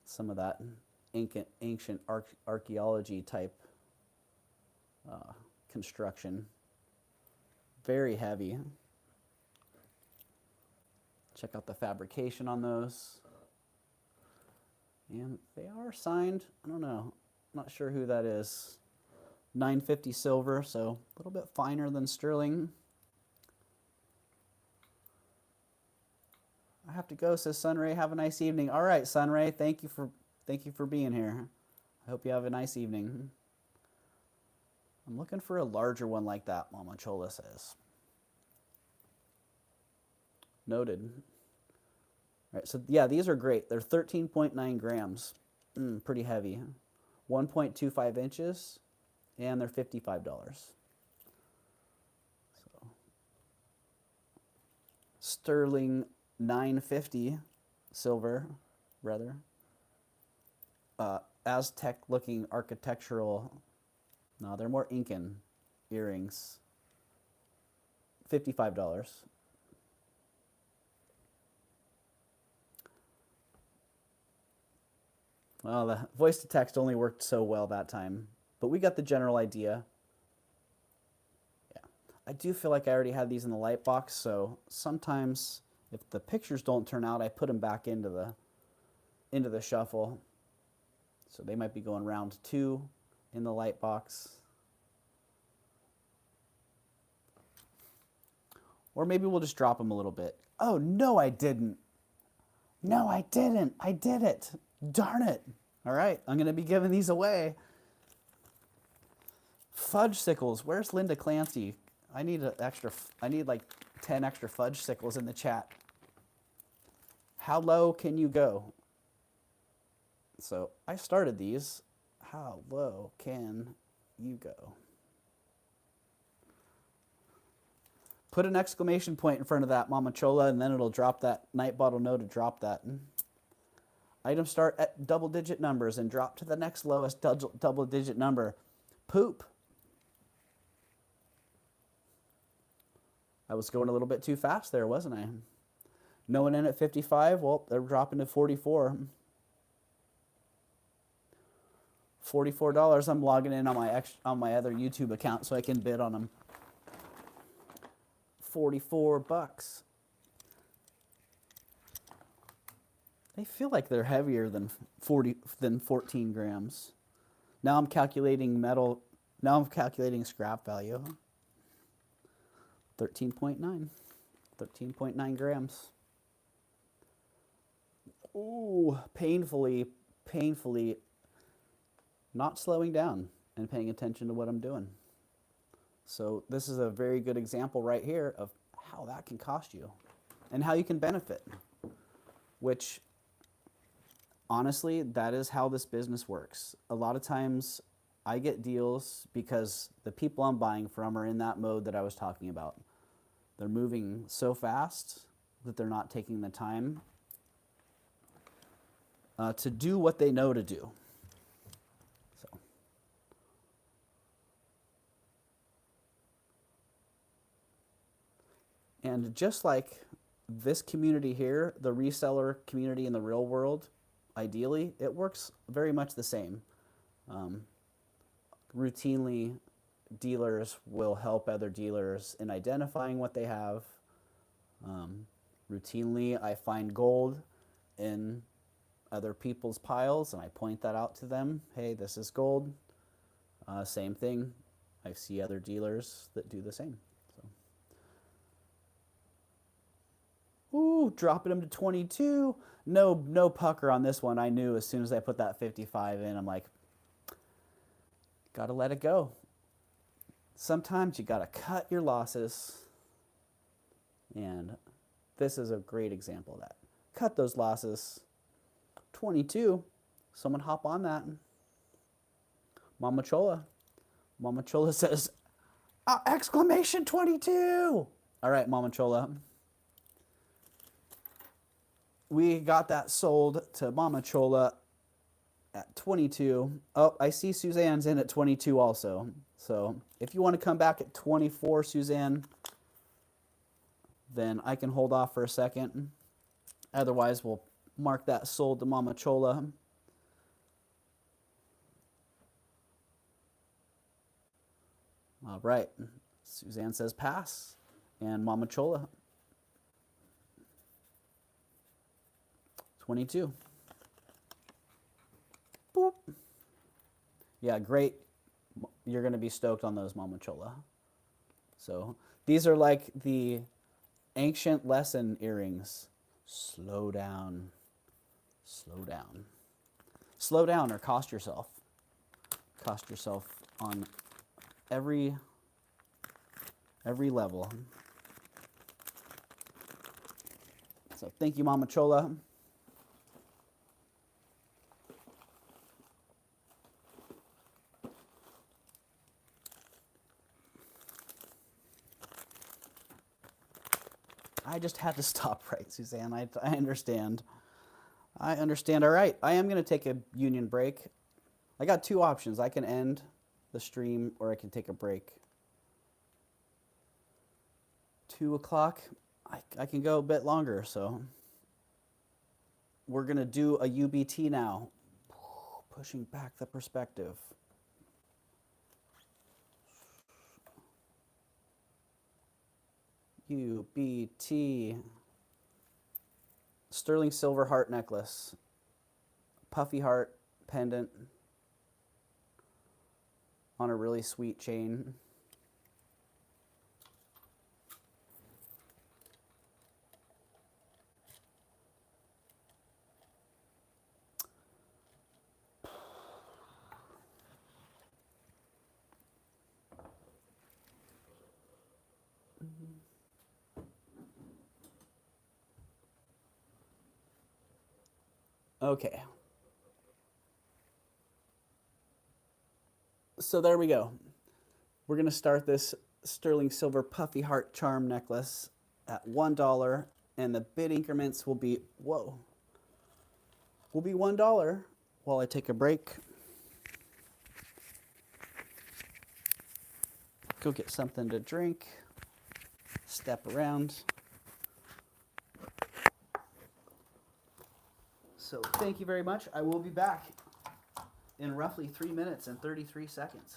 some of that ancient archaeology type construction. Very heavy. Check out the fabrication on those. And they are signed. I don't know. Not sure who that is. 950 silver, so a little bit finer than sterling. I have to go, says Sunray. Have a nice evening. All right, Sunray. Thank you for being here. I hope you have a nice evening. I'm looking for a larger one like that, Mama Chola says. Noted. All right, so yeah, these are great. They're 13.9 grams. Pretty heavy. 1.25 inches, and they're $55. So, sterling 950 silver, rather. Aztec looking architectural. No, they're more Incan earrings. $55. Well, the voice to text only worked so well that time, but we got the general idea. Yeah, I do feel like I already had these in the light box, so sometimes if the pictures don't turn out, I put them back into the shuffle. So they might be going round 2 in the light box. Or maybe we'll just drop them a little bit. Oh, no, I didn't. No, I didn't. I did it. Darn it. All right, I'm going to be giving these away. Fudge sickles. Where's Linda Clancy? I need like 10 extra fudge sickles in the chat. How low can you go? So I started these. How low can you go? Put an exclamation point in front of that, Mama Chola, and then it'll drop that. Night Bottle know to drop that. Items start at double-digit numbers and drop to the next lowest double-digit number. Poop. I was going a little bit too fast there, wasn't I? No one in at 55. Well, they're dropping to 44. $44. I'm logging in on my other YouTube account so I can bid on them. 44 bucks. They feel like they're heavier than 14 grams. Now I'm calculating metal. Now I'm calculating scrap value. 13.9. 13.9 grams. Ooh, painfully not slowing down and paying attention to what I'm doing. So this is a very good example right here of how that can cost you and how you can benefit, which honestly, that is how this business works. A lot of times I get deals because the people I'm buying from are in that mode that I was talking about. They're moving so fast that they're not taking the time to do what they know to do. So. And just like this community here, the reseller community in the real world, ideally, it works very much the same. Routinely dealers will help other dealers in identifying what they have. Routinely, I find gold in other people's piles and I point that out to them. Hey, this is gold. Same thing. I see other dealers that do the same. So. Ooh, dropping them to 22. No pucker on this one. I knew as soon as I put that 55 in, I'm like, gotta let it go. Sometimes you gotta cut your losses. And this is a great example of that. Cut those losses. 22. Someone hop on that. Mama Chola. Mama Chola says, exclamation 22. All right, Mama Chola. We got that sold to Mama Chola at 22. Oh, I see Suzanne's in at 22 also. So if you want to come back at 24, Suzanne, then I can hold off for a second. Otherwise, we'll mark that sold to Mama Chola. All right. Suzanne says pass. And Mama Chola. 22. Boop. Yeah, great. You're going to be stoked on those, Mama Chola. So these are like the ancient lesson earrings. Slow down. Slow down. Slow down or cost yourself. Cost yourself on every level. So thank you, Mama Chola. I just had to stop right, Suzanne. I understand. I understand. All right. I am going to take a union break. I got two options. I can end the stream or I can take a break. 2 o'clock. I can go a bit longer, so we're going to do a UBT now. Pushing back the perspective. UBT. Sterling silver heart necklace. Puffy heart pendant on a really sweet chain. Okay. So there we go. We're going to start this sterling silver puffy heart charm necklace at $1, and the bid increments will be, will be $1 while I take a break. Go get something to drink. Step around. So thank you very much. I will be back in roughly 3 minutes and 33 seconds.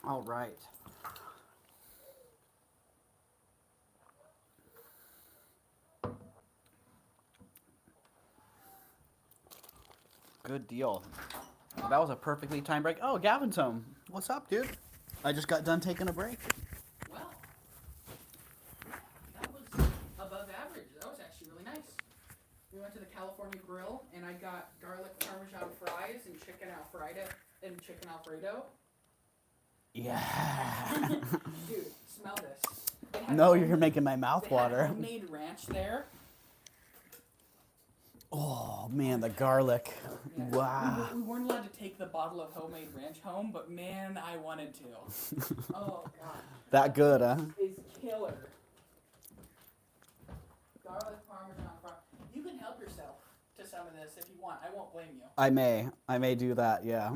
All right. Good deal. Well, that was a perfectly timed break. Oh, Gavin's home. What's up, dude? I just got done taking a break. Wow. That was above average. That was actually really nice. We went to the California Grill, and I got garlic parmesan fries and chicken Alfredo. Yeah. Dude, smell this. No, you're making my mouth water. Homemade ranch there. Oh, man, the garlic. Yeah. Wow. We weren't allowed to take the bottle of homemade ranch home, but man, I wanted to. Oh, God. That good, huh? Is killer. Garlic parmesan fries. You can help yourself to some of this if you want. I won't blame you. I may do that, yeah.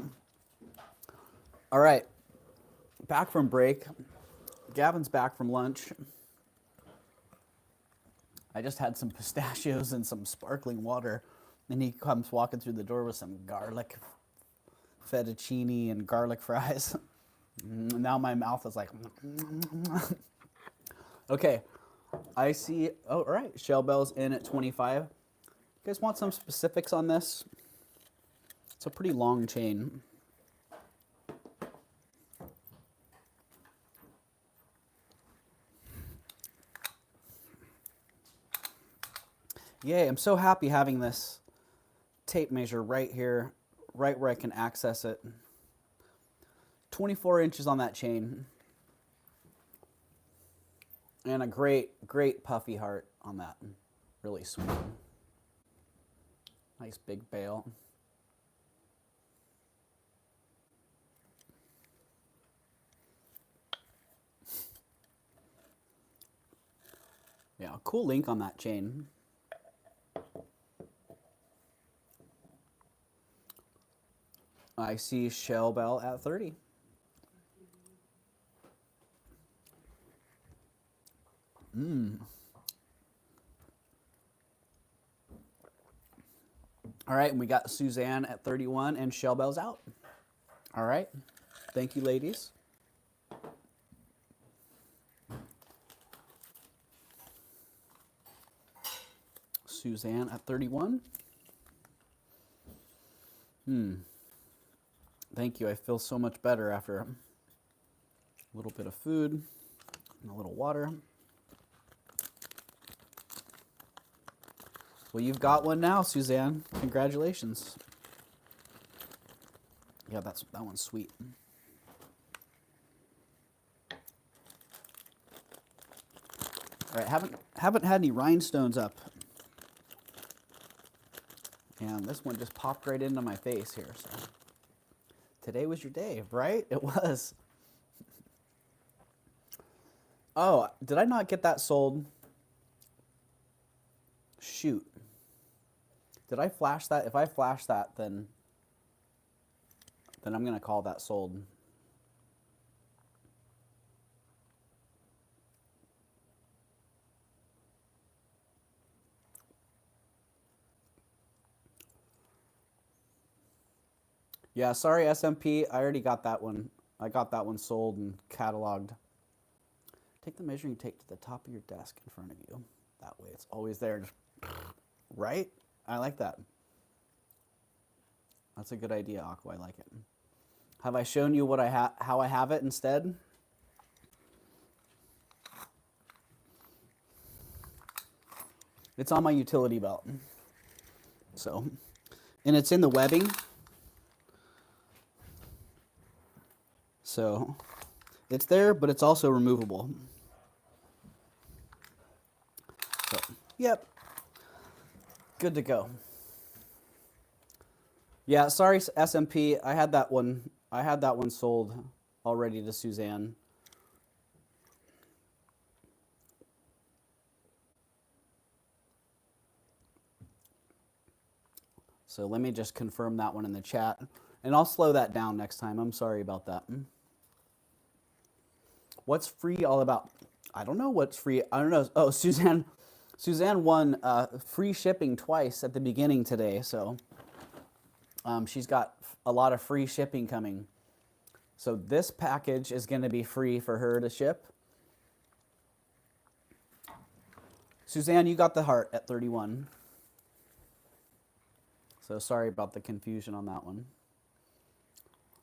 All right. Back from break. Gavin's back from lunch. I just had some pistachios and some sparkling water, and he comes walking through the door with some garlic fettuccine and garlic fries. Now my mouth is like... Okay, I see... Oh, all right, shell bells in at 25. You guys want some specifics on this? It's a pretty long chain. Yay, I'm so happy having this tape measure right here, right where I can access it. 24 inches on that chain. And a great, great puffy heart on that. Really sweet. Nice big bail. Yeah, cool link on that chain. I see shell bell at 30. All right, and we got Suzanne at 31 and shell bells out. All right, thank you, ladies. Suzanne at 31. Thank you. I feel so much better after a little bit of food and a little water. Well, you've got one now, Suzanne. Congratulations. Yeah, that one's sweet. All right, haven't had any rhinestones up. And this one just popped right into my face here, so today was your day, right? It was. Oh, did I not get that sold? Shoot. Did I flash that? If I flash that, then I'm going to call that sold. Yeah, sorry, SMP. I already got that one. I got that one sold and cataloged. Take the measuring tape to the top of your desk in front of you. That way it's always there. Just, right? I like that. That's a good idea, Aqua. I like it. Have I shown you what how I have it instead? It's on my utility belt. So, and it's in the webbing. So, it's there, but it's also removable. So, yep. Good to go. Yeah, sorry, SMP. I had that one sold already to Suzanne. So let me just confirm that one in the chat. And I'll slow that down next time. I'm sorry about that. What's free all about? I don't know what's free. I don't know. Oh, Suzanne won free shipping twice at the beginning today. So she's got a lot of free shipping coming. So this package is going to be free for her to ship. Suzanne, you got the heart at 31. So sorry about the confusion on that one.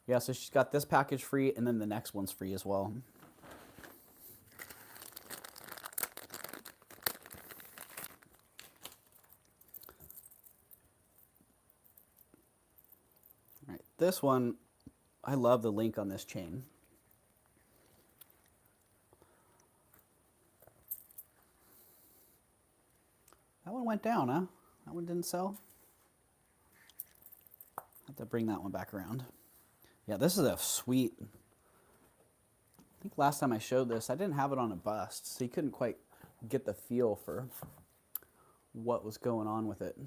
Yeah, so she's got this package free, and then the next one's free as well. All right, this one, I love the link on this chain. That one went down, huh? That one didn't sell? Have to bring that one back around. Yeah, this is a sweet. I think last time I showed this, I didn't have it on a bust, so you couldn't quite get the feel for what was going on with it.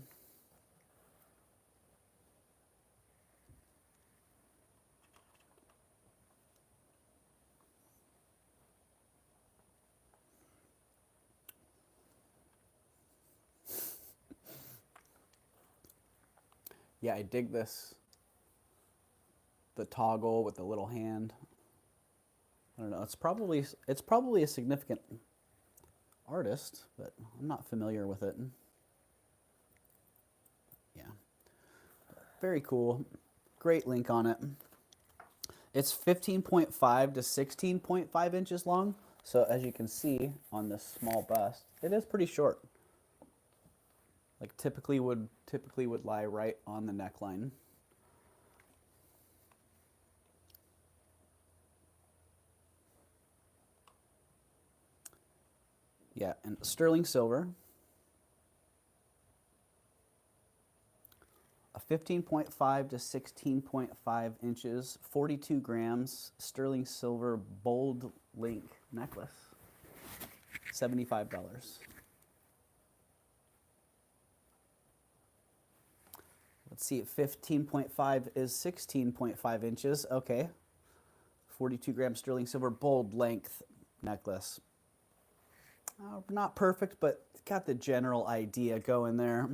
Yeah, I dig this. The toggle with the little hand. I don't know. It's probably a significant artist, but I'm not familiar with it. Yeah. Very cool. Great link on it. It's 15.5 to 16.5 inches long. So as you can see on this small bust, it is pretty short. Like typically would lie right on the neckline. Yeah, and sterling silver. A 15.5 to 16.5 inches, 42 grams, sterling silver bold link necklace. $75. Let's see, 15.5 is 16.5 inches. Okay. 42 gram sterling silver bold length necklace. Not perfect, but got the general idea going there.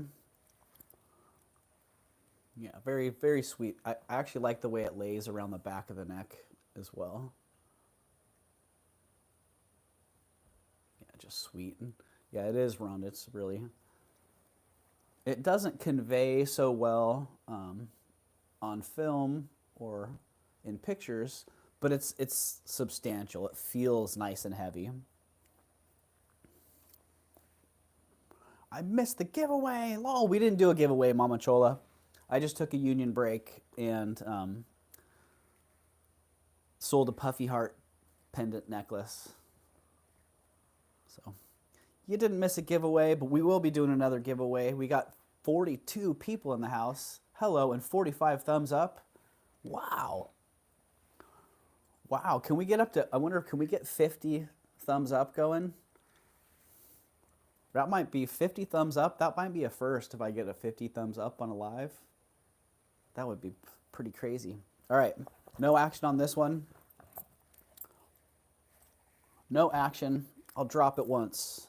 Yeah, very, very sweet. I actually like the way it lays around the back of the neck as well. Yeah, just sweet. Yeah, it is round. It's really... It doesn't convey so well on film or in pictures, but it's substantial. It feels nice and heavy. I missed the giveaway. Lol, we didn't do a giveaway, Mama Chola. I just took a union break and sold a Puffy heart pendant necklace. So you didn't miss a giveaway, but we will be doing another giveaway. We got 42 people in the house. Hello, and 45 thumbs up. Wow. Wow, can we get up to, I wonder, can we get 50 thumbs up going? That might be 50 thumbs up. That might be a first if I get a 50 thumbs up on a live. That would be pretty crazy. All right, no action on this one. No action. I'll drop it once.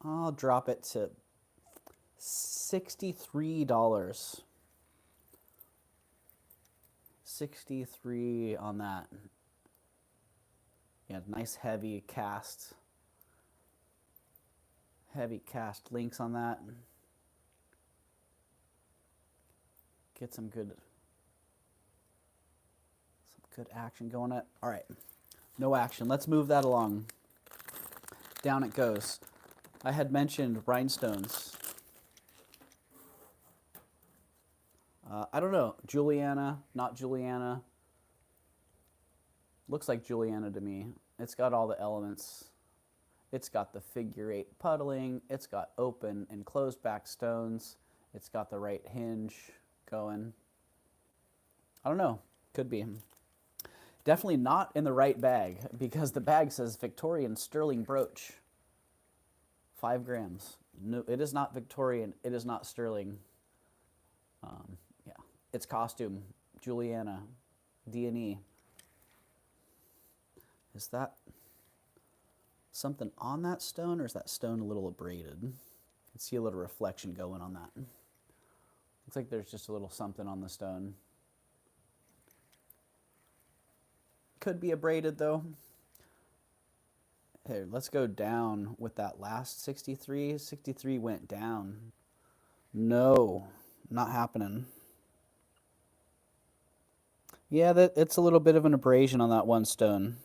I'll drop it to $63. 63 on that. Yeah, nice heavy cast links on that. Get some good action going on it. All right, no action. Let's move that along. Down it goes. I had mentioned rhinestones. I don't know, Juliana, not Juliana. Looks like Juliana to me. It's got all the elements. It's got the figure 8 puddling. It's got open and closed back stones. It's got the right hinge going. I don't know, could be. Definitely not in the right bag because the bag says Victorian sterling brooch. 5 grams. No, it is not Victorian. It is not sterling. Yeah, it's costume. Juliana, D&E. Is that something on that stone, or is that stone a little abraded? You can see a little reflection going on that. Looks like there's just a little something on the stone. Could be abraded though. Here, let's go down with that last 63. 63 went down. No, not happening. Yeah, it's a little bit of an abrasion on that one stone.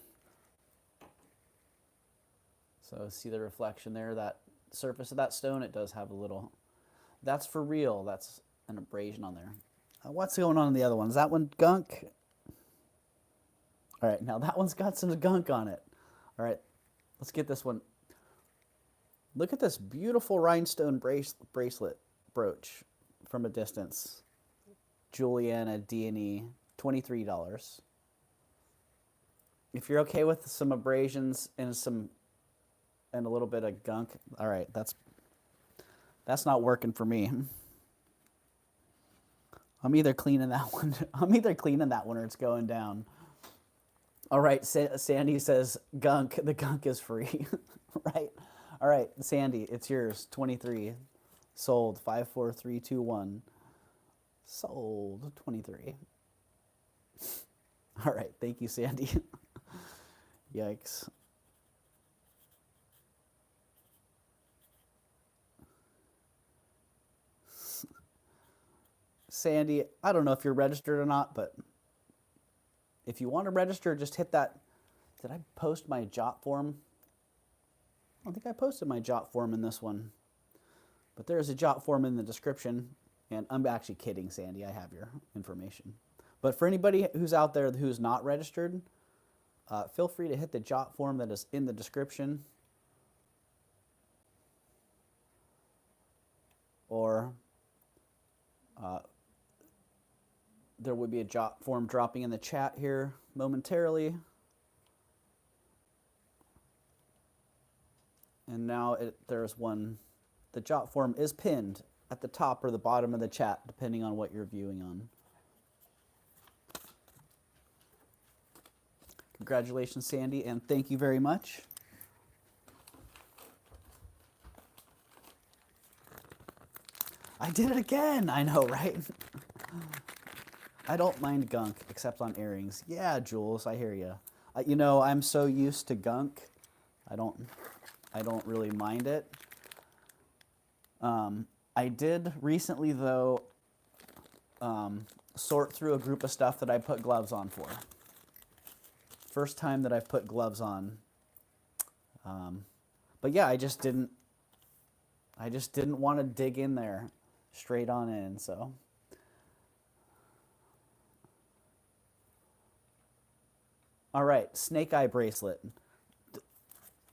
So see the reflection there, that surface of that stone, it does have a little, that's for real, that's an abrasion on there. What's going on in the other one? Is that one gunk? All right, now that one's got some gunk on it. All right, let's get this one. Look at this beautiful rhinestone bracelet brooch from a distance. Juliana D&E, $23. If you're okay with some abrasions and a little bit of gunk, all right, that's not working for me. I'm either cleaning that one. I'm either cleaning that one or it's going down. All right, Sandy says gunk. The gunk is free, right? All right, Sandy, it's yours. 23, sold. 54321. Sold 23. All right, thank you, Sandy. Yikes. Sandy, I don't know if you're registered or not, but if you want to register, just hit that. Did I post my jot form? I don't think I posted my jot form in this one, but there's a jot form in the description, and I'm actually kidding, Sandy. I have your information. But for anybody who's out there who's not registered, feel free to hit the jot form that is in the description, or there will be a jot form dropping in the chat here momentarily. And now there's one. The jot form is pinned at the top or the bottom of the chat, depending on what you're viewing on. Congratulations, Sandy, and thank you very much. I did it again. I know, right? I don't mind gunk, except on earrings. Yeah, Jules, I hear you. You know, I'm so used to gunk, I don't really mind it. I did recently, though, sort through a group of stuff that I put gloves on for. First time that I've put gloves on. But yeah, I just didn't want to dig in there straight on in, so. All right, snake eye bracelet.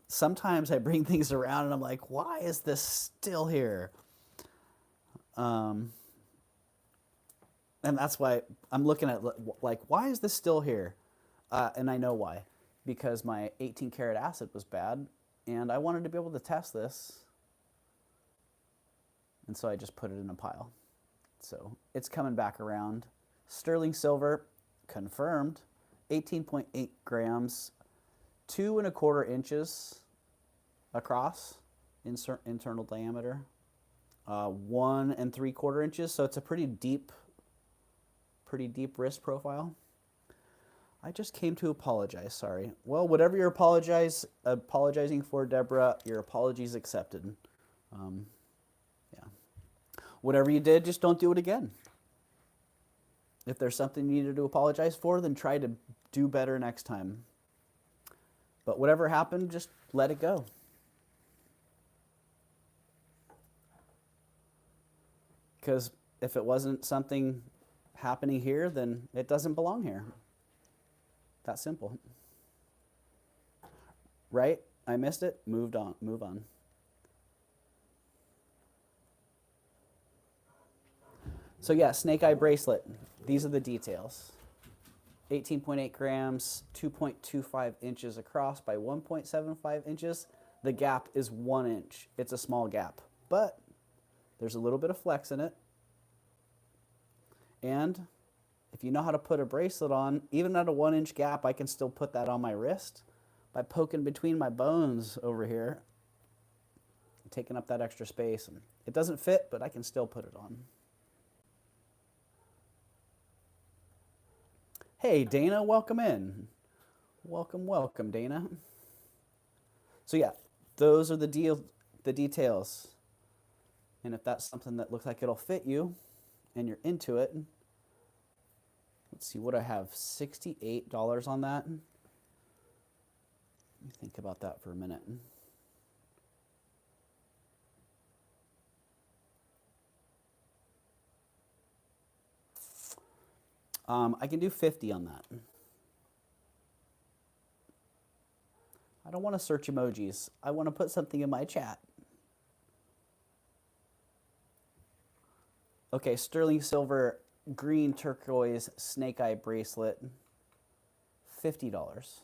Sometimes I bring things around and I'm like, why is this still here? And that's why I'm looking at, like, why is this still here? And I know why. Because my 18 karat acid was bad and I wanted to be able to test this. And so I just put it in a pile. So it's coming back around. Sterling silver, confirmed. 18.8 grams, 2 1/4 inches across, internal diameter, 1 3/4 inches. So it's a pretty deep wrist profile. I just came to apologize. Sorry. Well, whatever you're apologizing for, Deborah, your apology's accepted. Yeah. Whatever you did, just don't do it again. If there's something you needed to apologize for, then try to do better next time. But whatever happened, just let it go. Because if it wasn't something happening here, then it doesn't belong here. That simple. Right? I missed it. Move on. So yeah, snake eye bracelet. These are the details. 18.8 grams, 2.25 inches across by 1.75 inches. The gap is 1 inch. It's a small gap, but there's a little bit of flex in it. And if you know how to put a bracelet on, even at a 1 inch gap, I can still put that on my wrist by poking between my bones over here, taking up that extra space. It doesn't fit, but I can still put it on. Hey, Dana, welcome in. Welcome, welcome, Dana. So yeah, those are the details. And if that's something that looks like it'll fit you and you're into it, let's see what I have, $68 on that. Let me think about that for a minute. I can do 50 on that. I don't want to search emojis. I want to put something in my chat. Okay, sterling silver, green turquoise, snake eye bracelet, $50.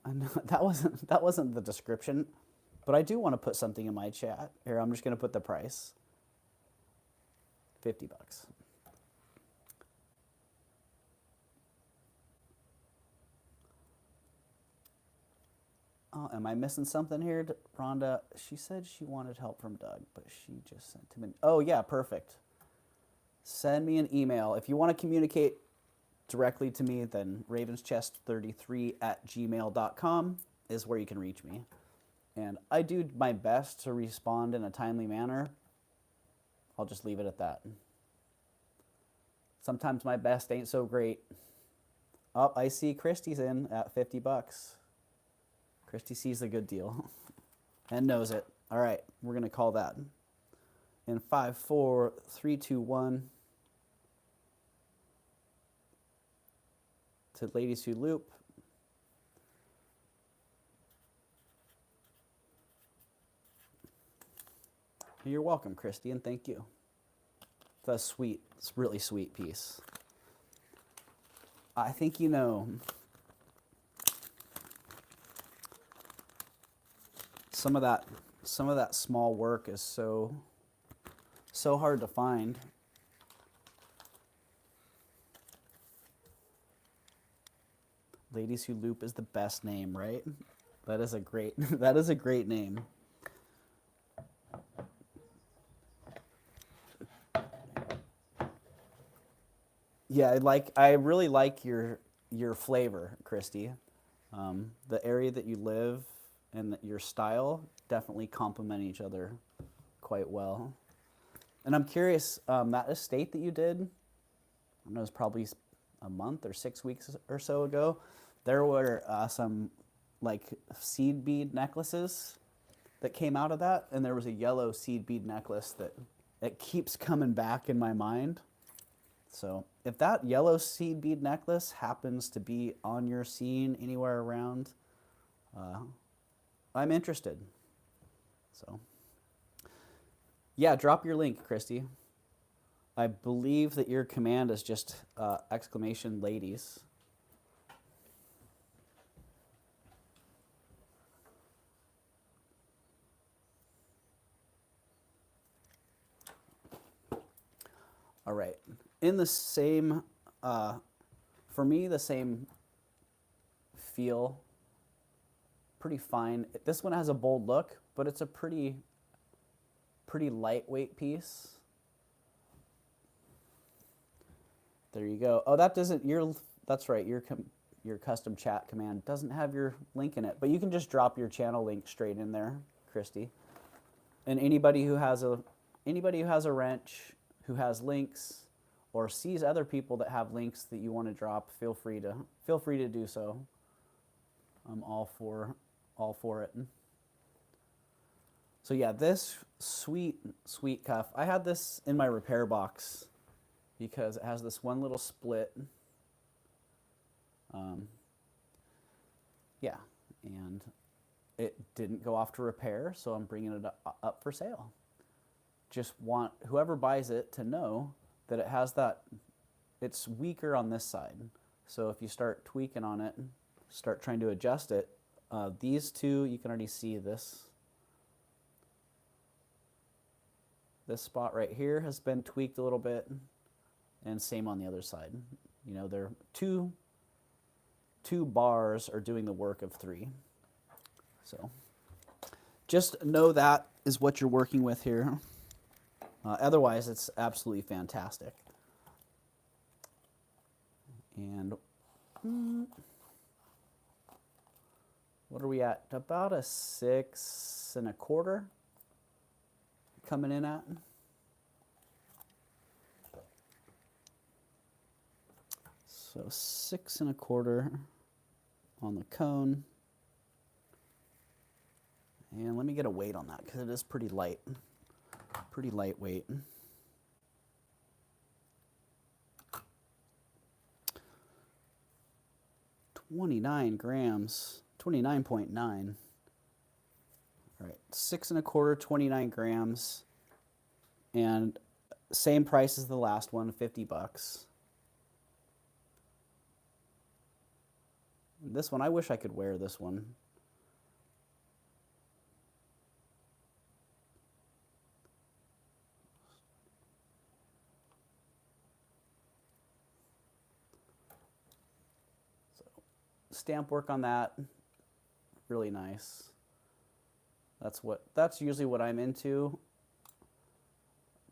I know, that wasn't the description, but I do want to put something in my chat. Here, I'm just going to put the price. 50 bucks. Oh, am I missing something here, Rhonda? She said she wanted help from Doug, but she just sent him an... Oh, yeah, perfect. Send me an email. If you want to communicate directly to me, then ravenschest33@gmail.com is where you can reach me. And I do my best to respond in a timely manner. I'll just leave it at that. Sometimes my best ain't so great. Oh, I see Christy's in at 50 bucks. Christy sees a good deal and knows it. All right, we're going to call that. In 5, 4, 3, 2, 1. To Ladies Who Loop. You're welcome, Christy, and thank you. That's sweet. It's a really sweet piece. I think you know... Some of that small work is so hard to find. Ladies Who Loop is the best name, right? That is a great name. Yeah, I really like your flavor, Christy. The area that you live and your style definitely complement each other quite well. And I'm curious, that estate that you did, I know it was probably a month or 6 weeks or so ago, there were some like seed bead necklaces that came out of that, and there was a yellow seed bead necklace that it keeps coming back in my mind. So if that yellow seed bead necklace happens to be on your scene anywhere around, I'm interested. So, yeah, drop your link, Christy. I believe that your command is just exclamation ladies. All right. In the same, for me, the same feel. Pretty fine. This one has a bold look, but it's a pretty lightweight piece. There you go. Oh, that doesn't that's right. Your custom chat command doesn't have your link in it, but you can just drop your channel link straight in there, Christy. And anybody who has a wrench, who has links, or sees other people that have links that you want to drop, feel free to do so. I'm all for it. So yeah, this sweet cuff. I had this in my repair box because it has this one little split. Yeah, and it didn't go off to repair, so I'm bringing it up for sale. Just want whoever buys it to know that it has that, it's weaker on this side. So if you start tweaking on it, start trying to adjust it, these two, you can already see this. This spot right here has been tweaked a little bit, and same on the other side. You know, they're two bars are doing the work of 3. So just know that is what you're working with here. Otherwise, it's absolutely fantastic. And what are we at? About a 6 1/4 coming in at. So 6 1/4 on the cone. And let me get a weight on that because it is pretty light. Pretty lightweight. $29 grams, 29.9. All right, 6 1/4, 29 grams, and same price as the last one, $50. This one, I wish I could wear this one. Stamp work on that, really nice. That's usually what I'm into,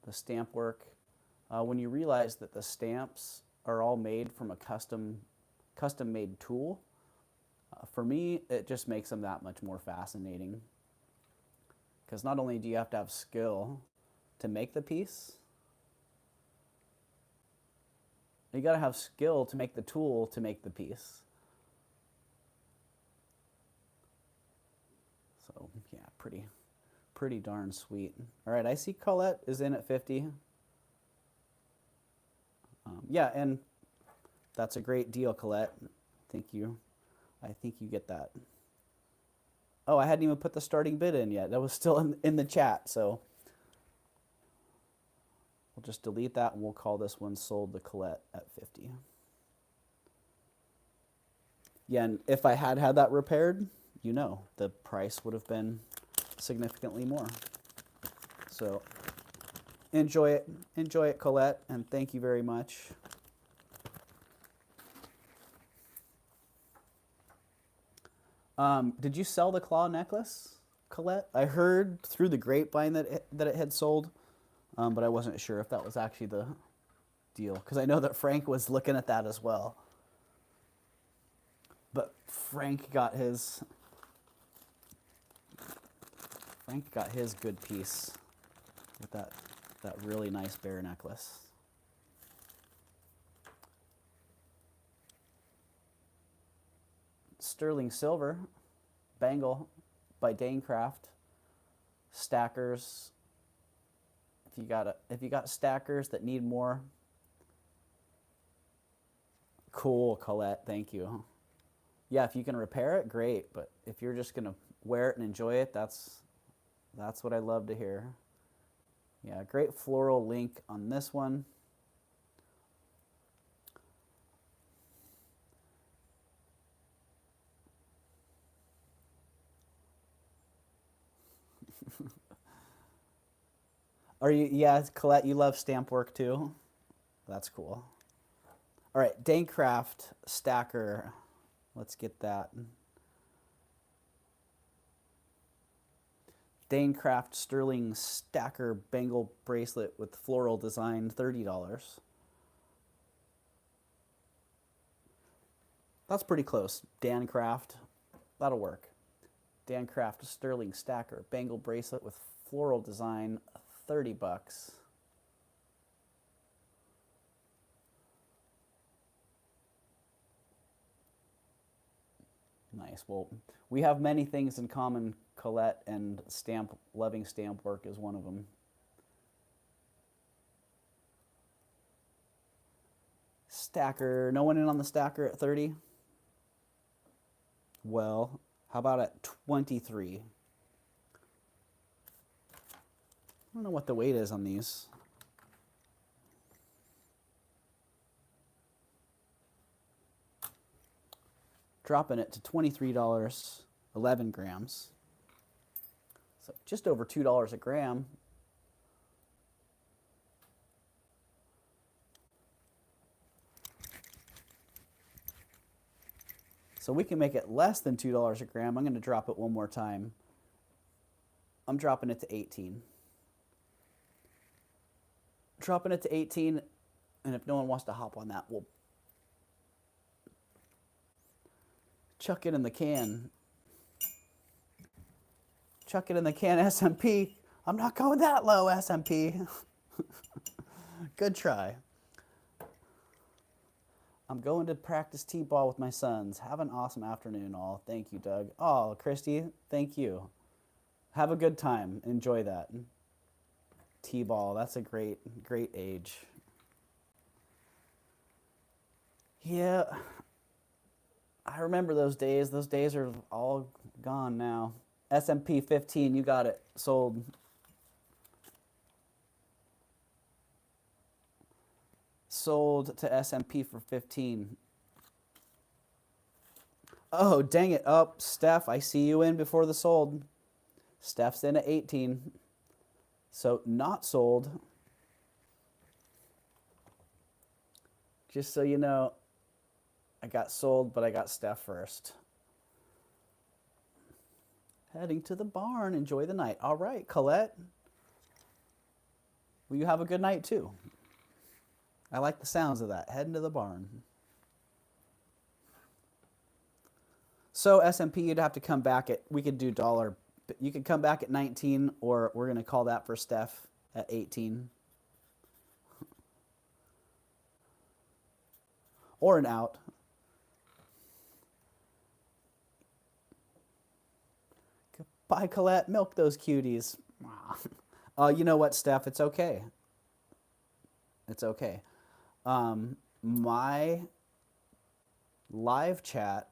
the stamp work. When you realize that the stamps are all made from a custom made tool, for me it just makes them that much more fascinating. Because not only do you have to have skill to make the piece, you got to have skill to make the tool to make the piece. So yeah, pretty darn sweet. All right, I see Colette is in at 50. Yeah, and that's a great deal, Colette. Thank you. I think you get that. Oh, I hadn't even put the starting bid in yet. That was still in the chat, so we'll just delete that and we'll call this one sold to Colette at 50. Yeah, and if I had that repaired, you know, the price would have been significantly more. So enjoy it, Colette, and thank you very much. Did you sell the claw necklace, Colette? I heard through the grapevine that it had sold, but I wasn't sure if that was actually the deal, because I know that Frank was looking at that as well. But Frank got his good piece with that really nice bear necklace. Sterling silver bangle by Dancraft. Stackers. If you got stackers that need more, cool, Colette. Thank you. Yeah, if you can repair it, great. But if you're just gonna wear it and enjoy it, that's what I love to hear. Yeah, great floral link on this one. Yeah, Colette, you love stamp work too? That's cool. All right, Dancraft stacker. Let's get that. Dancraft sterling stacker bangle bracelet with floral design, $30. That's pretty close. Dancraft, that'll work. Dancraft sterling stacker bangle bracelet with floral design, $30. Nice. Well, we have many things in common, Colette, and loving stamp work is one of them. Stacker. No one in on the stacker at 30? Well, how about at 23? I don't know what the weight is on these. Dropping it to $23, 11 grams. So just over $2 a gram. So we can make it less than $2 a gram. I'm going to drop it one more time. I'm dropping it to 18. dropping it to 18, and if no one wants to hop on that, we'll chuck it in the can. Chuck it in the can, SMP. I'm not going that low, SMP. Good try. I'm going to practice t-ball with my sons. Have an awesome afternoon, all. Thank you, Doug. Oh, Christy, thank you. Have a good time. Enjoy that. T-ball, that's a great age. Yeah, I remember those days. Those days are all gone now. SMP 15, you got it. Sold. Sold to SMP for 15. Oh, dang it. Oh, Steph, I see you in before the sold. Steph's in at 18. So not sold. Just so you know, I got sold, but I got Steph first. Heading to the barn. Enjoy the night. All right, Colette. Will you have a good night too? I like the sounds of that. Heading to the barn. So SMP, you'd have to come back at, we could do dollar. You could come back at 19, or we're going to call that for Steph at 18. Or an out. Goodbye, Colette. Milk those cuties. You know what, Steph? It's okay. It's okay. My live chat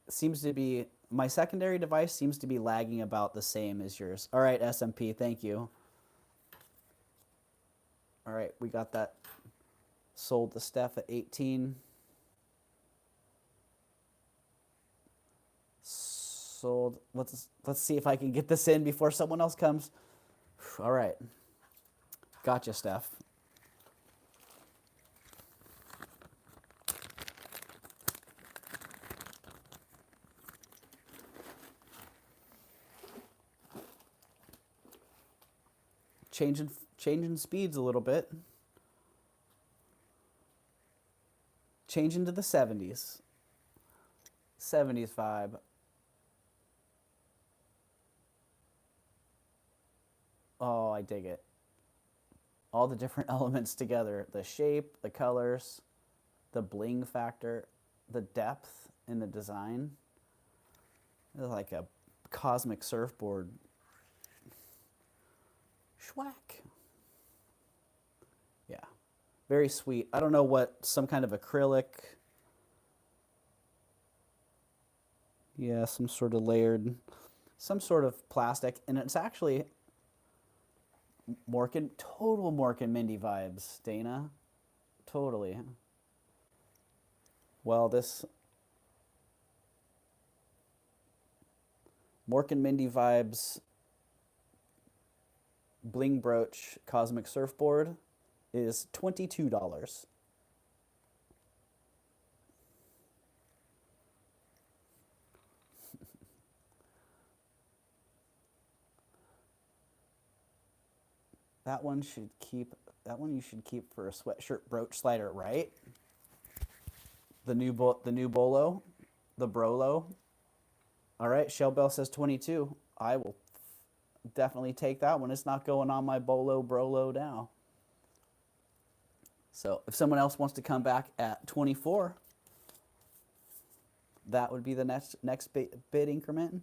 seems to be, my secondary device seems to be lagging about the same as yours. All right, SMP, thank you. All right, we got that sold to Steph at 18. Sold. Let's see if I can get this in before someone else comes. All right. Gotcha, Steph. Changing speeds a little bit. Changing to the 70s. 70s vibe. Oh, I dig it. All the different elements together. The shape, the colors, the bling factor, the depth in the design. It's like a cosmic surfboard. Schwack. Yeah. Very sweet. I don't know what, some kind of acrylic. Yeah, some sort of layered, some sort of plastic. And it's actually total Mork and Mindy vibes, Dana. Totally. Well, this Mork and Mindy vibes bling brooch cosmic surfboard is $22. That one you should keep for a sweatshirt brooch slider, right? The new bolo, the brolo. All right, Shell Bell says 22. I will definitely take that one. It's not going on my bolo brolo now. So if someone else wants to come back at 24, that would be the next bid increment.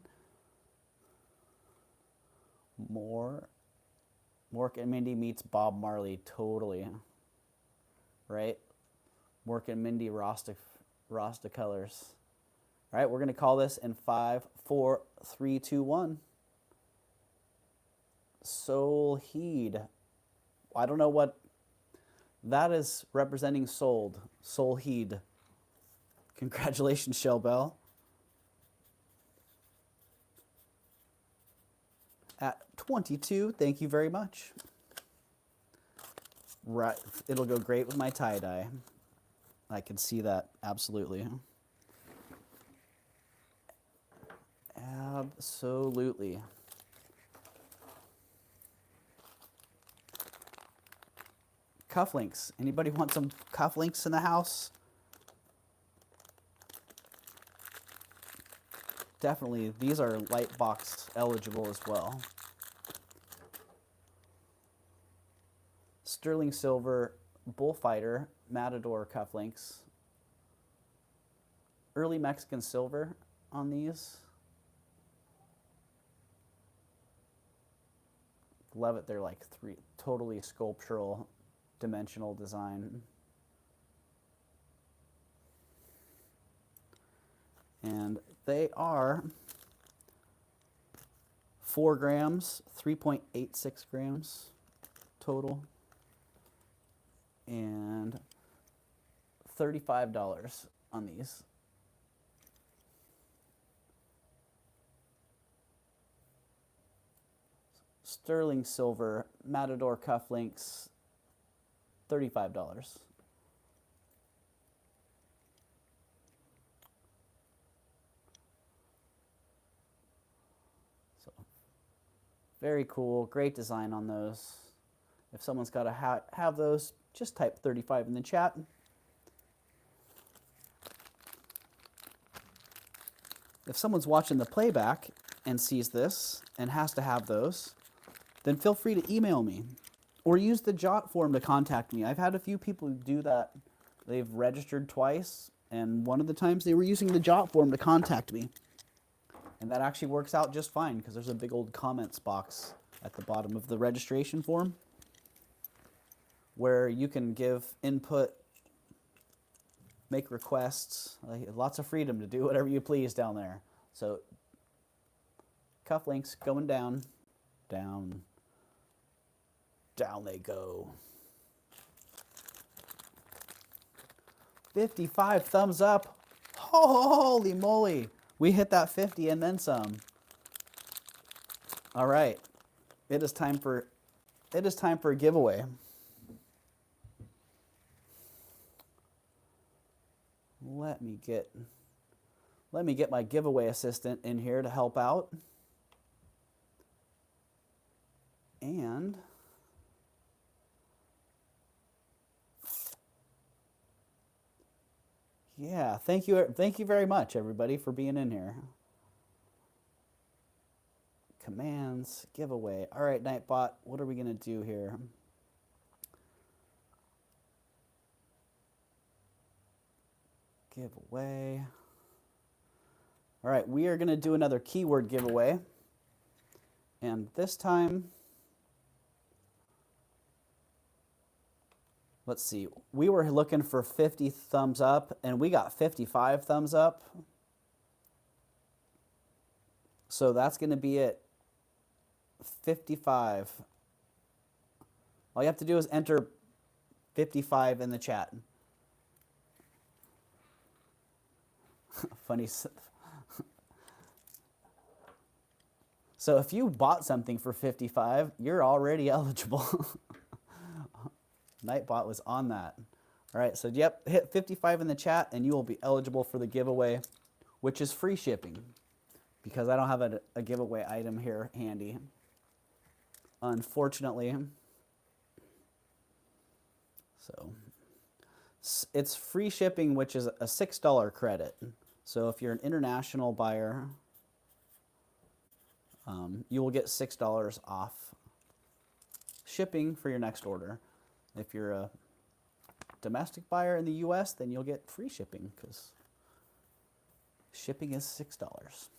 Mork and Mindy meets Bob Marley, totally. Right? Mork and Mindy Rasta colors. All right, we're going to call this in 5, 4, 3, 2, 1. Soul Heed. I don't know what that is representing. Sold. Soul Heed. Congratulations, Shell Bell. At 22, thank you very much. Right, it'll go great with my tie-dye. I can see that, absolutely. Absolutely. Cufflinks. Anybody want some cufflinks in the house? Definitely, these are light box eligible as well. Sterling silver bullfighter Matador cufflinks. Early Mexican silver on these. Love it. They're like totally sculptural, dimensional design. And they are 4 grams, 3.86 grams total, and $35 on these. Sterling silver Matador cufflinks, $35. So, very cool, great design on those. If someone's got to have those, just type 35 in the chat. If someone's watching the playback and sees this and has to have those, then feel free to email me or use the Jot form to contact me. I've had a few people who do that. They've registered twice, and one of the times they were using the Jot form to contact me. And that actually works out just fine because there's a big old comments box at the bottom of the registration form where you can give input, make requests, lots of freedom to do whatever you please down there. So cufflinks going down, down, down they go. 55 thumbs up. Holy moly. We hit that 50 and then some. All right. It is time for a giveaway. Let me get my giveaway assistant in here to help out. And yeah, thank you very much, everybody, for being in here. Commands, giveaway. All right, Nightbot, what are we going to do here? Giveaway. All right, we are going to do another keyword giveaway. And this time, let's see, we were looking for 50 thumbs up, and we got 55 thumbs up. So that's going to be it. 55. All you have to do is enter 55 in the chat. Funny. So if you bought something for 55, you're already eligible. Nightbot was on that. All right, so yep, hit 55 in the chat and you will be eligible for the giveaway, which is free shipping because I don't have a giveaway item here handy, unfortunately. So it's free shipping, which is a $6 credit. So if you're an international buyer, you will get $6 off shipping for your next order. If you're a domestic buyer in the US, then you'll get free shipping because shipping is $6.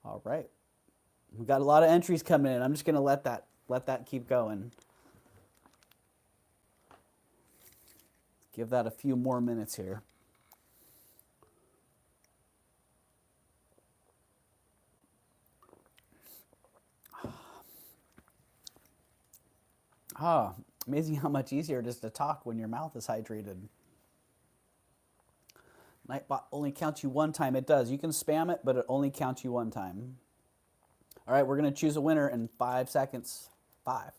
All right. We've got a lot of entries coming in. I'm just going to let that keep going. Give that a few more minutes here. Ah, amazing how much easier it is to talk when your mouth is hydrated. Nightbot only counts you one time. It does. You can spam it, but it only counts you one time. All right, we're going to choose a winner in 5 seconds. 5,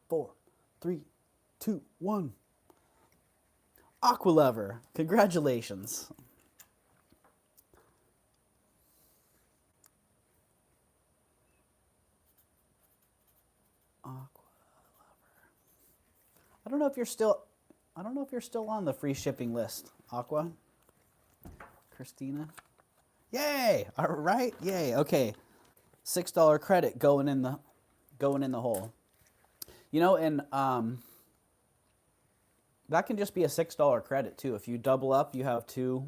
4, 3, 2, 1. Aqualover, congratulations. I don't know if you're still on the free shipping list, Aqua. Christina. Yay! All right. Yay. Okay. $6 credit going in the hole. You know, and that can just be a $6 credit too. If you double up, you have two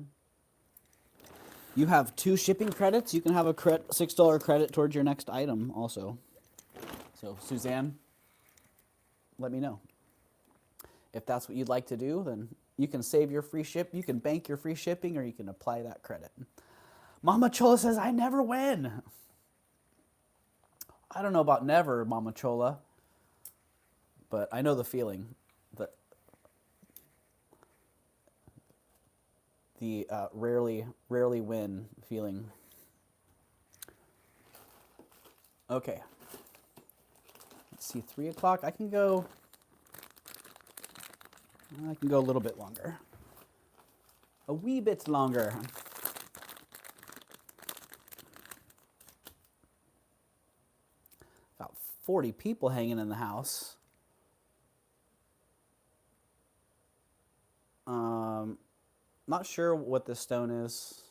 shipping credits. You can have a $6 credit towards your next item also. So, Suzanne, let me know. If that's what you'd like to do, then you can save your free ship. You can bank your free shipping, or you can apply that credit. Mama Chola says, I never win. I don't know about never, Mama Chola, but I know the feeling. The rarely win feeling. Okay. Let's see, 3 o'clock. I can go a little bit longer. A wee bit longer. About 40 people hanging in the house. Not sure what this stone is.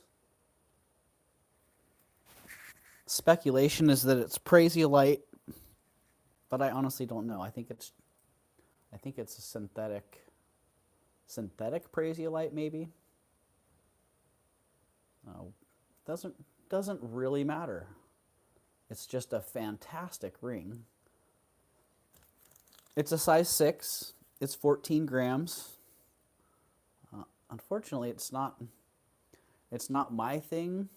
Speculation is that it's prasiolite, but I honestly don't know. I think it's a synthetic prasiolite, maybe. No, doesn't really matter. It's just a fantastic ring. It's a size 6. It's 14 grams. Unfortunately, it's not my thing.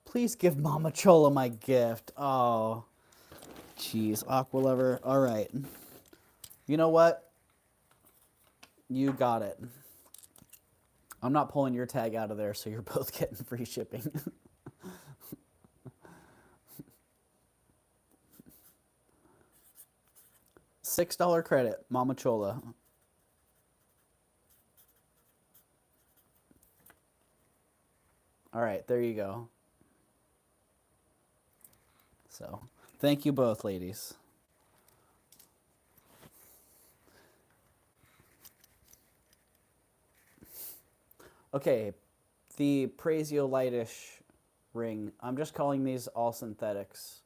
Please give Mama Chola my gift. Oh, jeez, Aqua Lover. All right. You know what? You got it. I'm not pulling your tag out of there, so you're both getting free shipping. $6 credit, Mama Chola. All right, there you go. So, thank you both, ladies. Okay, the prasiolite-ish ring. I'm just calling these all synthetics.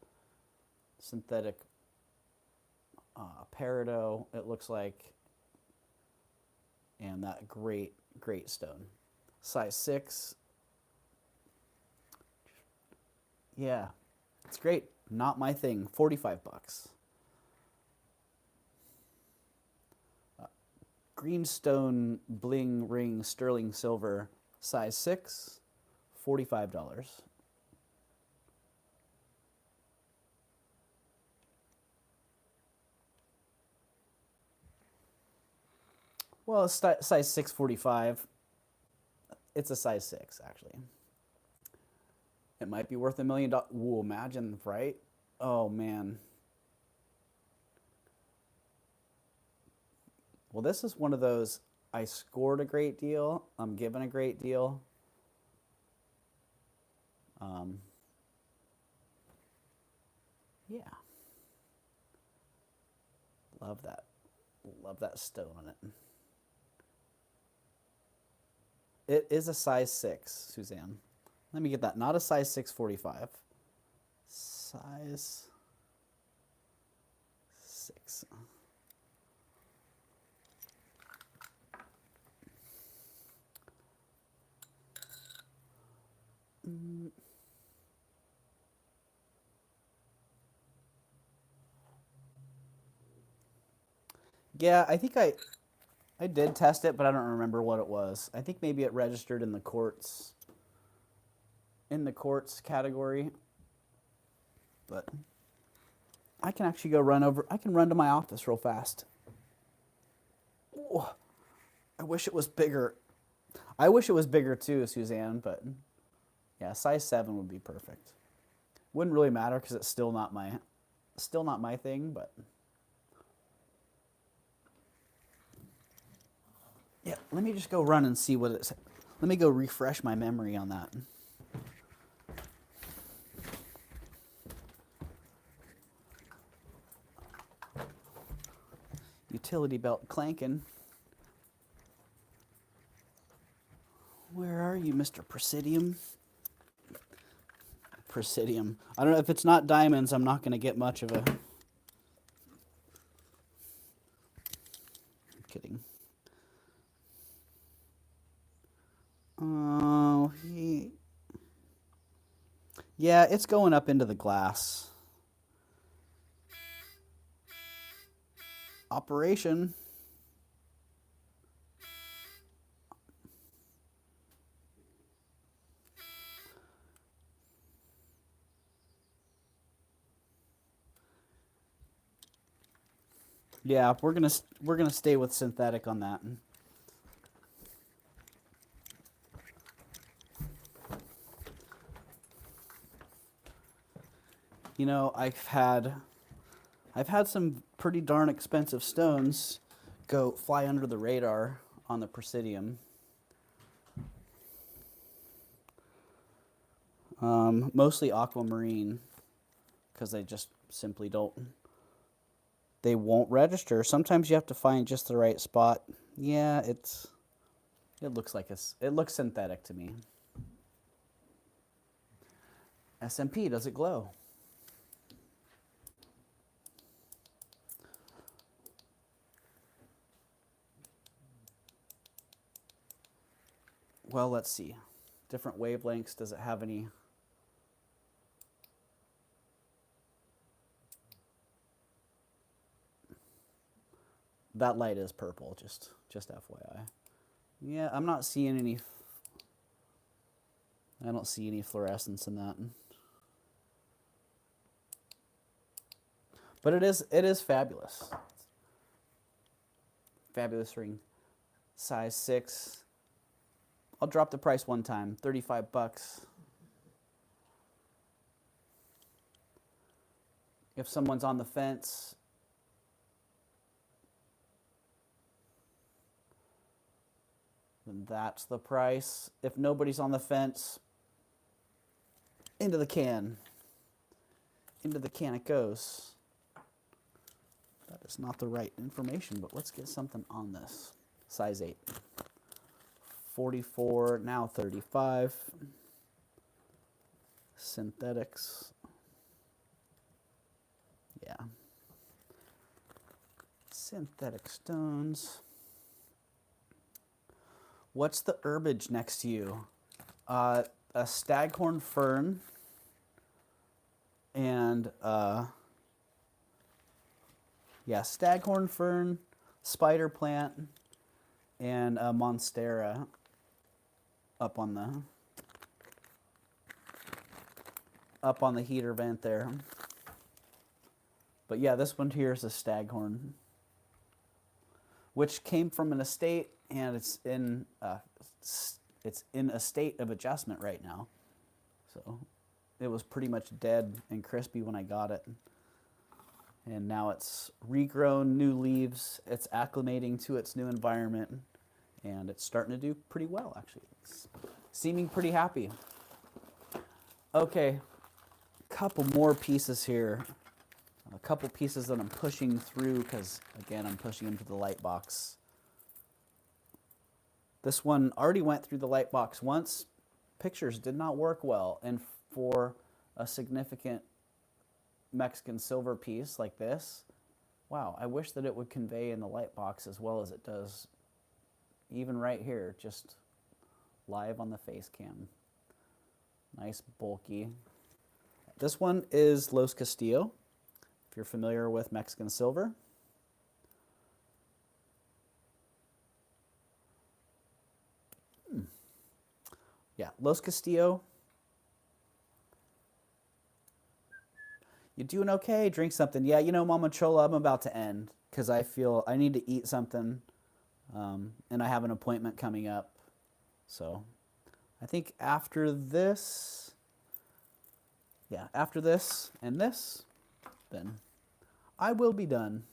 Synthetic peridot, it looks like. And that great stone. Size 6. Yeah, it's great. Not my thing. 45 bucks. Greenstone bling ring sterling silver, size 6, $45. Well, it's size 645. It's a size 6, actually. It might be worth $1 million. Ooh, imagine, right? Oh, man. Well, this is one of those, I scored a great deal. I'm given a great deal. Yeah. Love that. Love that stone on it. It is a size 6, Suzanne. Let me get that. Not a size 645. Size 6. Yeah, I think I did test it, but I don't remember what it was. I think maybe it registered in the quartz category. But I can actually go I can run to my office real fast. Ooh, I wish it was bigger. I wish it was bigger too, Suzanne, but yeah, size 7 would be perfect. Wouldn't really matter because it's still not my thing, but yeah, let me just go run and see what it's. Let me go refresh my memory on that. Utility belt clanking. Where are you, Mr. Presidium? Presidium. I don't know, if it's not diamonds, I'm not going to get much of a... I'm kidding. Oh, yeah, it's going up into the glass. Operation. Yeah, we're gonna stay with synthetic on that. You know, I've had some pretty darn expensive stones go fly under the radar on the Presidium. Mostly aquamarine, because they just simply don't. They won't register. Sometimes you have to find just the right spot. Yeah, it looks like it looks synthetic to me. SMP, does it glow? Well, let's see. Different wavelengths. Does it have any? That light is purple, just FYI. Yeah, I'm not seeing any. I don't see any fluorescence in that. But it is fabulous. Fabulous ring. Size 6. I'll drop the price one time, 35 bucks. If someone's on the fence, then that's the price. If nobody's on the fence, into the can. Into the can it goes. That is not the right information, but let's get something on this. Size 8. 44, now 35. Synthetics. Yeah. Synthetic stones. What's the herbage next to you? A staghorn fern and yeah, staghorn fern, spider plant, and a monstera up on the heater vent there. But yeah, this one here is a staghorn, which came from an estate, and it's in a state of adjustment right now. So it was pretty much dead and crispy when I got it. And now it's regrown, new leaves. It's acclimating to its new environment, and it's starting to do pretty well, actually. It's seeming pretty happy. Okay, couple more pieces here. A couple pieces that I'm pushing through because, again, I'm pushing them to the light box. This one already went through the light box once. Pictures did not work well, and for a significant Mexican silver piece like this, wow, I wish that it would convey in the light box as well as it does even right here, just live on the face cam. Nice, bulky. This one is Los Castillo, if you're familiar with Mexican silver. Yeah, Los Castillo. You doing okay? Drink something. Yeah, you know, Mama Chola, I'm about to end because I feel I need to eat something, and I have an appointment coming up. So I think after this, yeah, after this and this, then I will be done.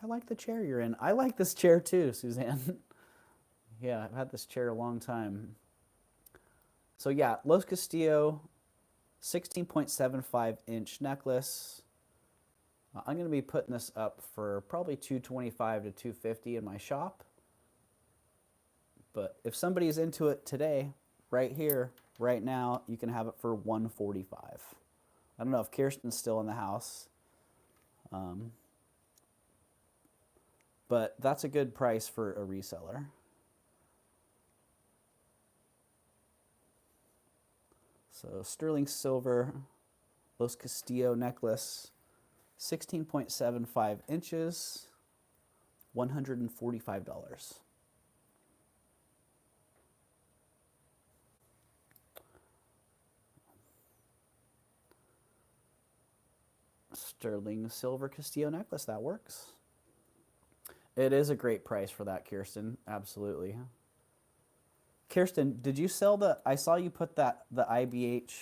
I like the chair you're in. I like this chair too, Suzanne. Yeah, I've had this chair a long time. So yeah, Los Castillo, 16.75 inch necklace. I'm going to be putting this up for probably $225 to $250 in my shop. But if somebody's into it today, right here, right now, you can have it for $145. I don't know if Kirsten's still in the house. But that's a good price for a reseller. So sterling silver, Los Castillo necklace, 16.75 inches, $145. Sterling silver Castillo necklace, that works. It is a great price for that, Kirsten, absolutely. Kirsten, did you sell the, I saw you put that, the IBH,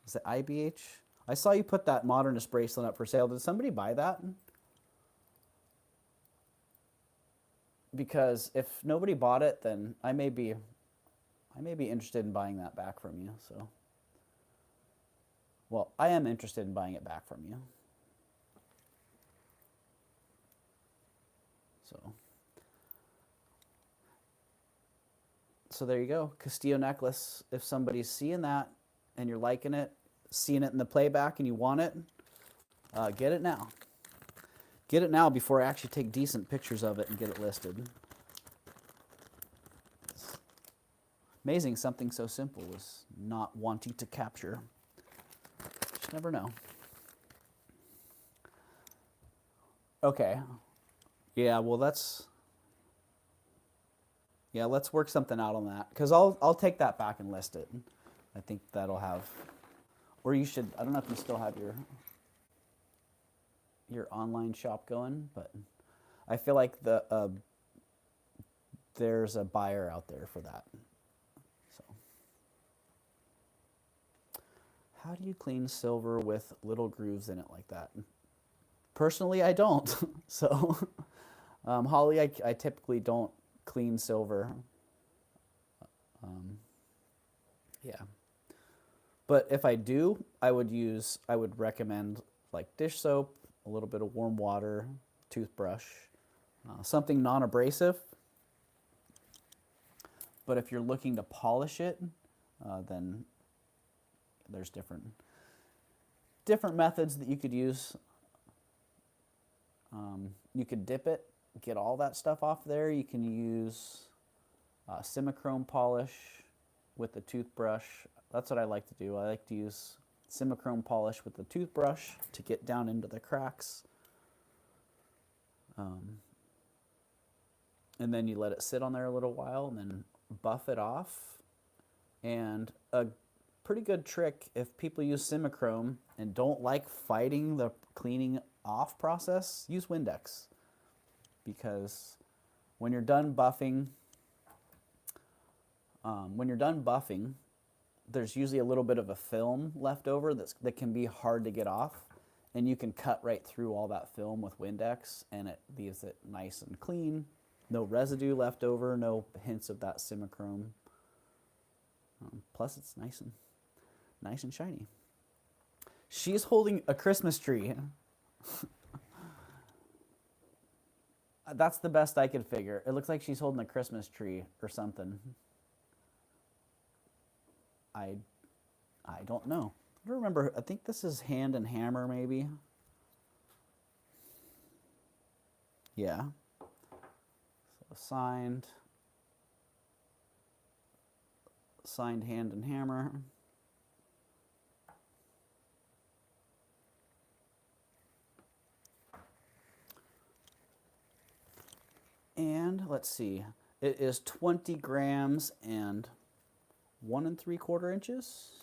is it IBH? I saw you put that Modernist bracelet up for sale. Did somebody buy that? Because if nobody bought it, then I may be interested in buying that back from you, so. Well, I am interested in buying it back from you. So there you go, Castillo necklace. If somebody's seeing that and you're liking it, seeing it in the playback and you want it, get it now. Get it now before I actually take decent pictures of it and get it listed. It's amazing something so simple is not wanting to capture. Just never know. Okay. Yeah, well let's work something out on that, because I'll take that back and list it. I think that'll have, or you should, I don't know if you still have your online shop going, but I feel like there's a buyer out there for that. So, how do you clean silver with little grooves in it like that? Personally, I don't. So, Holly, I typically don't clean silver. Yeah. But if I do, I would recommend like dish soap, a little bit of warm water, toothbrush, something non-abrasive. But if you're looking to polish it, then there's different methods that you could use. You could dip it, get all that stuff off there. You can use simichrome polish with the toothbrush. That's what I like to do. I like to use simichrome polish with the toothbrush to get down into the cracks. And then you let it sit on there a little while and then buff it off. And a pretty good trick, if people use simichrome and don't like fighting the cleaning off process, use Windex. Because when you're done buffing, there's usually a little bit of a film left over that can be hard to get off, and you can cut right through all that film with Windex, and it leaves it nice and clean. No residue left over, no hints of that simichrome. Plus, it's nice and shiny. She's holding a Christmas tree. That's the best I could figure. It looks like she's holding a Christmas tree or something. I don't know. I don't remember. I think this is Hand and Hammer, maybe. Yeah. So signed Hand and Hammer. And let's see, it is 20 grams and 1 3/4 inches.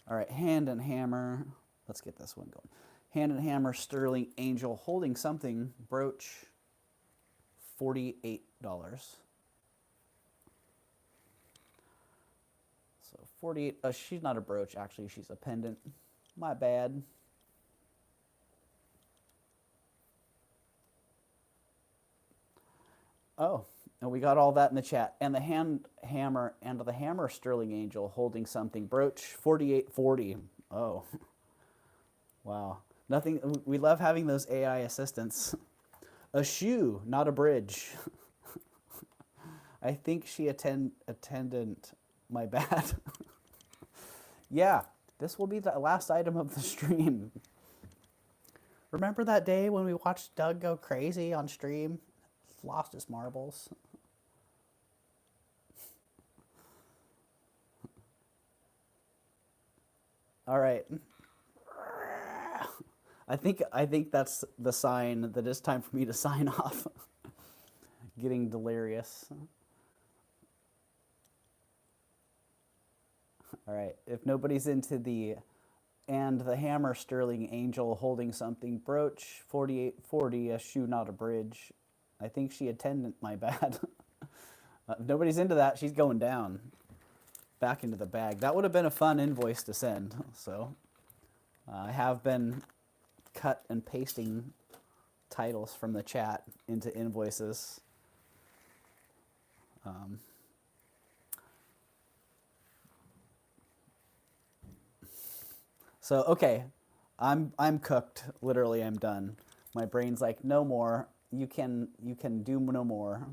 All right, Hand and Hammer. Let's get this one going. Hand and Hammer Sterling Angel holding something, brooch, $48. So 48, she's not a brooch, actually, she's a pendant. My bad. Oh, And we got all that in the chat. And the hammer sterling angel holding something. Brooch 4840. Oh, wow. Nothing. We love having those AI assistants. A shoe, not a bridge. I think she attendant. My bad. Yeah, this will be the last item of the stream. Remember that day when we watched Doug go crazy on stream? Lost his marbles. All right. I think that's the sign that it's time for me to sign off. Getting delirious. All right. If nobody's into the hammer sterling angel holding something brooch 4840, a shoe not a bridge. I think she attendant. My bad. If nobody's into that, she's going down. Back into the bag. That would have been a fun invoice to send. So I have been cut and pasting titles from the chat into invoices. So okay, I'm cooked. Literally, I'm done. My brain's like, no more. You can do no more.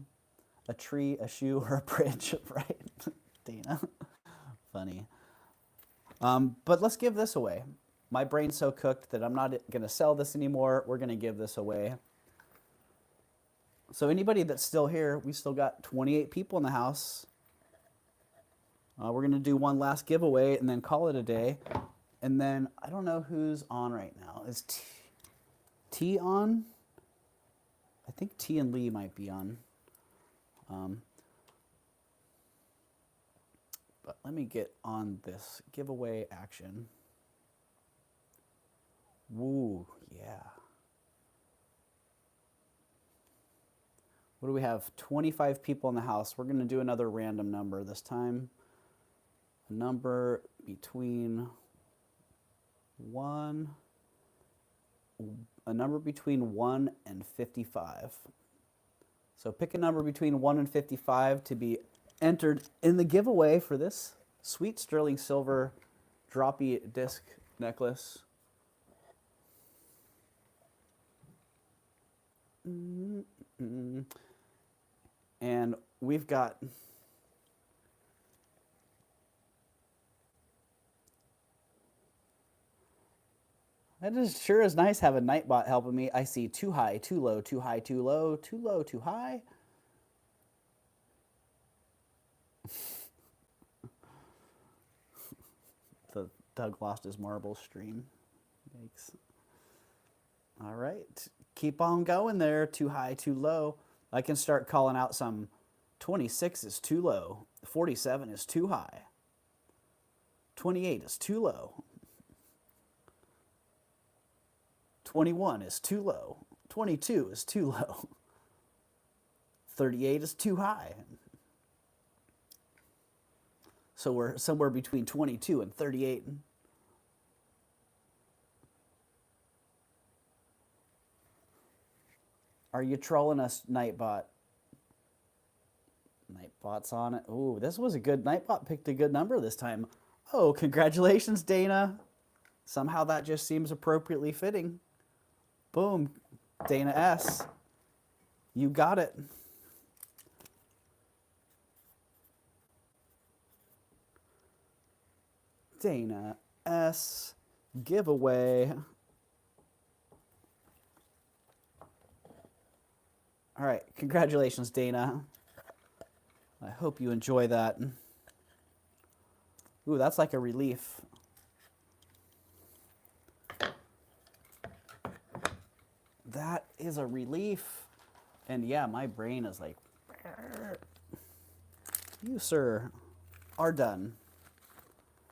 A tree, a shoe, or a bridge, right? Dana. Funny. But let's give this away. My brain's so cooked that I'm not going to sell this anymore. We're going to give this away. So anybody that's still here, we still got 28 people in the house. We're going to do one last giveaway and then call it a day. And then I don't know who's on right now. Is T on? I think T and Lee might be on. But let me get on this giveaway action. Woo, yeah. What do we have? 25 people in the house. We're going to do another random number this time. A number between 1 and 55. So pick a number between 1 and 55 to be entered in the giveaway for this sweet sterling silver droppy disc necklace. And we've got that is sure is nice having Nightbot helping me. I see too high, too low, too high, too low, too low, too high. The Doug lost his marbles stream. Yikes. All right. Keep on going there. Too high, too low. I can start calling out some 26 is too low. 47 is too high. 28 is too low. 21 is too low. 22 is too low. 38 is too high. So we're somewhere between 22 and 38. Are you trolling us, Nightbot? Nightbot's on it. Ooh, this was a good, Nightbot picked a good number this time. Oh, congratulations, Dana. Somehow that just seems appropriately fitting. Boom, Dana S. You got it. Dana S. Giveaway. All right, congratulations, Dana. I hope you enjoy that. Ooh, that's like a relief. That is a relief. And yeah, my brain is like, you, sir, are done.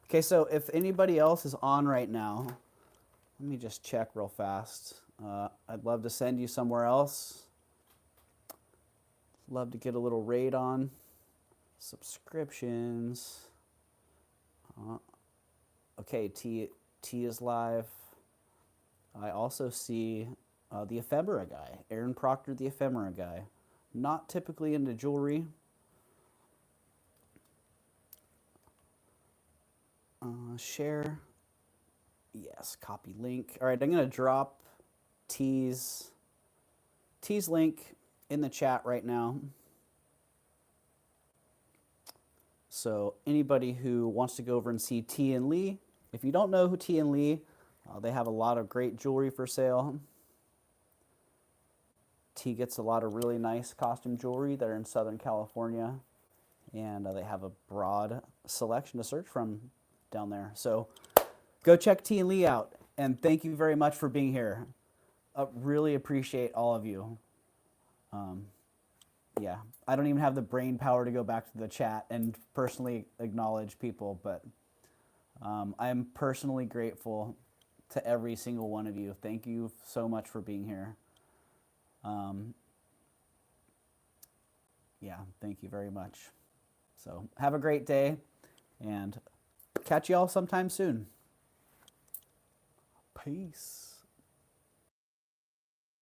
Okay, so if anybody else is on right now, let me just check real fast. I'd love to send you somewhere else. Love to get a little raid on. Subscriptions. Okay, T is live. I also see the ephemera guy, Aaron Proctor, the ephemera guy. not typically into jewelry. Share. Yes, copy link. All right, I'm going to drop T's link in the chat right now. So anybody who wants to go over and see T and Lee, if you don't know who T and Lee, they have a lot of great jewelry for sale. T gets a lot of really nice costume jewelry. They're in Southern California, and they have a broad selection to search from down there. So go check T and Lee out, and thank you very much for being here. Really appreciate all of you. Yeah, I don't even have the brain power to go back to the chat and personally acknowledge people, but I am personally grateful to every single one of you. Thank you so much for being here. Yeah, thank you very much. So have a great day, and catch you all sometime soon. Peace.